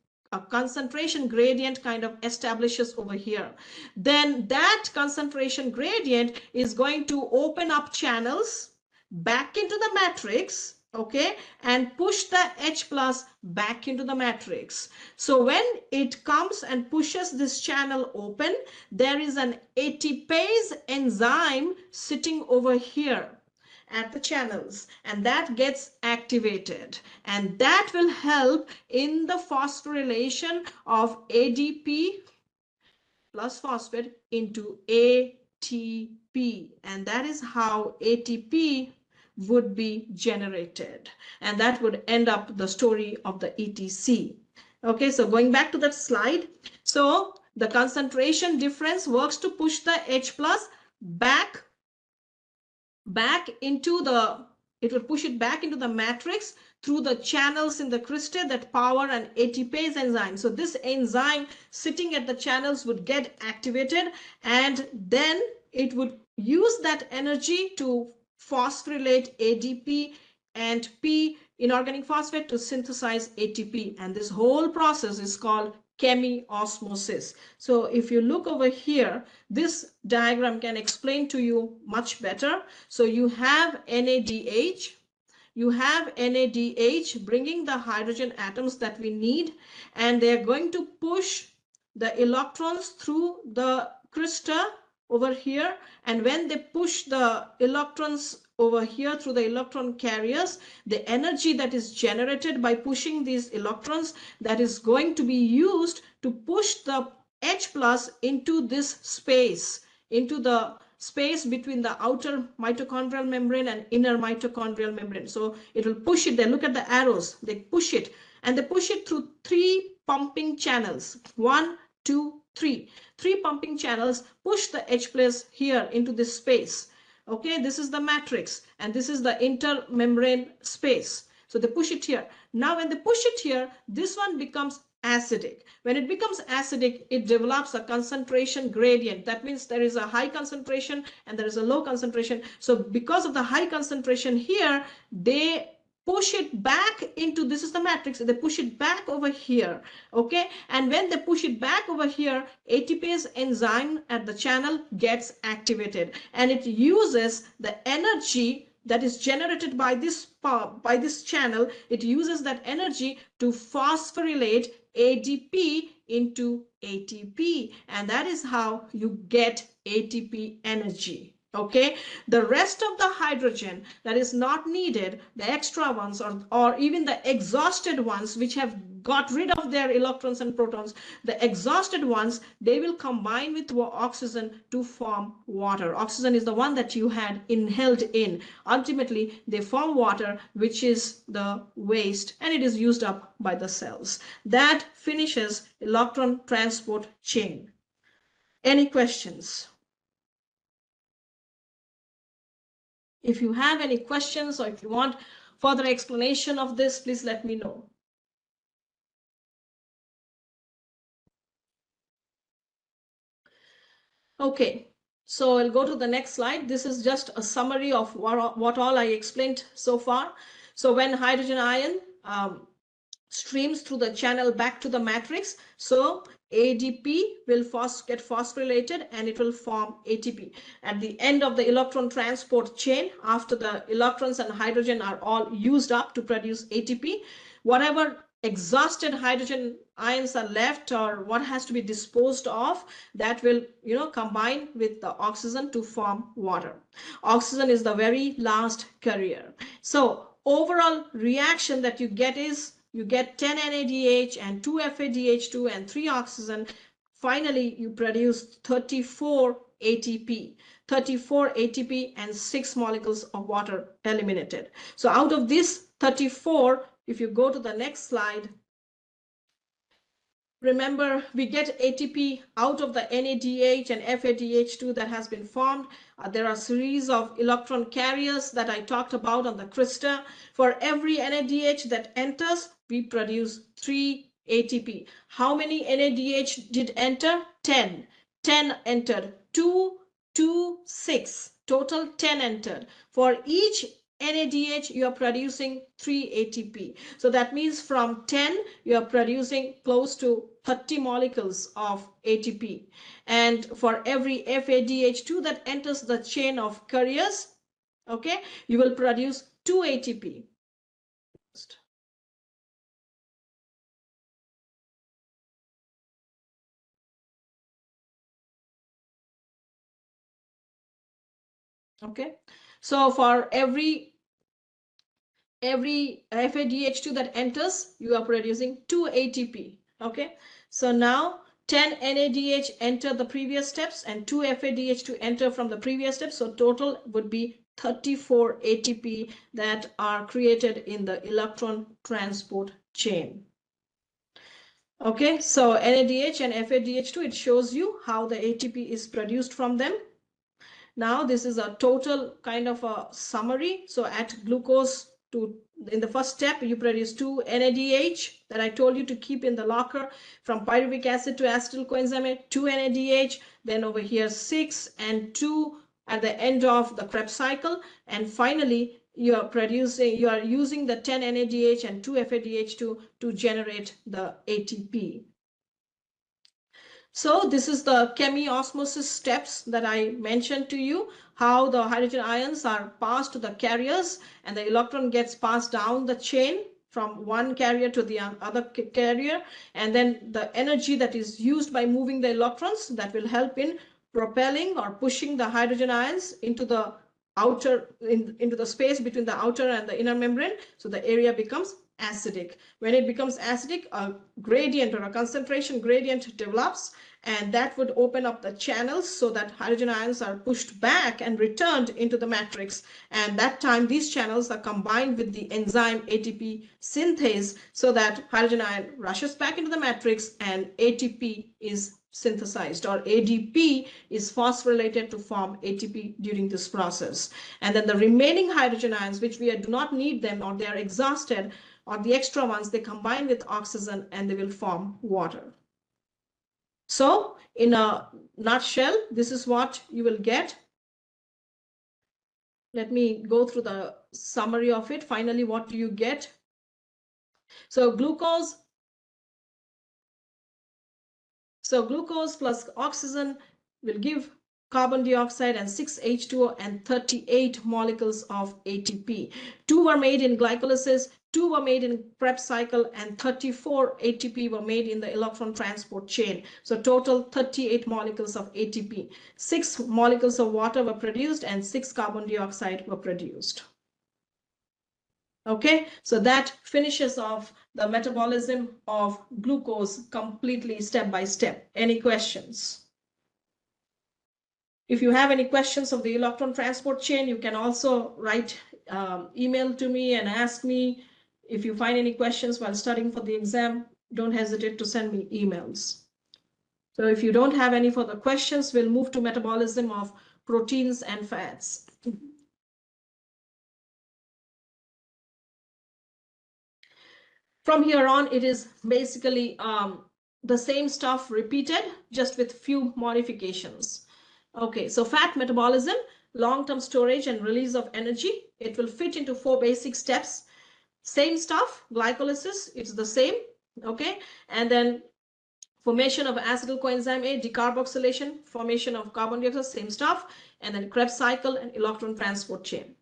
kind of establishes over here. Then that concentration gradient is going to open up channels back into the matrix, okay, and push the H plus back into the matrix. So when it comes and pushes this channel open, there is an A&PII enzyme sitting over here at the channels, and that gets activated, and that will help in the phosphorylation of ADP plus phosphate into ATP, and that is how ATP would be generated, and that would end up the story of the ETC. Okay, so going back to that slide, so the concentration difference works to push the H plus back into the, it will push it back into the matrix through the channels in the cristae that power an A&PII enzyme. So this enzyme sitting at the channels would get activated, and then it would use that energy to phosphorylate ADP and P, inorganic phosphate, to synthesize ATP. And this whole process is called chemiosmosis. So if you look over here, this diagram can explain to you much better. So you have NADH, bringing the hydrogen atoms that we need, and they're going to push the electrons through the crystal over here. And when they push the electrons over here through the electron carriers, the energy that is generated by pushing these electrons, that is going to be used to push the H plus into this space, into the space between the outer mitochondrial membrane and inner mitochondrial membrane. So it will push it there. Look at the arrows. They push it, and they push it through three pumping channels. 1, 2, 3. Three pumping channels push the H plus here into this space. Okay, this is the matrix, and this is the intermembrane space. So they push it here. Now when they push it here, this one becomes acidic. When it becomes acidic, it develops a concentration gradient. That means there is a high concentration and there is a low concentration. So because of the high concentration here, they push it back into, this is the matrix, they push it back over here. Okay, and when they push it back over here, ATPase enzyme at the channel gets activated, and it uses the energy that is generated by this channel. It uses that energy to phosphorylate ADP into ATP, and that is how you get ATP energy. Okay, the rest of the hydrogen that is not needed, the extra ones, or even the exhausted ones which have got rid of their electrons and protons, the exhausted ones, they will combine with oxygen to form water. Oxygen is the one that you had inhaled in. Ultimately, they form water, which is the waste, and it is used up by the cells. That finishes electron transport chain. Any questions? If you have any questions, or if you want further explanation of this, please let me know. Okay, so I'll go to the next slide. This is just a summary of what all I explained so far. So when hydrogen ion streams through the channel back to the matrix, so ADP will get phosphorylated and it will form ATP. At the end of the electron transport chain, after the electrons and hydrogen are all used up to produce ATP, whatever exhausted hydrogen ions are left or what has to be disposed of, that will combine with the oxygen to form water. Oxygen is the very last carrier. So overall reaction that you get is you get 10 NADH and 2 FADH2 and 3 oxygen. Finally, you produce 34 ATP. 34 ATP and 6 molecules of water eliminated. So out of this 34, if you go to the next slide, remember, we get ATP out of the NADH and FADH2 that has been formed. There are a series of electron carriers that I talked about on the crystal. For every NADH that enters, we produce 3 ATP. How many NADH did enter? 10. 10 entered. 2, 2, 6. Total 10 entered. For each NADH, you are producing 3 ATP. So that means from 10, you are producing close to 30 molecules of ATP. And for every FADH2 that enters the chain of carriers, okay, you will produce 2 ATP. Okay, so for every FADH2 that enters, you are producing 2 ATP. Okay, so now 10 NADH enter the previous steps and 2 FADH2 enter from the previous steps. So total would be 34 ATP that are created in the electron transport chain. Okay, so NADH and FADH2, it shows you how the ATP is produced from them. Now this is a total kind of a summary. So at glucose in the first step, you produce 2 NADH that I told you to keep in the locker. From pyruvic acid to acetyl coenzyme, 2 NADH. Then over here 6 and 2 at the end of the Krebs cycle. And finally, you are using the 10 NADH and 2 FADH2 to generate the ATP. So this is the chemiosmosis steps that I mentioned to you, how the hydrogen ions are passed to the carriers and the electron gets passed down the chain from one carrier to the other carrier. And then the energy that is used by moving the electrons that will help in propelling or pushing the hydrogen ions into the into the space between the outer and the inner membrane. So the area becomes acidic. When it becomes acidic, a gradient or a concentration gradient develops, and that would open up the channels so that hydrogen ions are pushed back and returned into the matrix. And that time, these channels are combined with the enzyme ATP synthase so that hydrogen ion rushes back into the matrix and ATP is synthesized, or ADP is phosphorylated to form ATP during this process. And then the remaining hydrogen ions, which we do not need them or they are exhausted, or the extra ones, they combine with oxygen and they will form water. So in a nutshell, this is what you will get. Let me go through the summary of it. Finally, what do you get? So glucose plus oxygen will give carbon dioxide and 6H2O and 38 molecules of ATP. 2 were made in glycolysis, 2 were made in Krebs cycle, and 34 ATP were made in the electron transport chain. So total 38 molecules of ATP. 6 molecules of water were produced and 6 carbon dioxide were produced. Okay, so that finishes off the metabolism of glucose completely step by step. Any questions? If you have any questions of the electron transport chain, you can also write email to me and ask me. If you find any questions while studying for the exam, don't hesitate to send me emails. So if you don't have any further questions, we'll move to metabolism of proteins and fats. From here on, it is basically the same stuff repeated, just with few modifications. Okay, so fat metabolism, long-term storage and release of energy. It will fit into 4 basic steps. Same stuff, glycolysis, it's the same, okay? And then Formation of acetyl coenzyme A, decarboxylation, formation of carbon dioxide, same stuff, and then Krebs cycle and electron transport chain.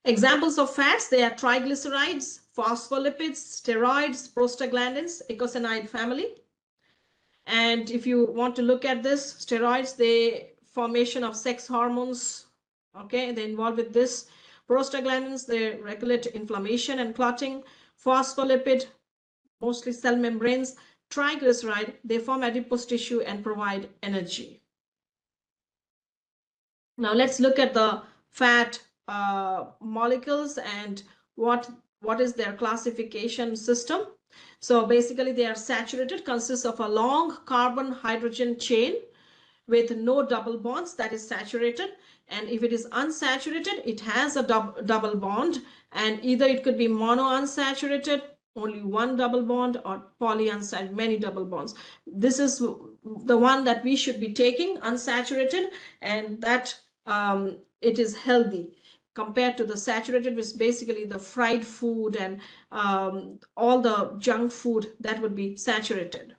Examples of fats, they are triglycerides, phospholipids, steroids, prostaglandins, eicosanoid family. And if you want to look at this, steroids, they formation of sex hormones, okay, they involved with this. Prostaglandins, they regulate inflammation and clotting. Phospholipid, mostly cell membranes. Triglyceride, they form adipose tissue and provide energy. Now let's look at the fat molecules and what is their classification system. So basically they are saturated, consists of a long carbon hydrogen chain with no double bonds, that is saturated. And if it is unsaturated, it has a double bond, and either it could be monounsaturated, only one double bond, or polyunsaturated, many double bonds. This is the one that we should be taking, unsaturated, and that it is healthy compared to the saturated, which is basically the fried food and all the junk food that would be saturated.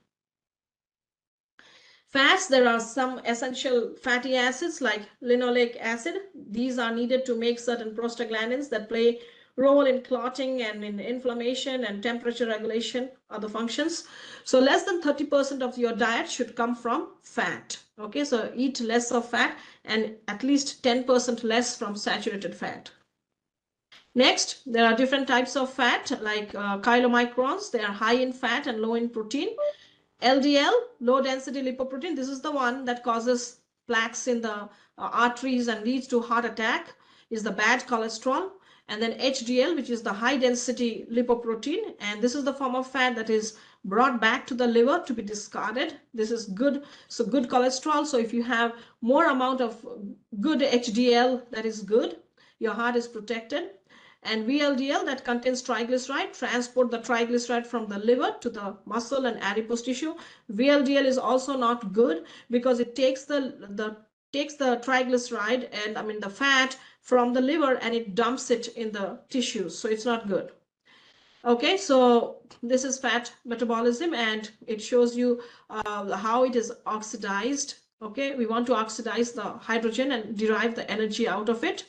Fats, there are some essential fatty acids like linoleic acid. These are needed to make certain prostaglandins that play role in clotting and in inflammation and temperature regulation, other functions. So less than 30% of your diet should come from fat. Okay, so eat less of fat and at least 10% less from saturated fat. Next, there are different types of fat like chylomicrons. They are high in fat and low in protein. LDL, low density lipoprotein, this is the one that causes plaques in the arteries and leads to heart attack, is the bad cholesterol. And then HDL, which is the high density lipoprotein, and this is the form of fat that is brought back to the liver to be discarded. This is good, so good cholesterol. So if you have more amount of good HDL, that is good, your heart is protected. And VLDL, that contains triglyceride, transport the triglyceride from the liver to the muscle and adipose tissue. VLDL is also not good because it takes the triglyceride and the fat from the liver and it dumps it in the tissues, so it's not good. Okay, so this is fat metabolism, and it shows you how it is oxidized. Okay, we want to oxidize the hydrogen and derive the energy out of it.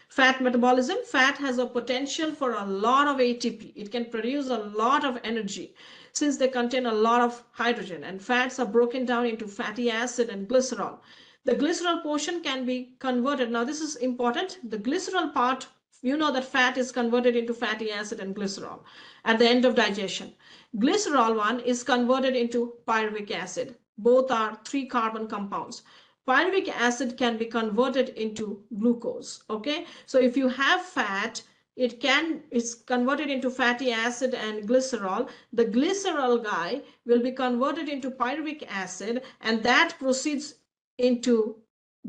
Fat metabolism, fat has a potential for a lot of ATP. It can produce a lot of energy since they contain a lot of hydrogen, and fats are broken down into fatty acid and glycerol. The glycerol portion can be converted. Now this is important. The glycerol part, you know that fat is converted into fatty acid and glycerol at the end of digestion. Glycerol one is converted into pyruvic acid. Both are 3 carbon compounds. Pyruvic acid can be converted into glucose. Okay, so if you have fat, it's converted into fatty acid and glycerol. The glycerol guy will be converted into pyruvic acid, and that proceeds into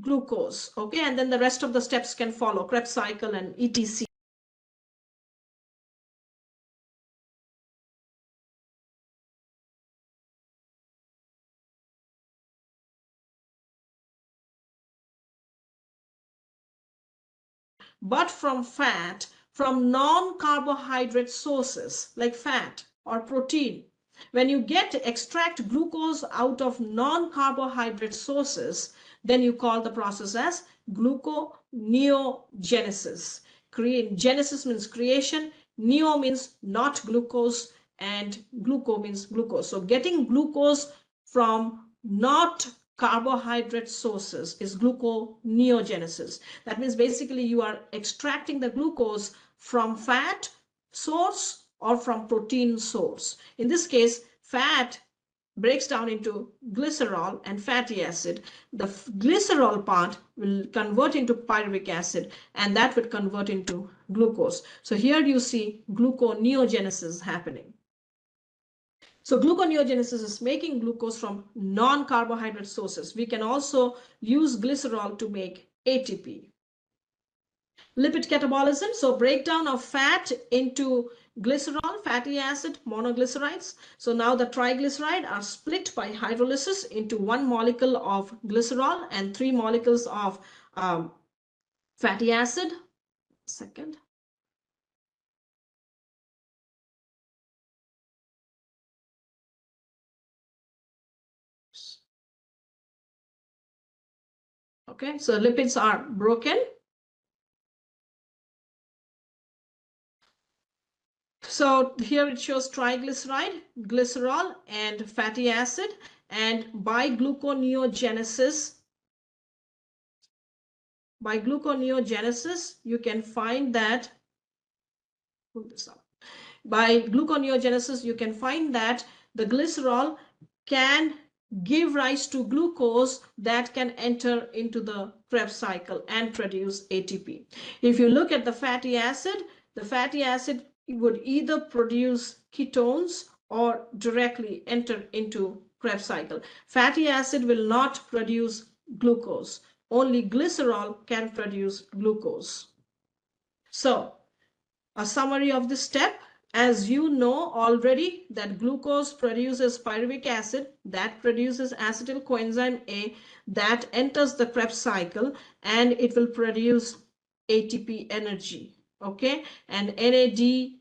glucose. Okay, and then the rest of the steps can follow, Krebs cycle and etc. But from fat, from non-carbohydrate sources like fat or protein. When you extract glucose out of non-carbohydrate sources, then you call the process as gluconeogenesis. Genesis means creation, neo means not glucose, and gluco means glucose. So getting glucose from not carbohydrate sources is gluconeogenesis. That means basically you are extracting the glucose from fat source or from protein source. In this case, fat breaks down into glycerol and fatty acid. The glycerol part will convert into pyruvic acid, and that would convert into glucose. So here you see gluconeogenesis happening. So gluconeogenesis is making glucose from non-carbohydrate sources. We can also use glycerol to make ATP. Lipid catabolism, so breakdown of fat into glycerol, fatty acid, monoglycerides. So now the triglyceride are split by hydrolysis into 1 molecule of glycerol and 3 molecules of fatty acid. Second. Okay, so lipids are broken. So here it shows triglyceride, glycerol, and fatty acid. And by gluconeogenesis, you can find that, pull this up. By gluconeogenesis, you can find that the glycerol can give rise to glucose that can enter into the Krebs cycle and produce ATP. If you look at the fatty acid would either produce ketones or directly enter into Krebs cycle. Fatty acid will not produce glucose. Only glycerol can produce glucose. So, a summary of this step: as you know already that glucose produces pyruvic acid, that produces acetyl coenzyme A, that enters the Krebs cycle, and it will produce ATP energy. Okay, and NAD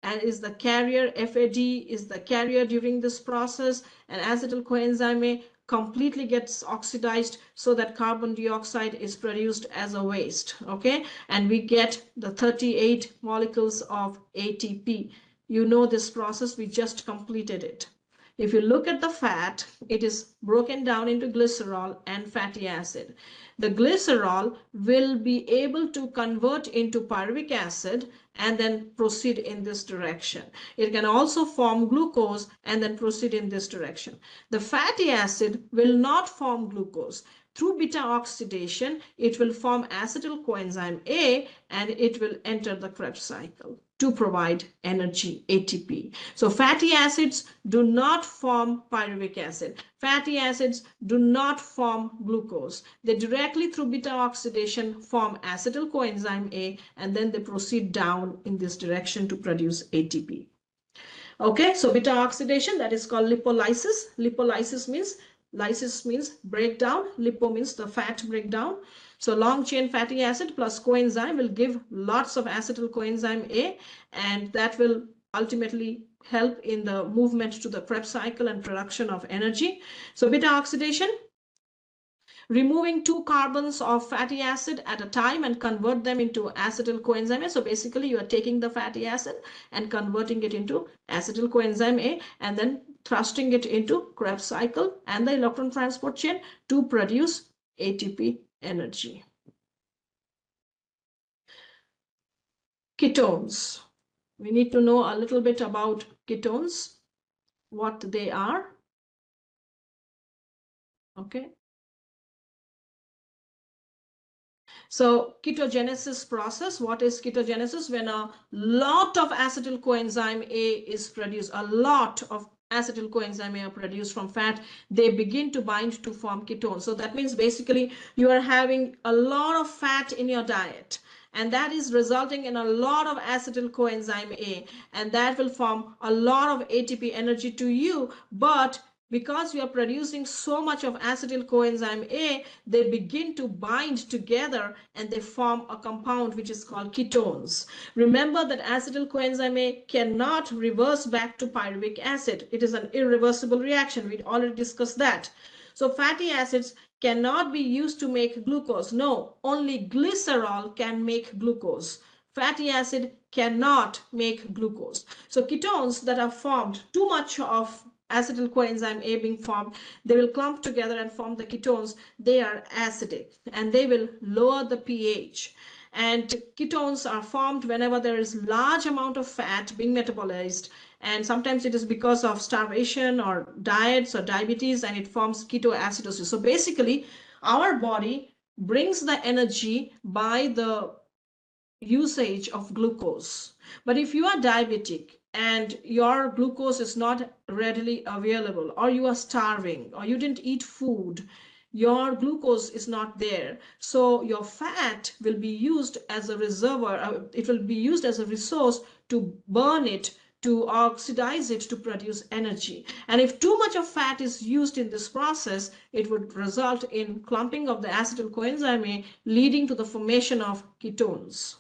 and is the carrier, FAD is the carrier during this process, and acetyl coenzyme A completely gets oxidized so that carbon dioxide is produced as a waste. Okay, and we get the 38 molecules of ATP. You know this process, we just completed it. If you look at the fat, it is broken down into glycerol and fatty acid. The glycerol will be able to convert into pyruvic acid and then proceed in this direction. It can also form glucose and then proceed in this direction. The fatty acid will not form glucose. Through beta oxidation, it will form acetyl coenzyme A and it will enter the Krebs cycle to provide energy, ATP. So fatty acids do not form pyruvic acid. Fatty acids do not form glucose. They directly through beta oxidation form acetyl coenzyme A and then they proceed down in this direction to produce ATP. Okay, so beta oxidation, that is called lipolysis. Lipolysis means, lysis means breakdown, lipo means the fat breakdown. So long chain fatty acid plus coenzyme will give lots of acetyl coenzyme A, and that will ultimately help in the movement to the Krebs cycle and production of energy. So beta oxidation, removing 2 carbons of fatty acid at a time and convert them into acetyl coenzyme A. So basically you are taking the fatty acid and converting it into acetyl coenzyme A and then thrusting it into Krebs cycle and the electron transport chain to produce ATP energy. Ketones. We need to know a little bit about ketones, what they are. Okay. So ketogenesis process, what is ketogenesis? When a lot of acetyl coenzyme A is produced, a lot of acetyl coenzyme A are produced from fat, they begin to bind to form ketones. So that means basically you are having a lot of fat in your diet, and that is resulting in a lot of acetyl coenzyme A, and that will form a lot of ATP energy to you. But because you are producing so much of acetyl coenzyme A, they begin to bind together and they form a compound which is called ketones. Remember that acetyl coenzyme A cannot reverse back to pyruvic acid. It is an irreversible reaction. We already discussed that. So fatty acids cannot be used to make glucose. No, only glycerol can make glucose. Fatty acid cannot make glucose. So ketones that are formed, too much of acetyl coenzyme A being formed, they will clump together and form the ketones. They are acidic and they will lower the pH. And ketones are formed whenever there is large amount of fat being metabolized, and sometimes it is because of starvation or diets or diabetes, and it forms ketoacidosis. So basically our body brings the energy by the usage of glucose. But if you are diabetic and your glucose is not readily available, or you are starving, or you didn't eat food, your glucose is not there. So your fat will be used as a reservoir, it will be used as a resource to burn it, to oxidize it, to produce energy. And if too much of fat is used in this process, it would result in clumping of the acetyl coenzyme A, leading to the formation of ketones.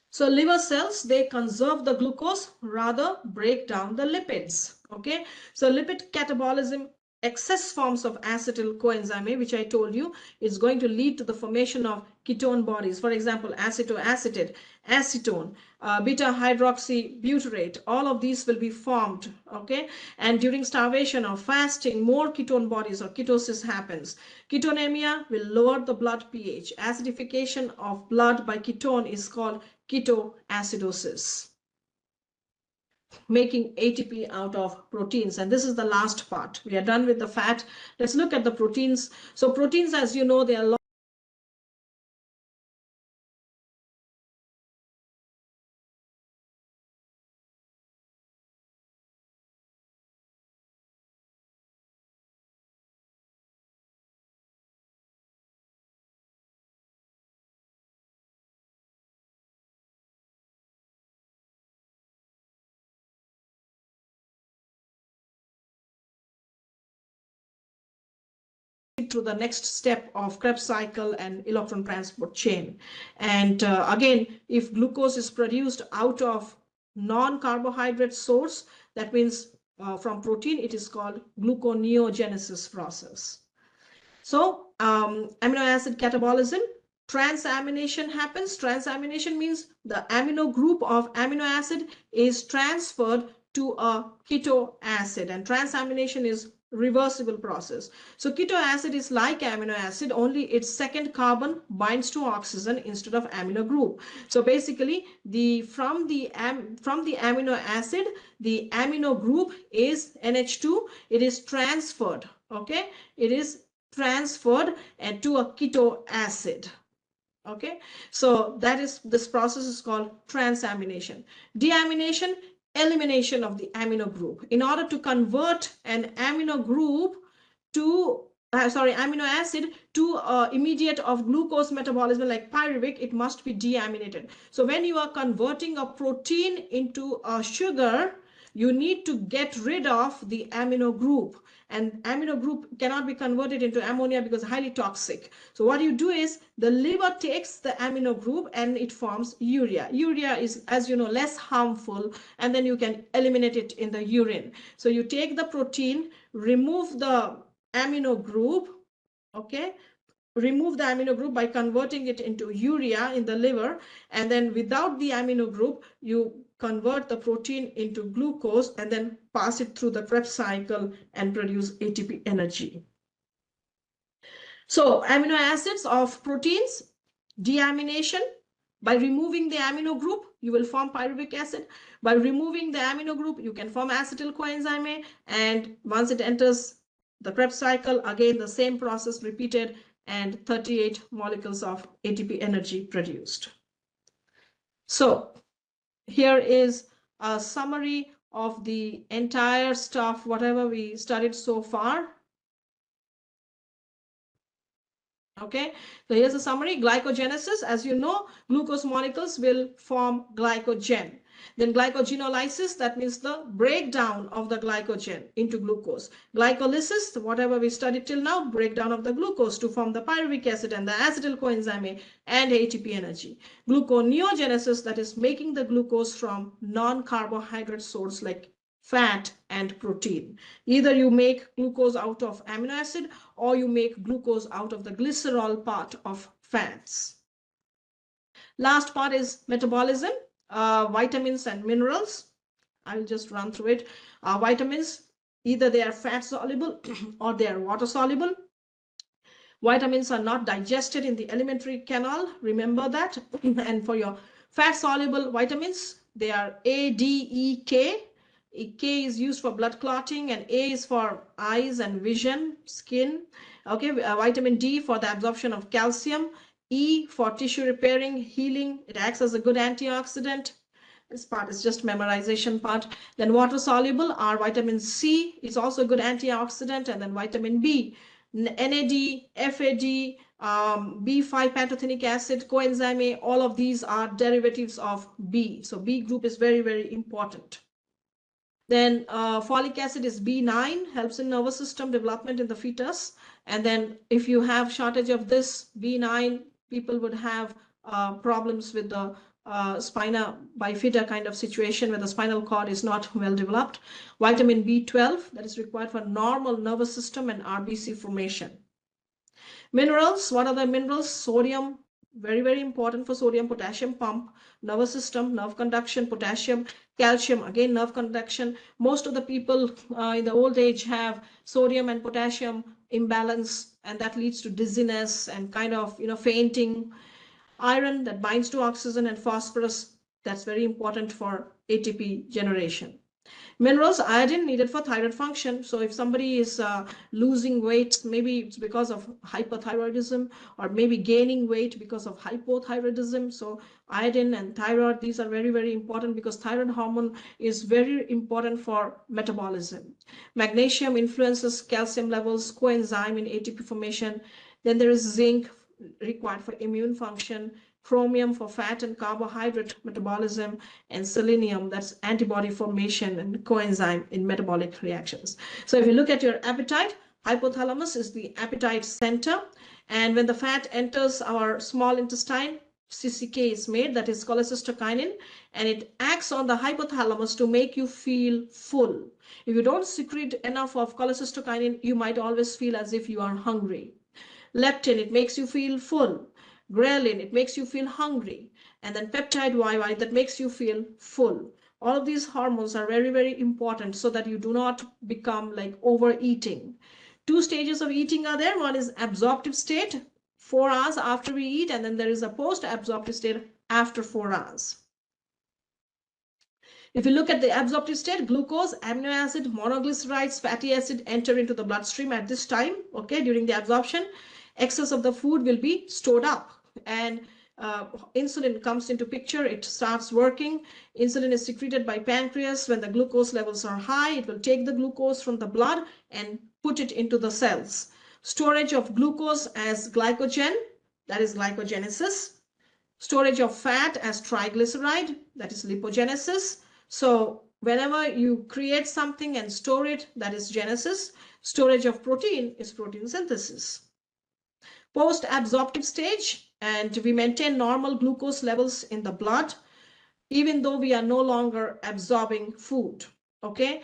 So liver cells, they conserve the glucose, rather break down the lipids. Okay, so lipid catabolism excess forms of acetyl coenzyme A, which I told you is going to lead to the formation of ketone bodies. For example, acetoacetate, acetone, beta hydroxybutyrate, all of these will be formed. Okay, and during starvation or fasting, more ketone bodies or ketosis happens. Ketonemia will lower the blood pH. Acidification of blood by ketone is called ketoacidosis, making ATP out of proteins. And this is the last part. We are done with the fat. Let's look at the proteins. So proteins, as you know, they are through the next step of Krebs cycle and electron transport chain. And again, if glucose is produced out of non-carbohydrate source, that means from protein, it is called gluconeogenesis process. So amino acid catabolism, transamination happens. Transamination means the amino group of amino acid is transferred to a keto acid, and transamination is reversible process. So keto acid is like amino acid, only its second carbon binds to oxygen instead of amino group. So basically, from the amino acid, the amino group is NH2. It is transferred. Okay, it is transferred to a keto acid. Okay, so that is, this process is called transamination. Deamination, elimination of the amino group. In order to convert an amino group to amino acid to immediate of glucose metabolism like pyruvic, it must be deaminated. So when you are converting a protein into a sugar, you need to get rid of the amino group, and amino group cannot be converted into ammonia because highly toxic. So what you do is the liver takes the amino group and it forms urea. Urea is, as you know, less harmful, and then you can eliminate it in the urine. So you take the protein, remove the amino group, okay, remove the amino group by converting it into urea in the liver, and then without the amino group, you convert the protein into glucose and then pass it through the Krebs cycle and produce ATP energy. So amino acids of proteins, deamination, by removing the amino group, you will form pyruvic acid. By removing the amino group, you can form acetyl coenzyme A, and once it enters the Krebs cycle, again the same process repeated, and 38 molecules of ATP energy produced. So here is a summary of the entire stuff, whatever we studied so far. Okay, so here's a summary. Glycogenesis, as you know, glucose molecules will form glycogen. Then glycogenolysis, that means the breakdown of the glycogen into glucose. Glycolysis, whatever we studied till now, breakdown of the glucose to form the pyruvic acid and the acetyl coenzyme and ATP energy. Gluconeogenesis, that is making the glucose from non-carbohydrate source like fat and protein. Either you make glucose out of amino acid or you make glucose out of the glycerol part of fats. Last part is metabolism, vitamins and minerals. I'll just run through it. Vitamins, either they are fat soluble or they are water soluble. Vitamins are not digested in the alimentary canal, remember that. And for your fat soluble vitamins, they are A, D, E, K. K is used for blood clotting, and A is for eyes and vision, skin. Okay, vitamin D for the absorption of calcium. E for tissue repairing, healing. It acts as a good antioxidant. This part is just memorization part. Then water soluble are vitamin C. It's also a good antioxidant. And then vitamin B, NAD, FAD, B5 pantothenic acid, coenzyme A, all of these are derivatives of B. So B group is very, very important. Then folic acid is B9, helps in nervous system development in the fetus. And then if you have shortage of this B9, people would have problems with the spina bifida kind of situation where the spinal cord is not well developed. Vitamin B12 that is required for normal nervous system and RBC formation. Minerals, what are the minerals? Sodium, very, very important for sodium, potassium pump, nervous system, nerve conduction, potassium, calcium, again, nerve conduction. Most of the people in the old age have sodium and potassium imbalance, and that leads to dizziness and kind of, fainting. Iron that binds to oxygen, and phosphorus, that's very important for ATP generation. Minerals, iodine needed for thyroid function. So if somebody is losing weight, maybe it's because of hyperthyroidism, or maybe gaining weight because of hypothyroidism. So iodine and thyroid, these are very, very important because thyroid hormone is very important for metabolism. Magnesium influences calcium levels, coenzyme in ATP formation. Then there is zinc required for immune function, chromium for fat and carbohydrate metabolism, and selenium, that's antibody formation and coenzyme in metabolic reactions. So if you look at your appetite, hypothalamus is the appetite center, and when the fat enters our small intestine, CCK is made, that is cholecystokinin, and it acts on the hypothalamus to make you feel full. If you don't secrete enough of cholecystokinin, you might always feel as if you are hungry. Leptin, it makes you feel full. Ghrelin, it makes you feel hungry. And then peptide YY, that makes you feel full. All of these hormones are very, very important so that you do not become like overeating. Two stages of eating are there. One is absorptive state, 4 hours after we eat, and then there is a post-absorptive state after 4 hours. If you look at the absorptive state, glucose, amino acid, monoglycerides, fatty acid enter into the bloodstream at this time, okay, during the absorption. Excess of the food will be stored up, and insulin comes into picture. It starts working. Insulin is secreted by pancreas. When the glucose levels are high, it will take the glucose from the blood and put it into the cells. Storage of glucose as glycogen, that is glycogenesis. Storage of fat as triglyceride, that is lipogenesis. So whenever you create something and store it, that is genesis. Storage of protein is protein synthesis. Post-absorptive stage, and we maintain normal glucose levels in the blood, even though we are no longer absorbing food. Okay,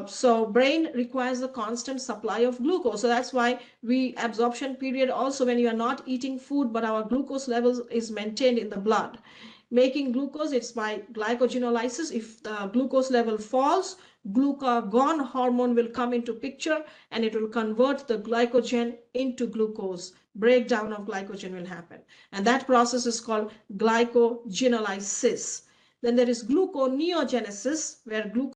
so brain requires a constant supply of glucose. So that's why we absorption period also when you are not eating food, but our glucose levels is maintained in the blood. Making glucose, it's by glycogenolysis. If the glucose level falls, glucagon hormone will come into picture, and it will convert the glycogen into glucose. Breakdown of glycogen will happen, and that process is called glycogenolysis. Then there is gluconeogenesis, where glucose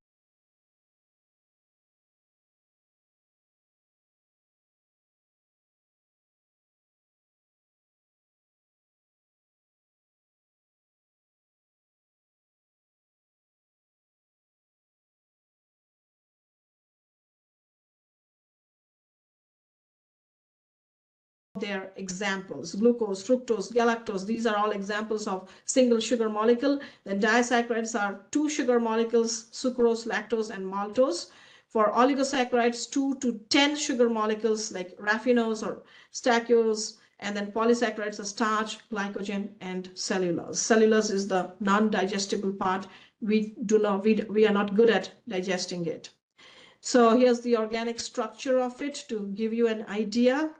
their examples: glucose, fructose, galactose. These are all examples of single sugar molecule. Then disaccharides are 2 sugar molecules: sucrose, lactose, and maltose. For oligosaccharides, 2 to 10 sugar molecules like raffinose or stachyose. And then polysaccharides are starch, glycogen, and cellulose. Cellulose is the non-digestible part. We are not good at digesting it. So here's the organic structure of it to give you an idea.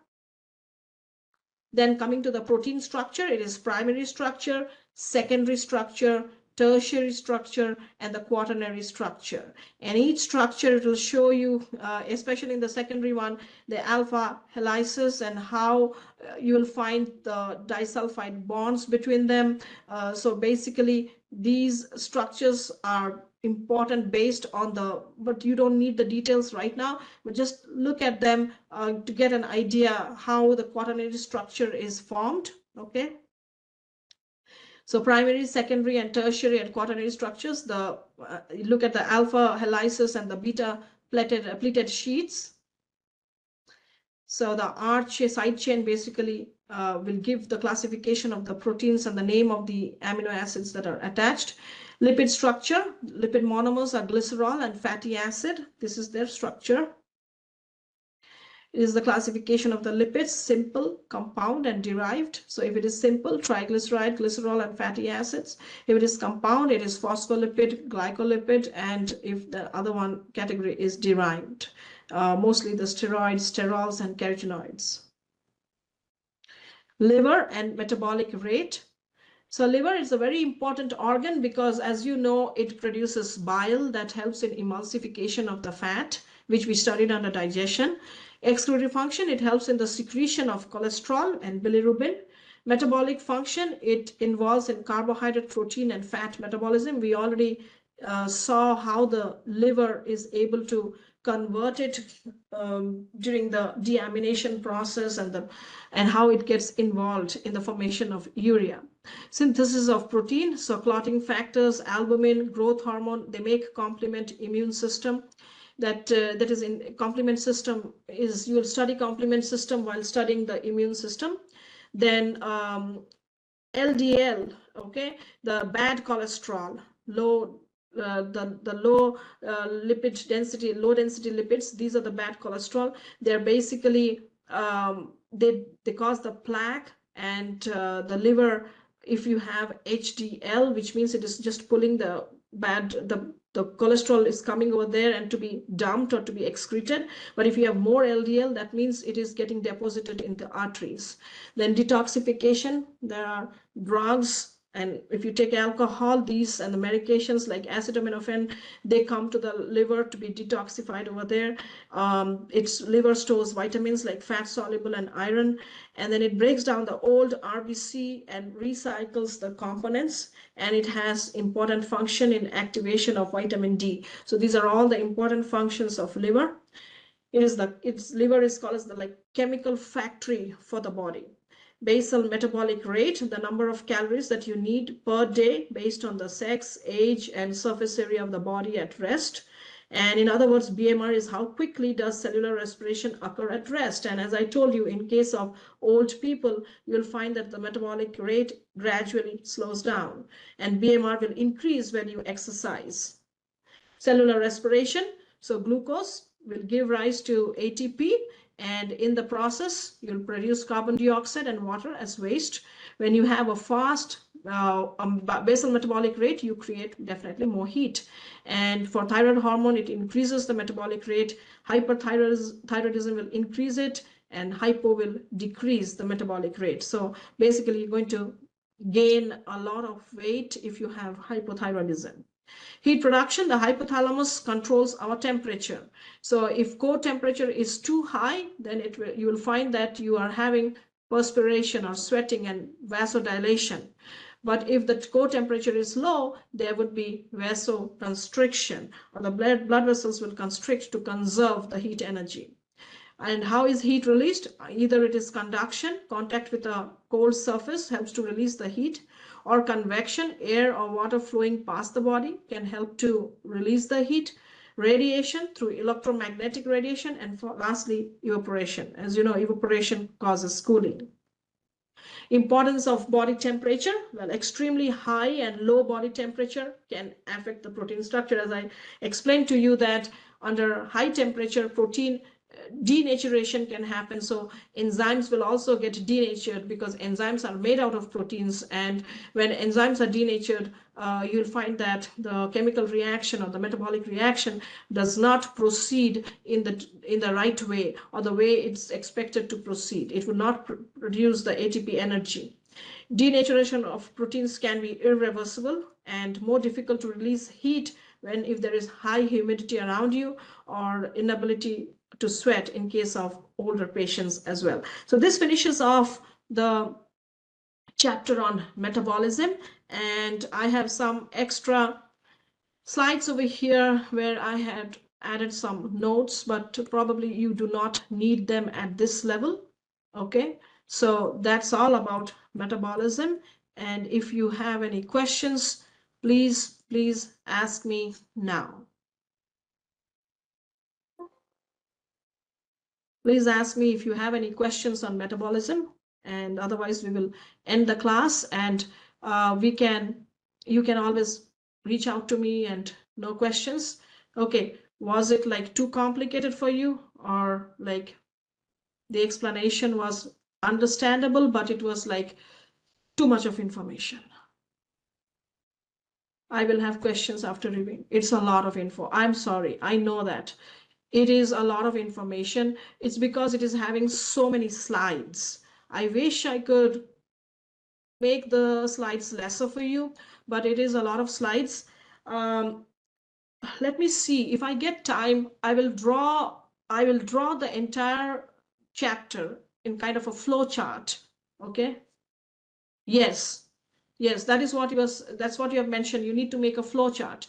Then coming to the protein structure, it is primary structure, secondary structure, tertiary structure, and the quaternary structure. And each structure, it will show you, especially in the secondary one, the alpha helices and how you will find the disulfide bonds between them. So basically, these structures are important based on the, but you don't need the details right now, but just look at them to get an idea how the quaternary structure is formed. Okay, so primary, secondary, and tertiary and quaternary structures. The look at the alpha helices and the beta pleated sheets. So the arch side chain basically will give the classification of the proteins and the name of the amino acids that are attached. Lipid structure, lipid monomers are glycerol and fatty acid. This is their structure. It is the classification of the lipids: simple, compound, and derived. So if it is simple, triglyceride, glycerol, and fatty acids. If it is compound, it is phospholipid, glycolipid, and if the other one category is derived, mostly the steroids, sterols, and carotenoids. Liver and metabolic rate. So liver is a very important organ because, as you know, it produces bile that helps in emulsification of the fat, which we studied under digestion. Excretory function, it helps in the secretion of cholesterol and bilirubin. Metabolic function, it involves in carbohydrate, protein, and fat metabolism. We already saw how the liver is able to convert it during the deamination process, and how it gets involved in the formation of urea. Synthesis of protein, so clotting factors, albumin, growth hormone, they make complement immune system. That is in complement system is, you will study complement system while studying the immune system. Then LDL, okay, the bad cholesterol, low the low lipid density, low density lipids, these are the bad cholesterol. They're basically they cause the plaque and the liver. If you have HDL, which means it is just pulling the bad, the cholesterol is coming over there and to be dumped or to be excreted. But if you have more LDL, that means it is getting deposited in the arteries. Then detoxification, there are drugs, and if you take alcohol, these and the medications like acetaminophen, they come to the liver to be detoxified over there. Its liver stores vitamins like fat soluble and iron, and then it breaks down the old RBC and recycles the components, and it has important function in activation of vitamin D. So these are all the important functions of liver. Its liver is called as the like chemical factory for the body. Basal metabolic rate, the number of calories that you need per day based on the sex, age, and surface area of the body at rest. And in other words, BMR is how quickly does cellular respiration occur at rest. And as I told you, in case of old people, you'll find that the metabolic rate gradually slows down, and BMR will increase when you exercise. Cellular respiration, so glucose will give rise to ATP, and in the process, you'll produce carbon dioxide and water as waste. When you have a fast basal metabolic rate, you create definitely more heat. And for thyroid hormone, it increases the metabolic rate. Hyperthyroidism will increase it, and hypo will decrease the metabolic rate. So basically, you're going to gain a lot of weight if you have hypothyroidism. Heat production, the hypothalamus controls our temperature. So if core temperature is too high, then you will find that you are having perspiration or sweating and vasodilation. But if the core temperature is low, there would be vasoconstriction, or the blood vessels will constrict to conserve the heat energy. And how is heat released? Either it is conduction, contact with a cold surface helps to release the heat, or convection, air or water flowing past the body can help to release the heat. Radiation through electromagnetic radiation, and lastly, evaporation. As you know, evaporation causes cooling. Importance of body temperature. Well, extremely high and low body temperature can affect the protein structure. As I explained to you that under high temperature, protein denaturation can happen. So enzymes will also get denatured because enzymes are made out of proteins. And when enzymes are denatured, you'll find that the chemical reaction or the metabolic reaction does not proceed in the right way, or the way it's expected to proceed. It will not produce the ATP energy. Denaturation of proteins can be irreversible and more difficult to release heat if there is high humidity around you, or inability to sweat in case of older patients as well. So this finishes off the chapter on metabolism, and I have some extra slides over here where I had added some notes, but probably you do not need them at this level. Okay, so that's all about metabolism. And if you have any questions, please ask me now. Please ask me if you have any questions on metabolism, and otherwise we will end the class, and you can always reach out to me and no questions. Okay, was it like too complicated for you, or like The explanation was understandable, but it was like too much of information. I will have questions after reviewing. It's a lot of info. I'm sorry. I know that. It is a lot of information. It's because it is having so many slides. I wish I could make the slides lesser for you, but it is a lot of slides. Let me see. If I get time, I will draw the entire chapter in kind of a flow chart. Okay. Yes. Yes, that's what you have mentioned. You need to make a flow chart.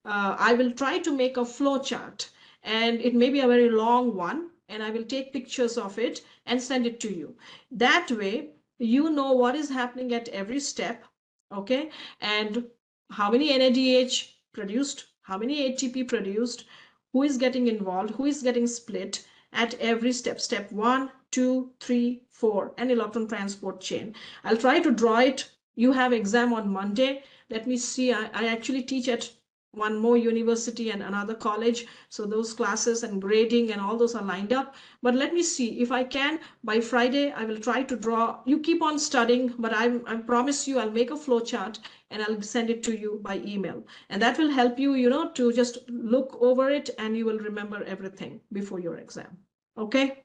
I will try to make a flow chart, and it may be a very long one, and I will take pictures of it and send it to you. That way, you know what is happening at every step, okay? And how many NADH produced, how many ATP produced, who is getting involved, who is getting split at every step, step 1, 2, 3, 4, and electron transport chain. I'll try to draw it. You have exam on Monday. Let me see. I actually teach at one more university and another college, so those classes and grading and all those are lined up. But let me see if I can by Friday. I will try to draw. You keep on studying, but I promise you I'll make a flow chart and I'll send it to you by email, and that will help you, to just look over it, and you will remember everything before your exam. Okay,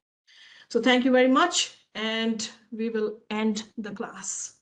so thank you very much, and we will end the class.